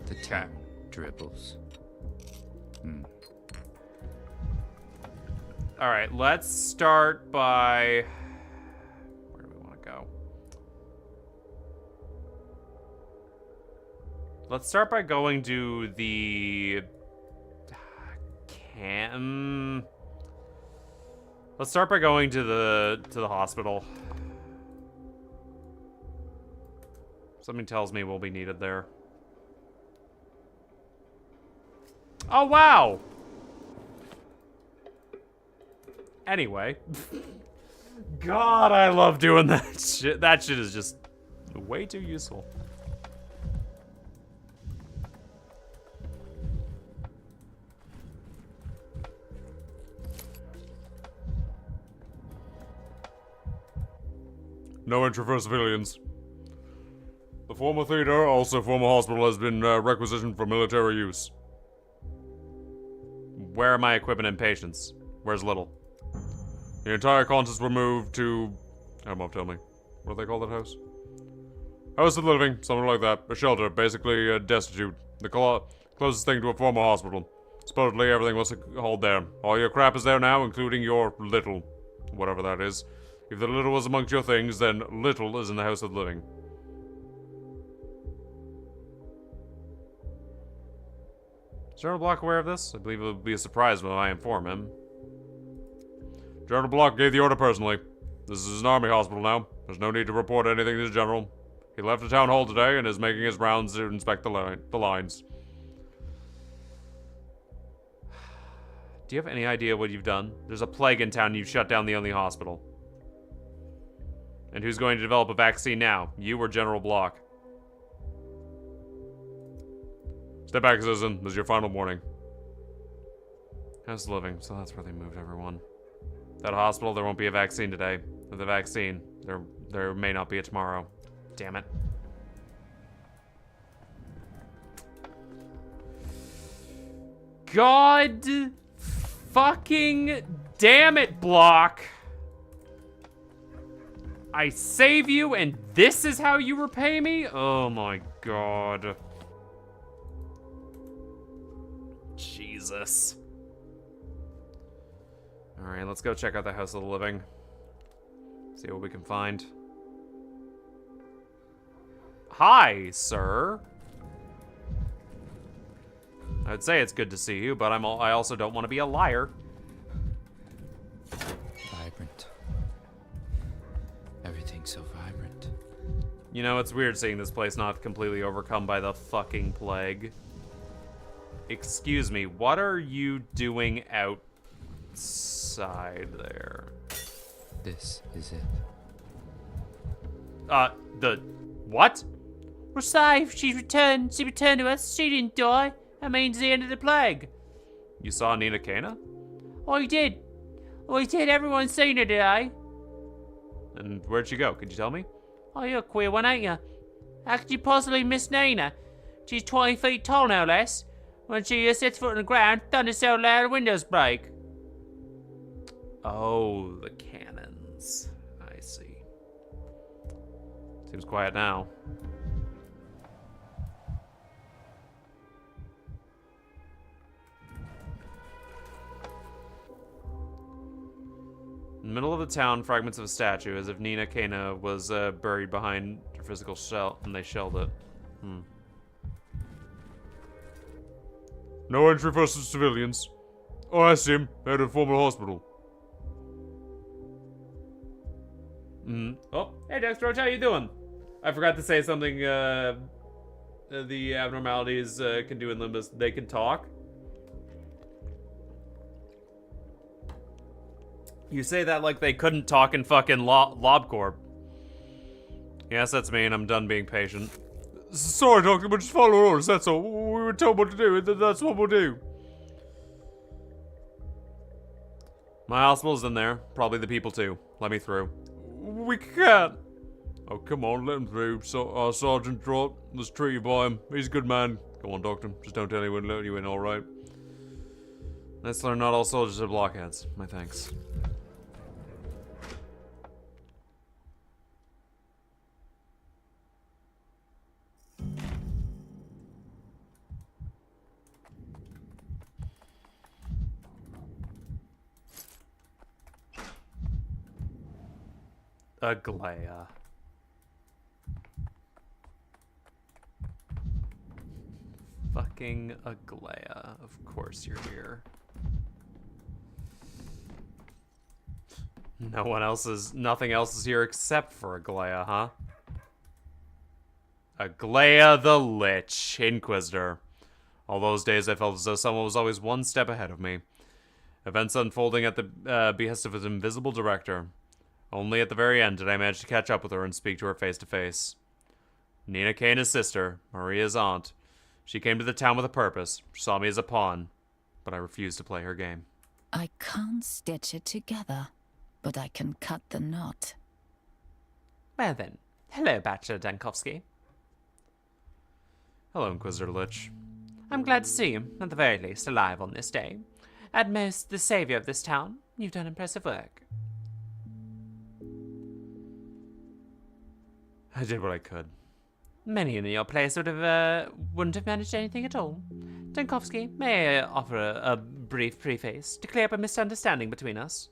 The town dribbles. Alright, let's start by... Where do we want to go? Let's start by going to the... Let's start by going to the hospital. Something tells me we'll be needed there. Oh, wow! Anyway. God, I love doing that shit. That shit is just way too useful. No entry for civilians. The former theater, also former hospital, has been requisitioned for military use. Where are my equipment and patients? Where's Little? The entire contents were moved to... Mom, tell me. What do they call that house? House of living, something like that. A shelter, basically destitute. The closest thing to a former hospital. Supposedly everything was hauled there. All your crap is there now, including your little. Whatever that is. If the little was amongst your things, then little is in the House of the Living. Is General Block aware of this? I believe it would be a surprise when I inform him. General Block gave the order personally. This is an army hospital now. There's no need to report anything to the General. He left the town hall today and is making his rounds to inspect the lines. Do you have any idea what you've done? There's a plague in town and you've shut down the only hospital. And who's going to develop a vaccine now? You or General Block? Step back, citizen. This is your final warning. How's the living? So that's where they moved everyone. That hospital, there won't be a vaccine today. With the vaccine, there may not be a tomorrow. Damn it. God fucking damn it, Block. I save you and this is how you repay me? Oh my god. Jesus. Alright, let's go check out the House of the Living. See what we can find. Hi, sir. I'd say it's good to see you, but I also don't want to be a liar. Vibrant. Everything's so vibrant. You know, it's weird seeing this place not completely overcome by the fucking plague. Excuse me, what are you doing outside there? This is it. The what? We're safe. She returned to us. She didn't die. That means the end of the plague. You saw Nina Kana? I did. Everyone's seen her today. And where'd she go? Could you tell me? Oh, you're a queer one, ain't you? How could you possibly miss Nina? She's 20 feet tall, no less. When she sets foot on the ground, thunder so loud the windows break. Oh, the cannons. I see. Seems quiet now. In the middle of the town, fragments of a statue, as if Nina Kana was buried behind a physical shell, and they shelled it. No entry for civilians. Oh, I see him. At a former hospital. Oh, hey Dexter, how you doing? I forgot to say something, the abnormalities can do in Limbus. They can talk. You say that like they couldn't talk in fucking LobCorp. Yes, that's me, and I'm done being patient. Sorry, Doctor, but just follow orders, that's all. We were told what to do, that's what we'll do. My hospital's in there. Probably the people too. Let me through. We can't. Oh, come on, let him through. So, Sergeant Drott, let's treat you by him. He's a good man. Go on, Doctor. Just don't tell anyone let you in, alright? Let's learn not all soldiers are blockheads. My thanks. Aglaia. Fucking Aglaia. Of course you're here. Nothing else is here except for Aglaia, huh? Aglaia the Lich, Inquisitor. All those days I felt as though someone was always one step ahead of me. Events unfolding at the behest of his invisible director. Only at the very end did I manage to catch up with her and speak to her face to face. Nina Kana's sister, Maria's aunt. She came to the town with a purpose, saw me as a pawn, but I refused to play her game. I can't stitch it together, but I can cut the knot. Well then, hello, Bachelor Dankovsky. Hello, Inquisitor Lich. I'm glad to see you, at the very least, alive on this day. At most, the savior of this town. You've done impressive work. I did what I could. Many in your place wouldn't have managed anything at all. Dankovsky, may I offer a brief preface to clear up a misunderstanding between us?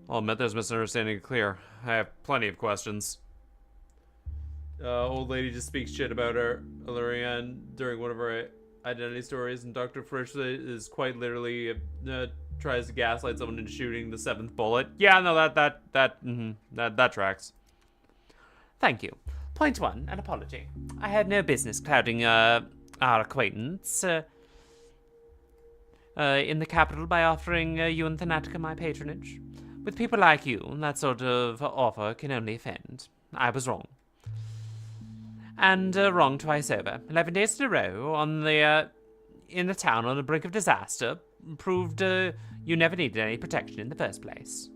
I'll admit there's misunderstanding clear. I have plenty of questions. Old lady just speaks shit about her Illyrian during one of her identity stories, and Dr. Frisch is quite literally tries to gaslight someone into shooting the 7th bullet. Yeah, no, that tracks. Thank you. Point 1, an apology. I had no business clouding our acquaintance in the capital by offering you and Thanatica my patronage. With people like you, that sort of offer can only offend. I was wrong. And wrong twice over. 11 days in a row in the town on the brink of disaster proved you never needed any protection in the first place.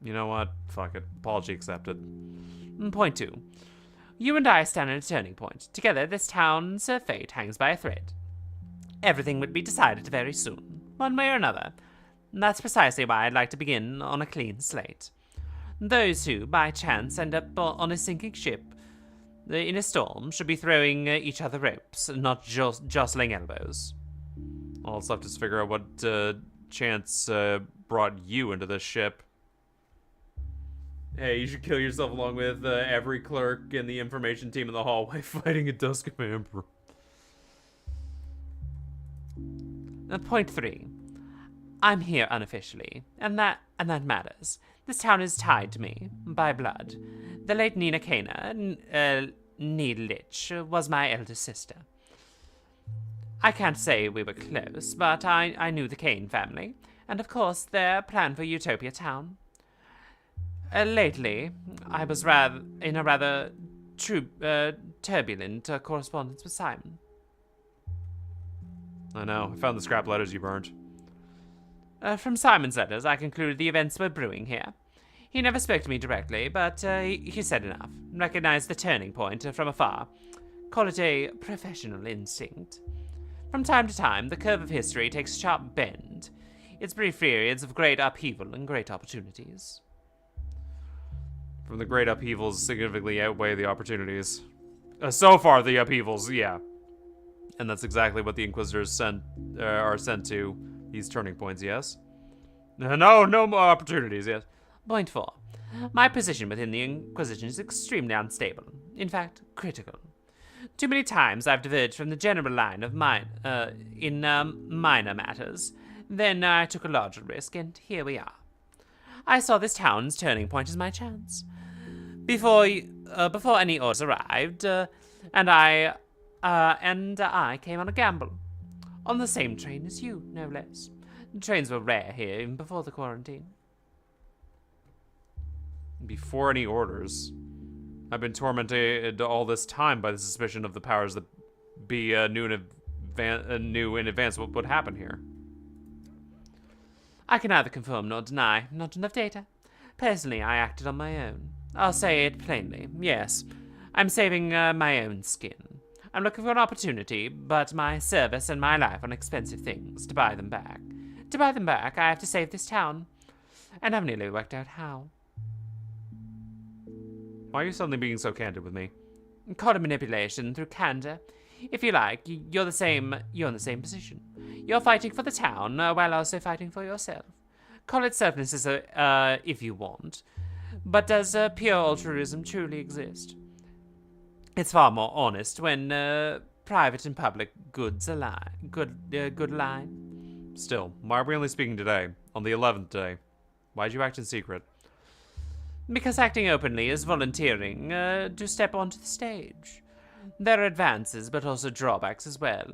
You know what? Fuck it. Apology accepted. Point 2. You and I stand at a turning point. Together, this town's fate hangs by a thread. Everything would be decided very soon, one way or another. And that's precisely why I'd like to begin on a clean slate. Those who, by chance, end up on a sinking ship in a storm should be throwing each other ropes, not jostling elbows. I'll just have to figure out what chance brought you into this ship. Hey, you should kill yourself along with every clerk and the information team in the hallway fighting a Dusk of Amber. Point 3. I'm here unofficially, and that matters. This town is tied to me by blood. The late Nina Kana, Nee Lich, was my elder sister. I can't say we were close, but I knew the Kane family, and of course their plan for Utopia Town. Lately, I was in a rather turbulent correspondence with Simon. I know. I found the scrap letters you burned. From Simon's letters, I concluded the events were brewing here. He never spoke to me directly, but he said enough. Recognized the turning point from afar. Call it a professional instinct. From time to time, the curve of history takes a sharp bend. It's brief periods of great upheaval and great opportunities. From the great upheavals significantly outweigh the opportunities. So far, the upheavals, yeah. And that's exactly what the Inquisitors are sent to. These turning points, yes? No more opportunities, yes. Point 4. My position within the Inquisition is extremely unstable. In fact, critical. Too many times I've diverged from the general line of minor matters. Then I took a larger risk, and here we are. I saw this town's turning point as my chance. Before any orders arrived, and I came on a gamble. On the same train as you, no less. Trains were rare here even before the quarantine. Before any orders? I've been tormented all this time by the suspicion of the powers that be knew in advance what would happen here. I can neither confirm nor deny. Not enough data. Personally, I acted on my own. I'll say it plainly. Yes, I'm saving my own skin. I'm looking for an opportunity, but my service and my life on expensive things to buy them back. To buy them back, I have to save this town. And I've nearly worked out how. Why are you suddenly being so candid with me? Call it manipulation through candor. If you like, you're in the same position. You're fighting for the town, while also fighting for yourself. Call it selflessness if you want. But does pure altruism truly exist? It's far more honest when private and public goods align. Good line. Still, why are we only speaking today, on the 11th day? Why'd you act in secret? Because acting openly is volunteering to step onto the stage. There are advances, but also drawbacks as well.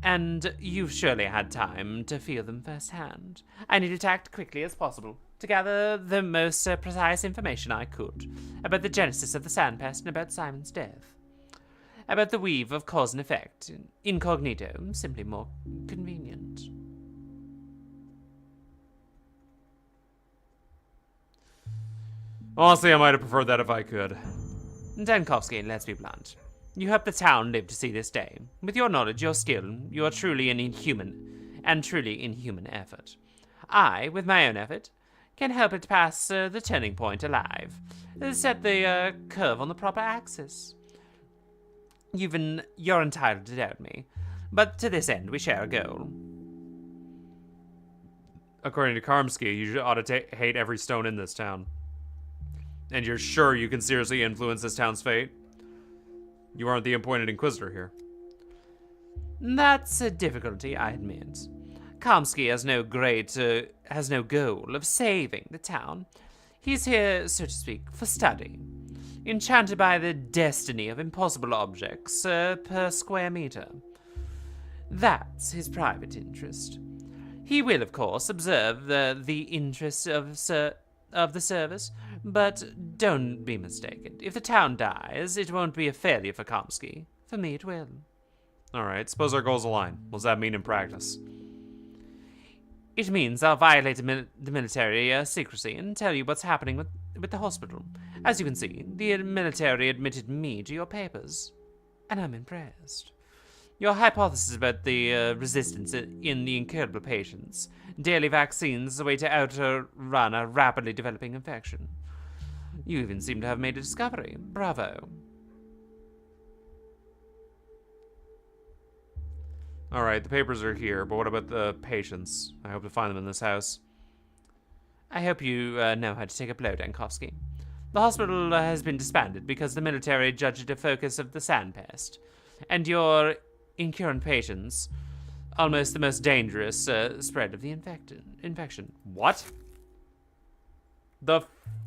And you've surely had time to feel them firsthand. I needed to act quickly as possible, to gather the most precise information I could about the genesis of the Sandpest and about Simon's death. About the weave of cause and effect. Incognito, simply more convenient. Honestly, I might have preferred that if I could. Dankovsky, let's be blunt. You helped the town live to see this day. With your knowledge, your skill, you are truly an inhuman effort. I, with my own effort, can help it pass the turning point alive. Set the curve on the proper axis. You're entitled to doubt me, but to this end we share a goal. According to Karmsky, you ought to hate every stone in this town. And you're sure you can seriously influence this town's fate? You aren't the appointed Inquisitor here. That's a difficulty, I admit. Kamsky has no goal of saving the town. He's here, so to speak, for study. Enchanted by the destiny of impossible objects per square meter. That's his private interest. He will, of course, observe the interests of the service, but don't be mistaken. If the town dies, it won't be a failure for Kamsky. For me, it will. Alright, suppose our goals align. What does that mean in practice? It means I'll violate the military secrecy and tell you what's happening with the hospital. As you can see, the military admitted me to your papers, and I'm impressed. Your hypothesis about the resistance in the incurable patients, daily vaccines, the way to outrun a rapidly developing infection. You even seem to have made a discovery. Bravo. Alright, the papers are here, but what about the patients? I hope to find them in this house. I hope you know how to take a blow, Dankovsky. The hospital has been disbanded because the military judged it a focus of the sand pest. And your incurant patients, almost the most dangerous spread of the infection. What?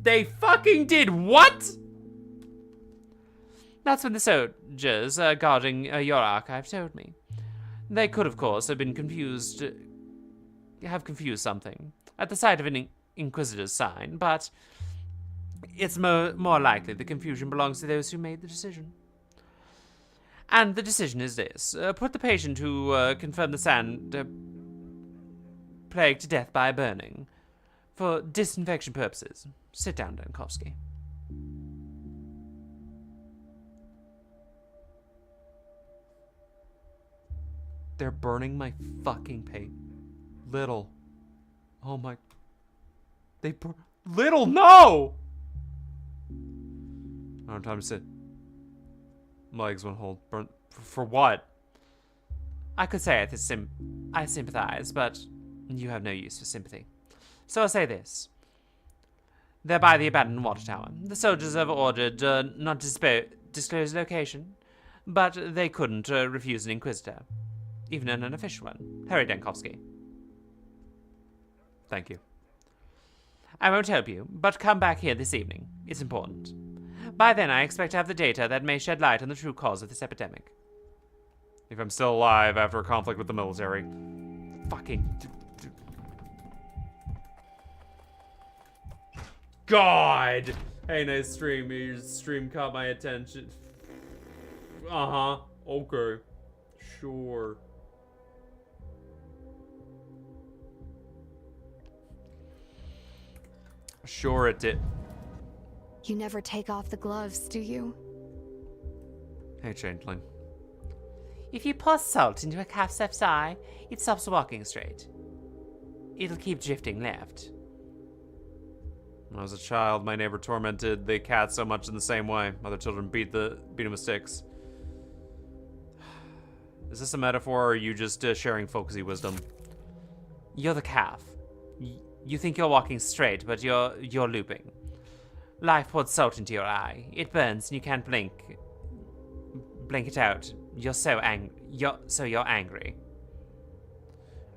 They fucking did what? That's what the soldiers guarding your archive told me. They could, of course, have confused something at the sight of an Inquisitor's sign, but it's more likely the confusion belongs to those who made the decision. And the decision is this. Put the patient who confirmed the sand plague to death by burning. For disinfection purposes. Sit down, Dankovsky. They're burning my fucking paint. Little. Oh my. Little, no! I don't have time to sit. My legs won't hold. Burn. For what? I could say I sympathize, but you have no use for sympathy. So I'll say this. They're by the abandoned water tower. The soldiers have ordered not to disclose location, but they couldn't refuse an Inquisitor. Even an unofficial one. Hurry, Dankovsky. Thank you. I won't help you, but come back here this evening. It's important. By then, I expect to have the data that may shed light on the true cause of this epidemic. If I'm still alive after a conflict with the military. Fucking... God! Hey, nice stream. Your stream caught my attention. Uh-huh. Okay. Sure. Sure it did. You never take off the gloves, do you? Hey, Changeling. If you pour salt into a calf's eye, it stops walking straight. It'll keep drifting left. When I was a child, my neighbor tormented the cat so much in the same way. Other children beat him with sticks. Is this a metaphor, or are you just sharing folksy wisdom? You're the calf. You think you're walking straight, but you're looping. Life poured salt into your eye. It burns, and you can't blink. Blink it out. You're angry. You're angry.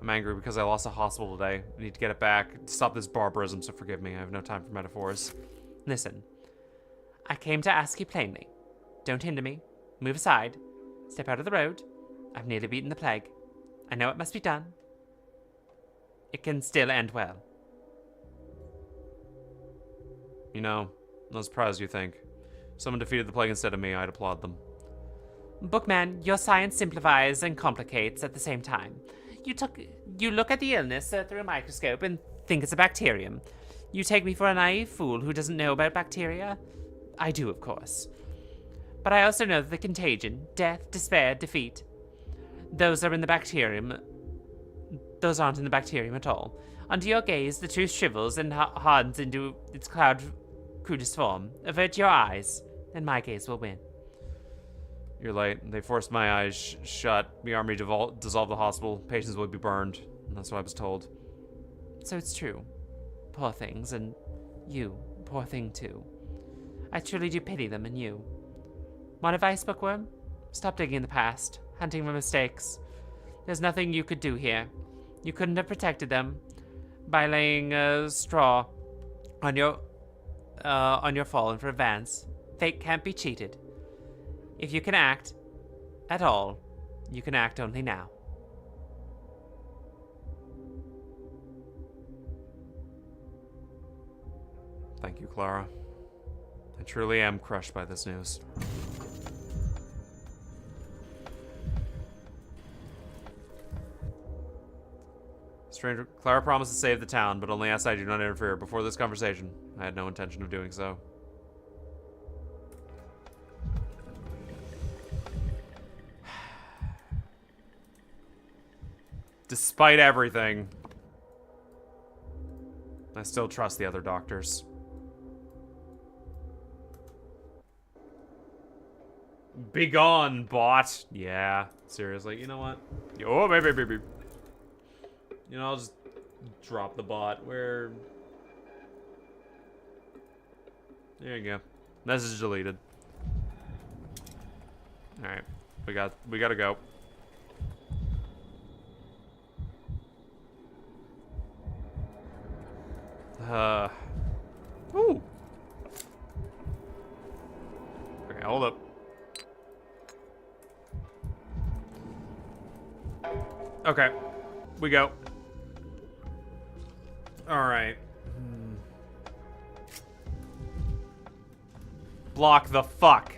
I'm angry because I lost a hospital today. I need to get it back. Stop this barbarism, so forgive me. I have no time for metaphors. Listen. I came to ask you plainly. Don't hinder me. Move aside. Step out of the road. I've nearly beaten the plague. I know it must be done. It can still end well. You know, I'm not surprised you think. If someone defeated the plague instead of me, I'd applaud them. Bookman, your science simplifies and complicates at the same time. You look at the illness through a microscope and think it's a bacterium. You take me for a naive fool who doesn't know about bacteria? I do, of course. But I also know that the contagion, death, despair, defeat, those are in the bacterium. Those aren't in the bacterium at all. Under your gaze, the truth shrivels and hardens into its crudest form. Avert your eyes, and my gaze will win. You're late. They forced my eyes shut. The army dissolved the hospital. Patients would be burned. And that's what I was told. So it's true. Poor things, and you, poor thing too. I truly do pity them and you. Want advice, Bookworm? Stop digging in the past, hunting for mistakes. There's nothing you could do here. You couldn't have protected them by laying straw on your fallen for advance. Fate can't be cheated. If you can act at all, you can act only now. Thank you, Clara. I truly am crushed by this news. Stranger, Clara promised to save the town, but only asked I do not interfere. Before this conversation, I had no intention of doing so. Despite everything, I still trust the other doctors. Begone, bot. Yeah, seriously. You know what? Oh, baby. You know, I'll just drop the bot. Where? There you go. Message deleted. All right, we gotta go. Ooh. Okay, hold up. Okay, we go. All right. Block the fuck.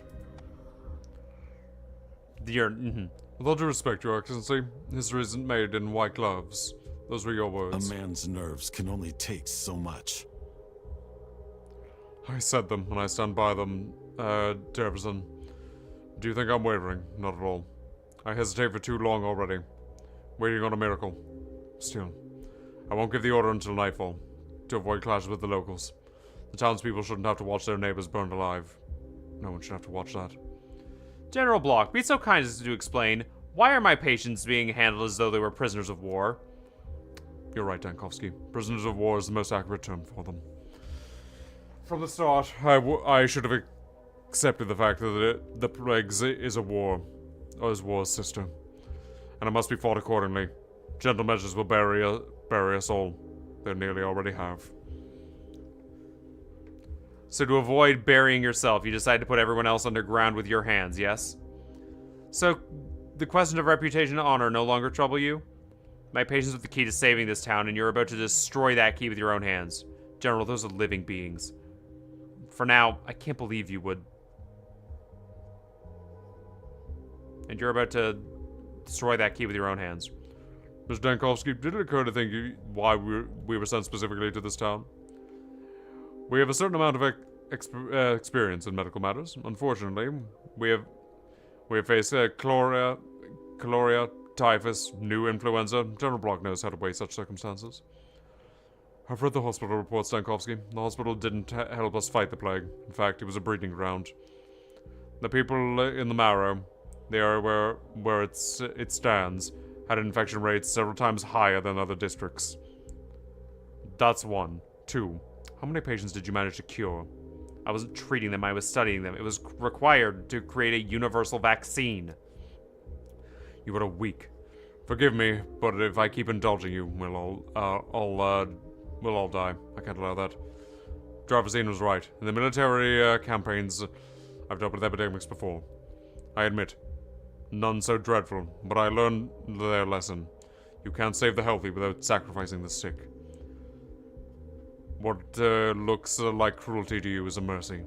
You're. With all due respect, Your Excellency, history isn't made in white gloves. Those were your words. A man's nerves can only take so much. I said them, and I stand by them, Jefferson. Do you think I'm wavering? Not at all. I hesitate for too long already. Waiting on a miracle. Still, I won't give the order until nightfall, to avoid clashes with the locals. The townspeople shouldn't have to watch their neighbors burned alive. No one should have to watch that. General Block, be so kind as to explain, why are my patients being handled as though they were prisoners of war? You're right, Dankovsky. Prisoners of war is the most accurate term for them. From the start, I should have accepted the fact that the plagues is a war, or is war's sister, and it must be fought accordingly. Gentle measures will bury us all. They nearly already have. So to avoid burying yourself, you decide to put everyone else underground with your hands, yes? So, the question of reputation and honor no longer trouble you? My patients with the key to saving this town, and you're about to destroy that key with your own hands. General, those are living beings. For now, I can't believe you would. And you're about to destroy that key with your own hands. Mr. Dankovsky, did it occur to think why we were sent specifically to this town? We have a certain amount of experience in medical matters. Unfortunately, we have faced cholera, typhus, new influenza. General Block knows how to weigh such circumstances. I've read the hospital reports, Dankovsky. The hospital didn't help us fight the plague. In fact, it was a breeding ground. The people in the Marrow, the area where it stands, had infection rates several times higher than other districts. That's one. Two, how many patients did you manage to cure? I wasn't treating them, I was studying them. It was required to create a universal vaccine. You are weak. Forgive me, but if I keep indulging you, we'll all die. I can't allow that. Dravazine was right. In the military campaigns, I've dealt with epidemics before. I admit, none so dreadful, but I learned their lesson. You can't save the healthy without sacrificing the sick. What looks like cruelty to you is a mercy.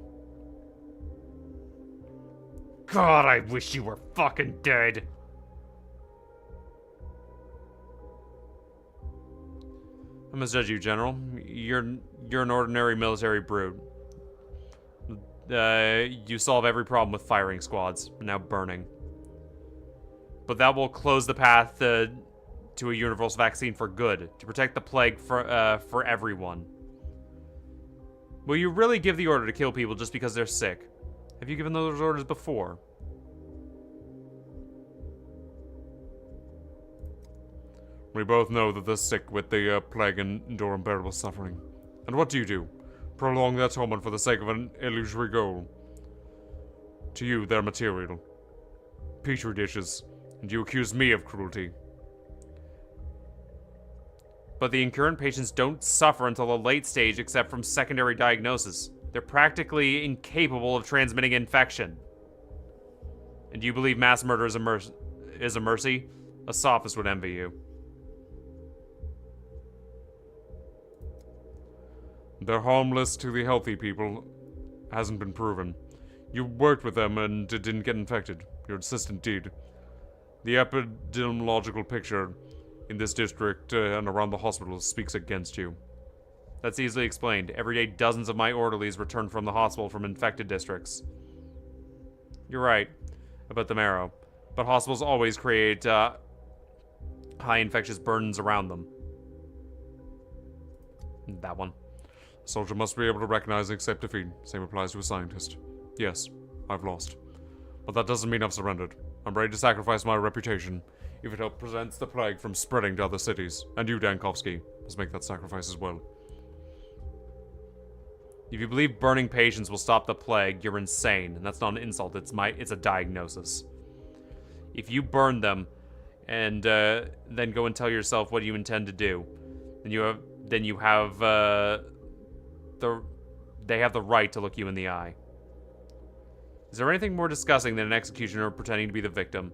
God, I wish you were fucking dead. I misjudge you, General. You're an ordinary military brute. You solve every problem with firing squads, now burning. But that will close the path to to a universal vaccine for good, to protect the plague for everyone. Will you really give the order to kill people just because they're sick? Have you given those orders before? We both know that the sick with the plague endure unbearable suffering. And what do? Prolong their torment for the sake of an illusory goal. To you, they're material. Petri dishes. And you accuse me of cruelty. But the incurrent patients don't suffer until the late stage except from secondary diagnosis. They're practically incapable of transmitting infection. And do you believe mass murder is a mercy? A sophist would envy you. They're harmless to the healthy people. Hasn't been proven. You worked with them and didn't get infected. Your assistant did. The epidemiological picture in this district and around the hospital speaks against you. That's easily explained. Every day, dozens of my orderlies return from the hospital from infected districts. You're right about the marrow, but hospitals always create high infectious burdens around them. That one. A soldier must be able to recognize and accept defeat. Same applies to a scientist. Yes, I've lost. But that doesn't mean I've surrendered. I'm ready to sacrifice my reputation if it helps prevent the plague from spreading to other cities. And you, Dankovsky, must make that sacrifice as well. If you believe burning patients will stop the plague, you're insane. And that's not an insult, it's a diagnosis. If you burn them and then go and tell yourself what you intend to do, then you have they have the right to look you in the eye. Is there anything more disgusting than an executioner pretending to be the victim?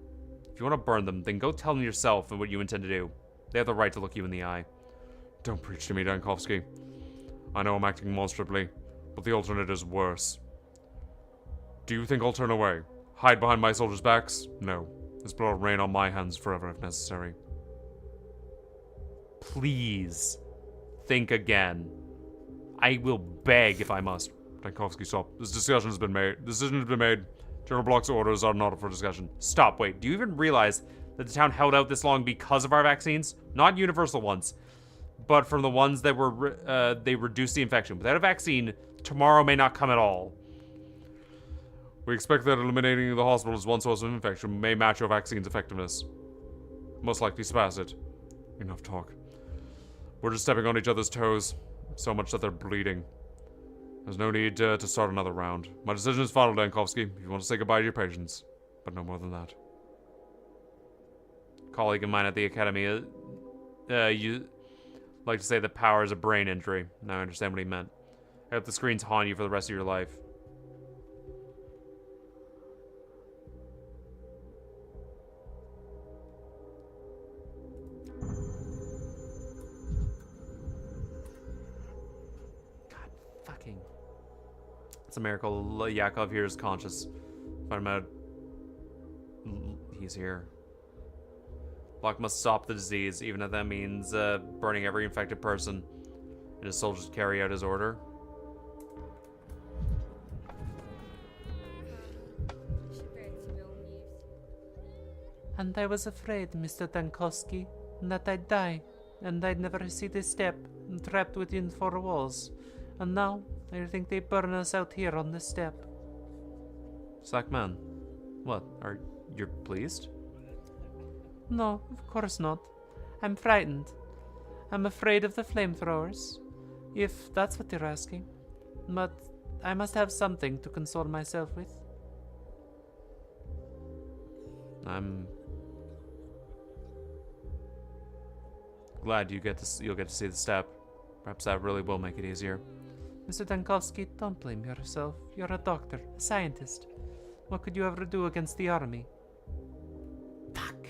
If you want to burn them, then go tell them yourself and what you intend to do. They have the right to look you in the eye. Don't preach to me, Dankovsky. I know I'm acting monstrably, but the alternate is worse. Do you think I'll turn away? Hide behind my soldiers' backs? No. This blood will rain on my hands forever if necessary. Please think again. I will beg if I must. Dankovsky, stop. This decision has been made. Decision has been made. General Block's orders are not up for discussion. Stop, wait. Do you even realize that the town held out this long because of our vaccines? Not universal ones, but from the ones that were, they reduced the infection. Without a vaccine, tomorrow may not come at all. We expect that eliminating the hospital as one source of infection may match your vaccine's effectiveness. Most likely surpass it. Enough talk. We're just stepping on each other's toes, so much that they're bleeding. There's no need to start another round. My decision is final, Dankovsky, if you want to say goodbye to your patients. But no more than that. Colleague of mine at the academy, you like to say the power is a brain injury. Now I understand what he meant. I hope the screens haunt you for the rest of your life. It's a miracle Yakov here is conscious. Find him out. He's here. Block must stop the disease, even if that means burning every infected person. And his soldiers carry out his order. And I was afraid, Mr. Dankovsky, that I'd die, and I'd never see this step, trapped within four walls. And now, I think they burn us out here on this step. Slackman, what? Are you pleased? No, of course not. I'm frightened. I'm afraid of the flamethrowers, if that's what you're asking. But I must have something to console myself with. I'm glad you'll get to see the step. Perhaps that really will make it easier. Mr. Dankovsky, don't blame yourself. You're a doctor, a scientist. What could you ever do against the army? Fuck.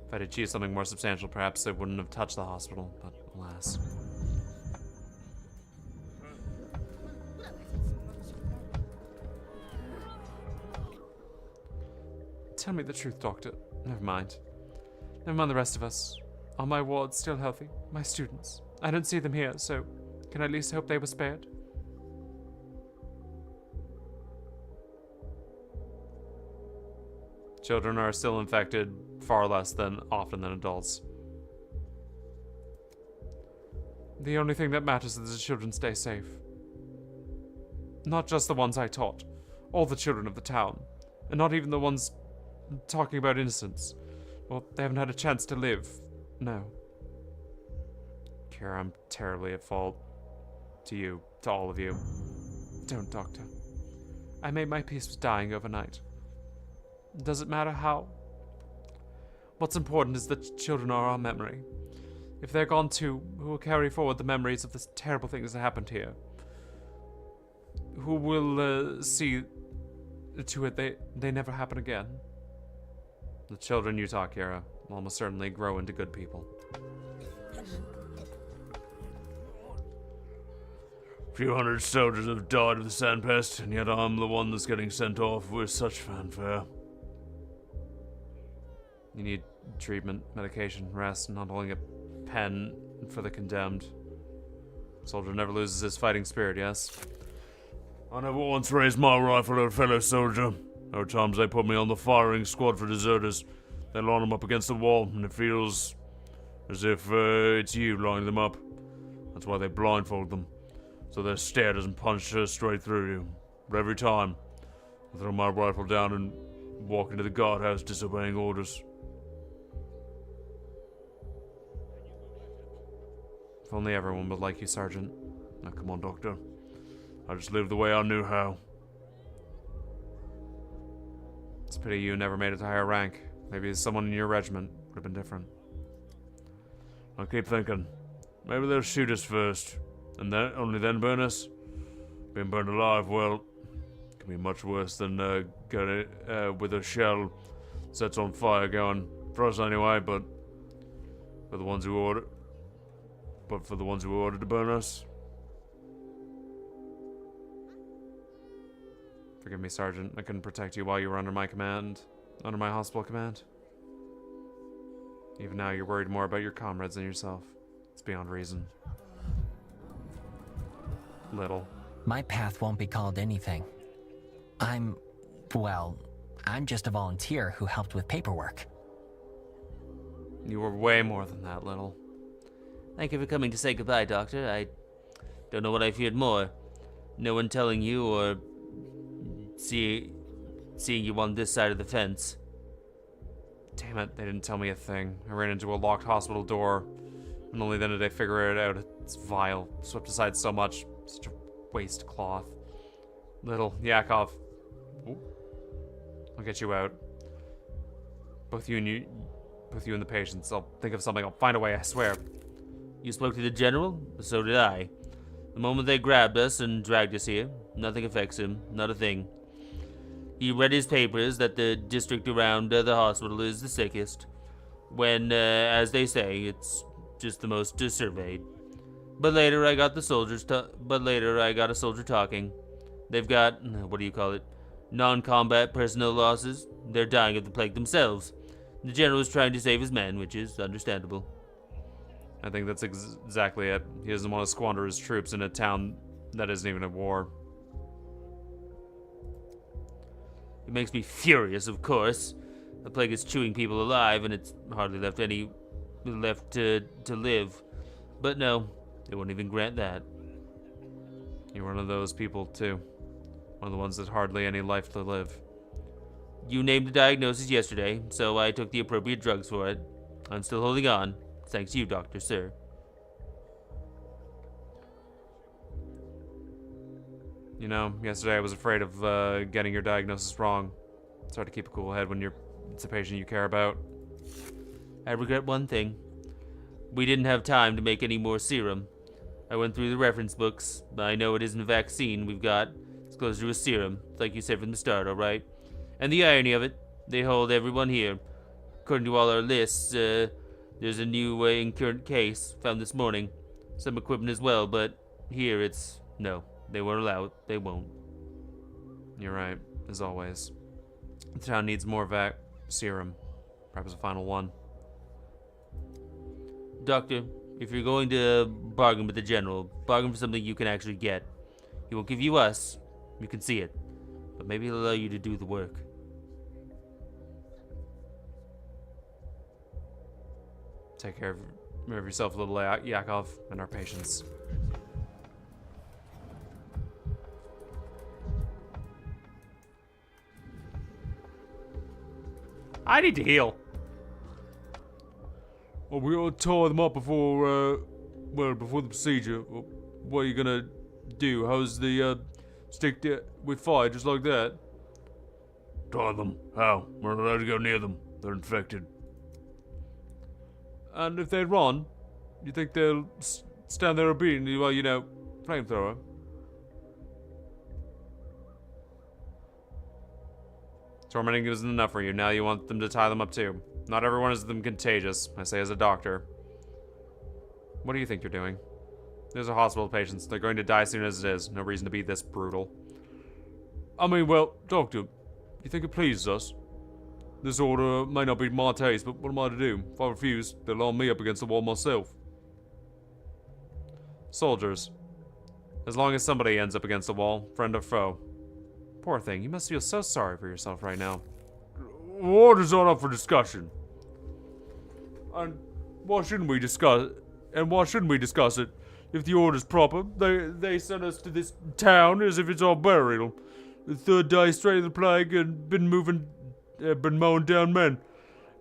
If I'd achieved something more substantial, perhaps I wouldn't have touched the hospital, but alas. Tell me the truth, Doctor. Never mind. Never mind the rest of us. Are my wards still healthy? My students? I don't see them here, so can I at least hope they were spared? Children are still infected far less than often than adults. The only thing that matters is the children stay safe. Not just the ones I taught, all the children of the town, and not even the ones talking about innocence. Well, they haven't had a chance to live. No. Kira, I'm terribly at fault. To you, to all of you. Don't, Doctor. I made my peace with dying overnight. Does it matter how? What's important is that children are our memory. If they're gone too, who will carry forward the memories of the terrible things that happened here? Who will see to it they never happen again? The children you taught, Kira, will almost certainly grow into good people. A few hundred soldiers have died of the sandpest, and yet I'm the one that's getting sent off with such fanfare. You need treatment, medication, rest, not holding a pen for the condemned. Soldier never loses his fighting spirit, yes? I never once raised my rifle at a fellow soldier. There are times they put me on the firing squad for deserters. They line them up against the wall, and it feels as if it's you lining them up. That's why they blindfold them, so their stare doesn't punch straight through you. But every time, I throw my rifle down and walk into the guardhouse disobeying orders. If only everyone would like you, Sergeant. Now come on, Doctor. I just lived the way I knew how. It's a pity you never made it to higher rank. Maybe someone in your regiment would have been different. I keep thinking, maybe they'll shoot us first, and then only then burn us. Being burned alive, well, can be much worse than getting with a shell sets on fire going. For us anyway, but for the ones who ordered to burn us. Forgive me, Sergeant. I couldn't protect you while you were under my command, under my hospital command. Even now, you're worried more about your comrades than yourself. It's beyond reason. Little. My path won't be called anything. I'm just a volunteer who helped with paperwork. You were way more than that, Little. Thank you for coming to say goodbye, Doctor. I don't know what I feared more. No one telling you or seeing you on this side of the fence. Damn it, they didn't tell me a thing. I ran into a locked hospital door, and only then did I figure it out. It's vile, swept aside so much. Such a waste cloth. Little, Yakov. Ooh. I'll get you out. Both you and the patients. I'll think of something. I'll find a way, I swear. You spoke to the general? So did I. The moment they grabbed us and dragged us here, nothing affects him. Not a thing. He read his papers that the district around the hospital is the sickest, when, as they say, it's just the most surveyed. But later I got a soldier talking. They've got, non-combat personnel losses. They're dying of the plague themselves. The general is trying to save his men, which is understandable. I think that's exactly it. He doesn't want to squander his troops in a town that isn't even at war. It makes me furious, of course. The plague is chewing people alive, and it's hardly left any left to live. But no, they won't even grant that. You're one of those people, too. One of the ones that hardly any life to live. You named the diagnosis yesterday, so I took the appropriate drugs for it. I'm still holding on, thanks to you, Doctor, sir. You know, yesterday I was afraid of getting your diagnosis wrong. It's hard to keep a cool head when it's a patient you care about. I regret one thing. We didn't have time to make any more serum. I went through the reference books. I know it isn't a vaccine we've got. It's closer to a serum, like you said from the start, alright? And the irony of it, they hold everyone here. According to all our lists, there's a new incurrent case found this morning. Some equipment as well, but here it's no. They won't allow it. They won't. You're right, as always. The town needs more serum. Perhaps a final one. Doctor, if you're going to bargain with the general, bargain for something you can actually get. He won't give you us. You can see it. But maybe he'll allow you to do the work. Take care of yourself, little Yakov, and our patients. I need to heal. Well, we gotta tie them up before, before the procedure. What are you gonna do? How's the, stick with fire just like that? Tie them. How? We're not allowed to go near them. They're infected. And if they run, you think they'll stand there obediently while, you know, flamethrower? Tormenting isn't enough for you. Now you want them to tie them up too. Not everyone is them contagious, I say as a doctor. What do you think you're doing? These are hospital patients. They're going to die as soon as it is. No reason to be this brutal. I mean, well, doctor, you think it pleases us? This order may not be my taste, but what am I to do? If I refuse, they'll line me up against the wall myself. Soldiers. As long as somebody ends up against the wall, friend or foe. Poor thing, you must feel so sorry for yourself right now. Order's not up for discussion. And why shouldn't we discuss it? If the order's proper, they sent us to this town as if it's our burial. The third day straight of the plague and been mowing down men.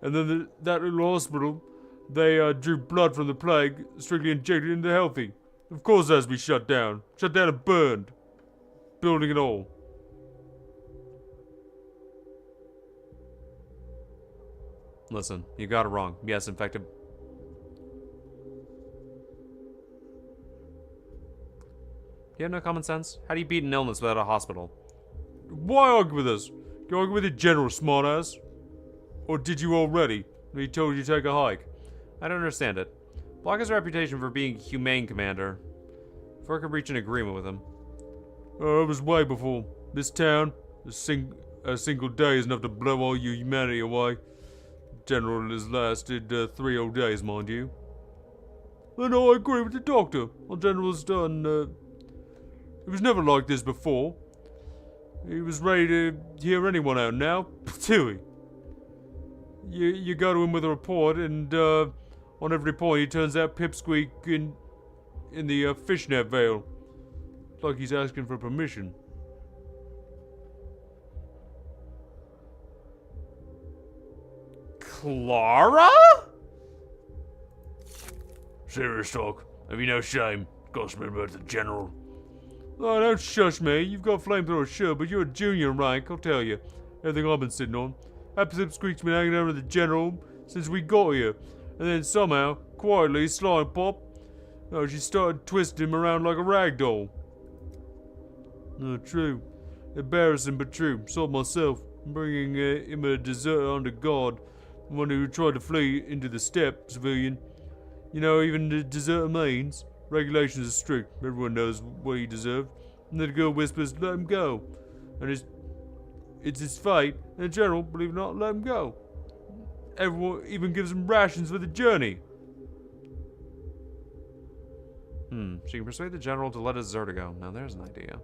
And then that little hospital, they drew blood from the plague, strictly injected into the healthy. Of course it has to be shut down. Shut down and burned. Building and all. Listen, you got it wrong. Yes, infected. You have no common sense? How do you beat an illness without a hospital? Why argue with us? Can you argue with the general, smartass? Or did you already? When he told you to take a hike? I don't understand it. Block has a reputation for being a humane commander. If I could reach an agreement with him. It was way before. This town, a single day is enough to blow all your humanity away. General has lasted 3 whole days, mind you. And I agree with the doctor. Our general's done, it was never like this before. He was ready to hear anyone out now, too. You go to him with a report, and on every point he turns out pipsqueak in the fishnet veil. Like he's asking for permission. Clara? Serious talk. Have you no shame? Gossiping about the general. Oh, don't shush me. You've got flamethrower, sure, but you're a junior rank, I'll tell you. Everything I've been sitting on. Pipsqueak's been hanging out with the general since we got here. And then somehow, quietly, slime pop, she started twisting him around like a rag doll. True. Embarrassing, but true. Saw it myself. Bringing him a deserter under guard. One who tried to flee into the steppe, civilian. You know, even the deserter means. Regulations are strict. Everyone knows what he deserved. And then the girl whispers, let him go. And it's his fate. And the general, believe it or not, let him go. Everyone even gives him rations for the journey. She can persuade the general to let his deserter go. Now there's an idea.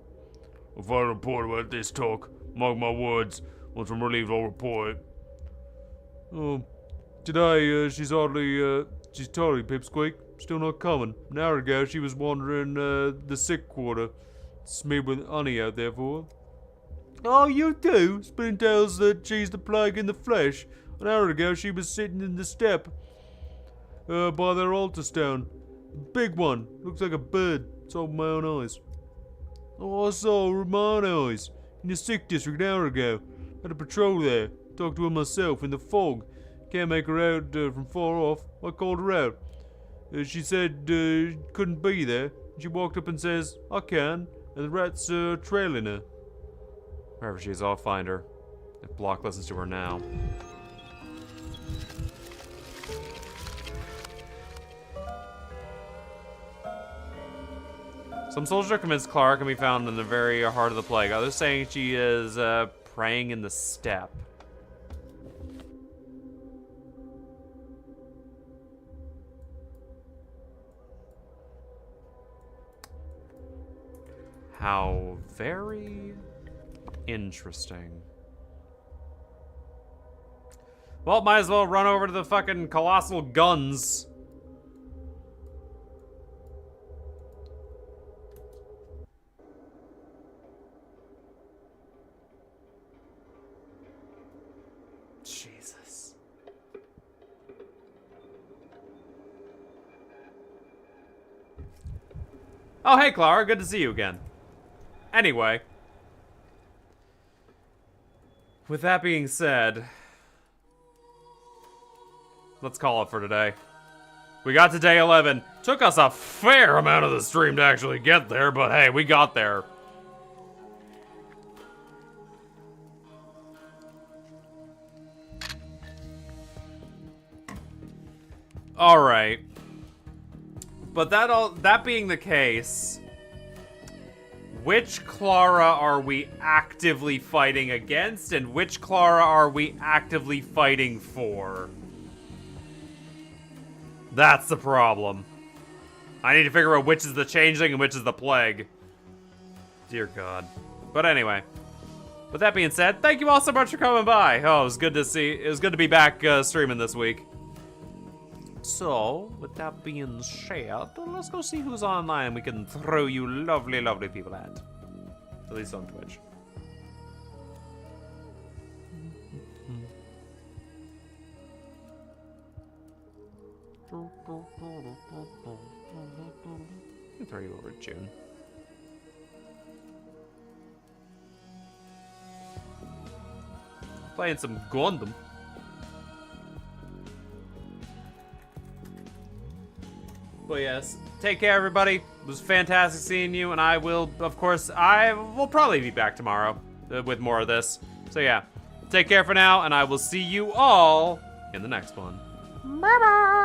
If I report about this talk, mark my words. Once I'm relieved, I'll report it. Oh, today she's totally pipsqueak. Still not coming. An hour ago she was wandering the sick quarter, smeared with honey out there for her. Oh, you too? Spinning tales that she's the plague in the flesh. An hour ago she was sitting in the steppe by their altar stone. Big one. Looks like a bird. Saw with my own eyes. Oh, I saw her with my own eyes. In the sick district an hour ago. Had a patrol there. Talked to her myself in the fog. Can't make her out from far off. I called her out. She said couldn't be there. She walked up and says, I can. And the rat's trailing her. Wherever she is, I'll find her. If Block listens to her now. Some soldiers are convinced Clara can be found in the very heart of the plague. Others saying she is praying in the steppe. How very interesting. Well, might as well run over to the fucking colossal guns. Jesus. Oh, hey, Clara. Good to see you again. Anyway. With that being said, let's call it for today. We got to day 11. Took us a fair amount of the stream to actually get there, but hey, we got there. Alright. But that being the case, which Clara are we actively fighting against, and which Clara are we actively fighting for? That's the problem. I need to figure out which is the changeling and which is the plague. Dear God. But anyway, with that being said, thank you all so much for coming by. Oh, it was good to be back streaming this week. So, with that being said, let's go see who's online we can throw you lovely, lovely people at. At least on Twitch. I'll throw you over to June. Playing some Gundam. But yes, take care, everybody. It was fantastic seeing you, and I will, of course, I will probably be back tomorrow with more of this. So yeah, take care for now, and I will see you all in the next one. Bye-bye!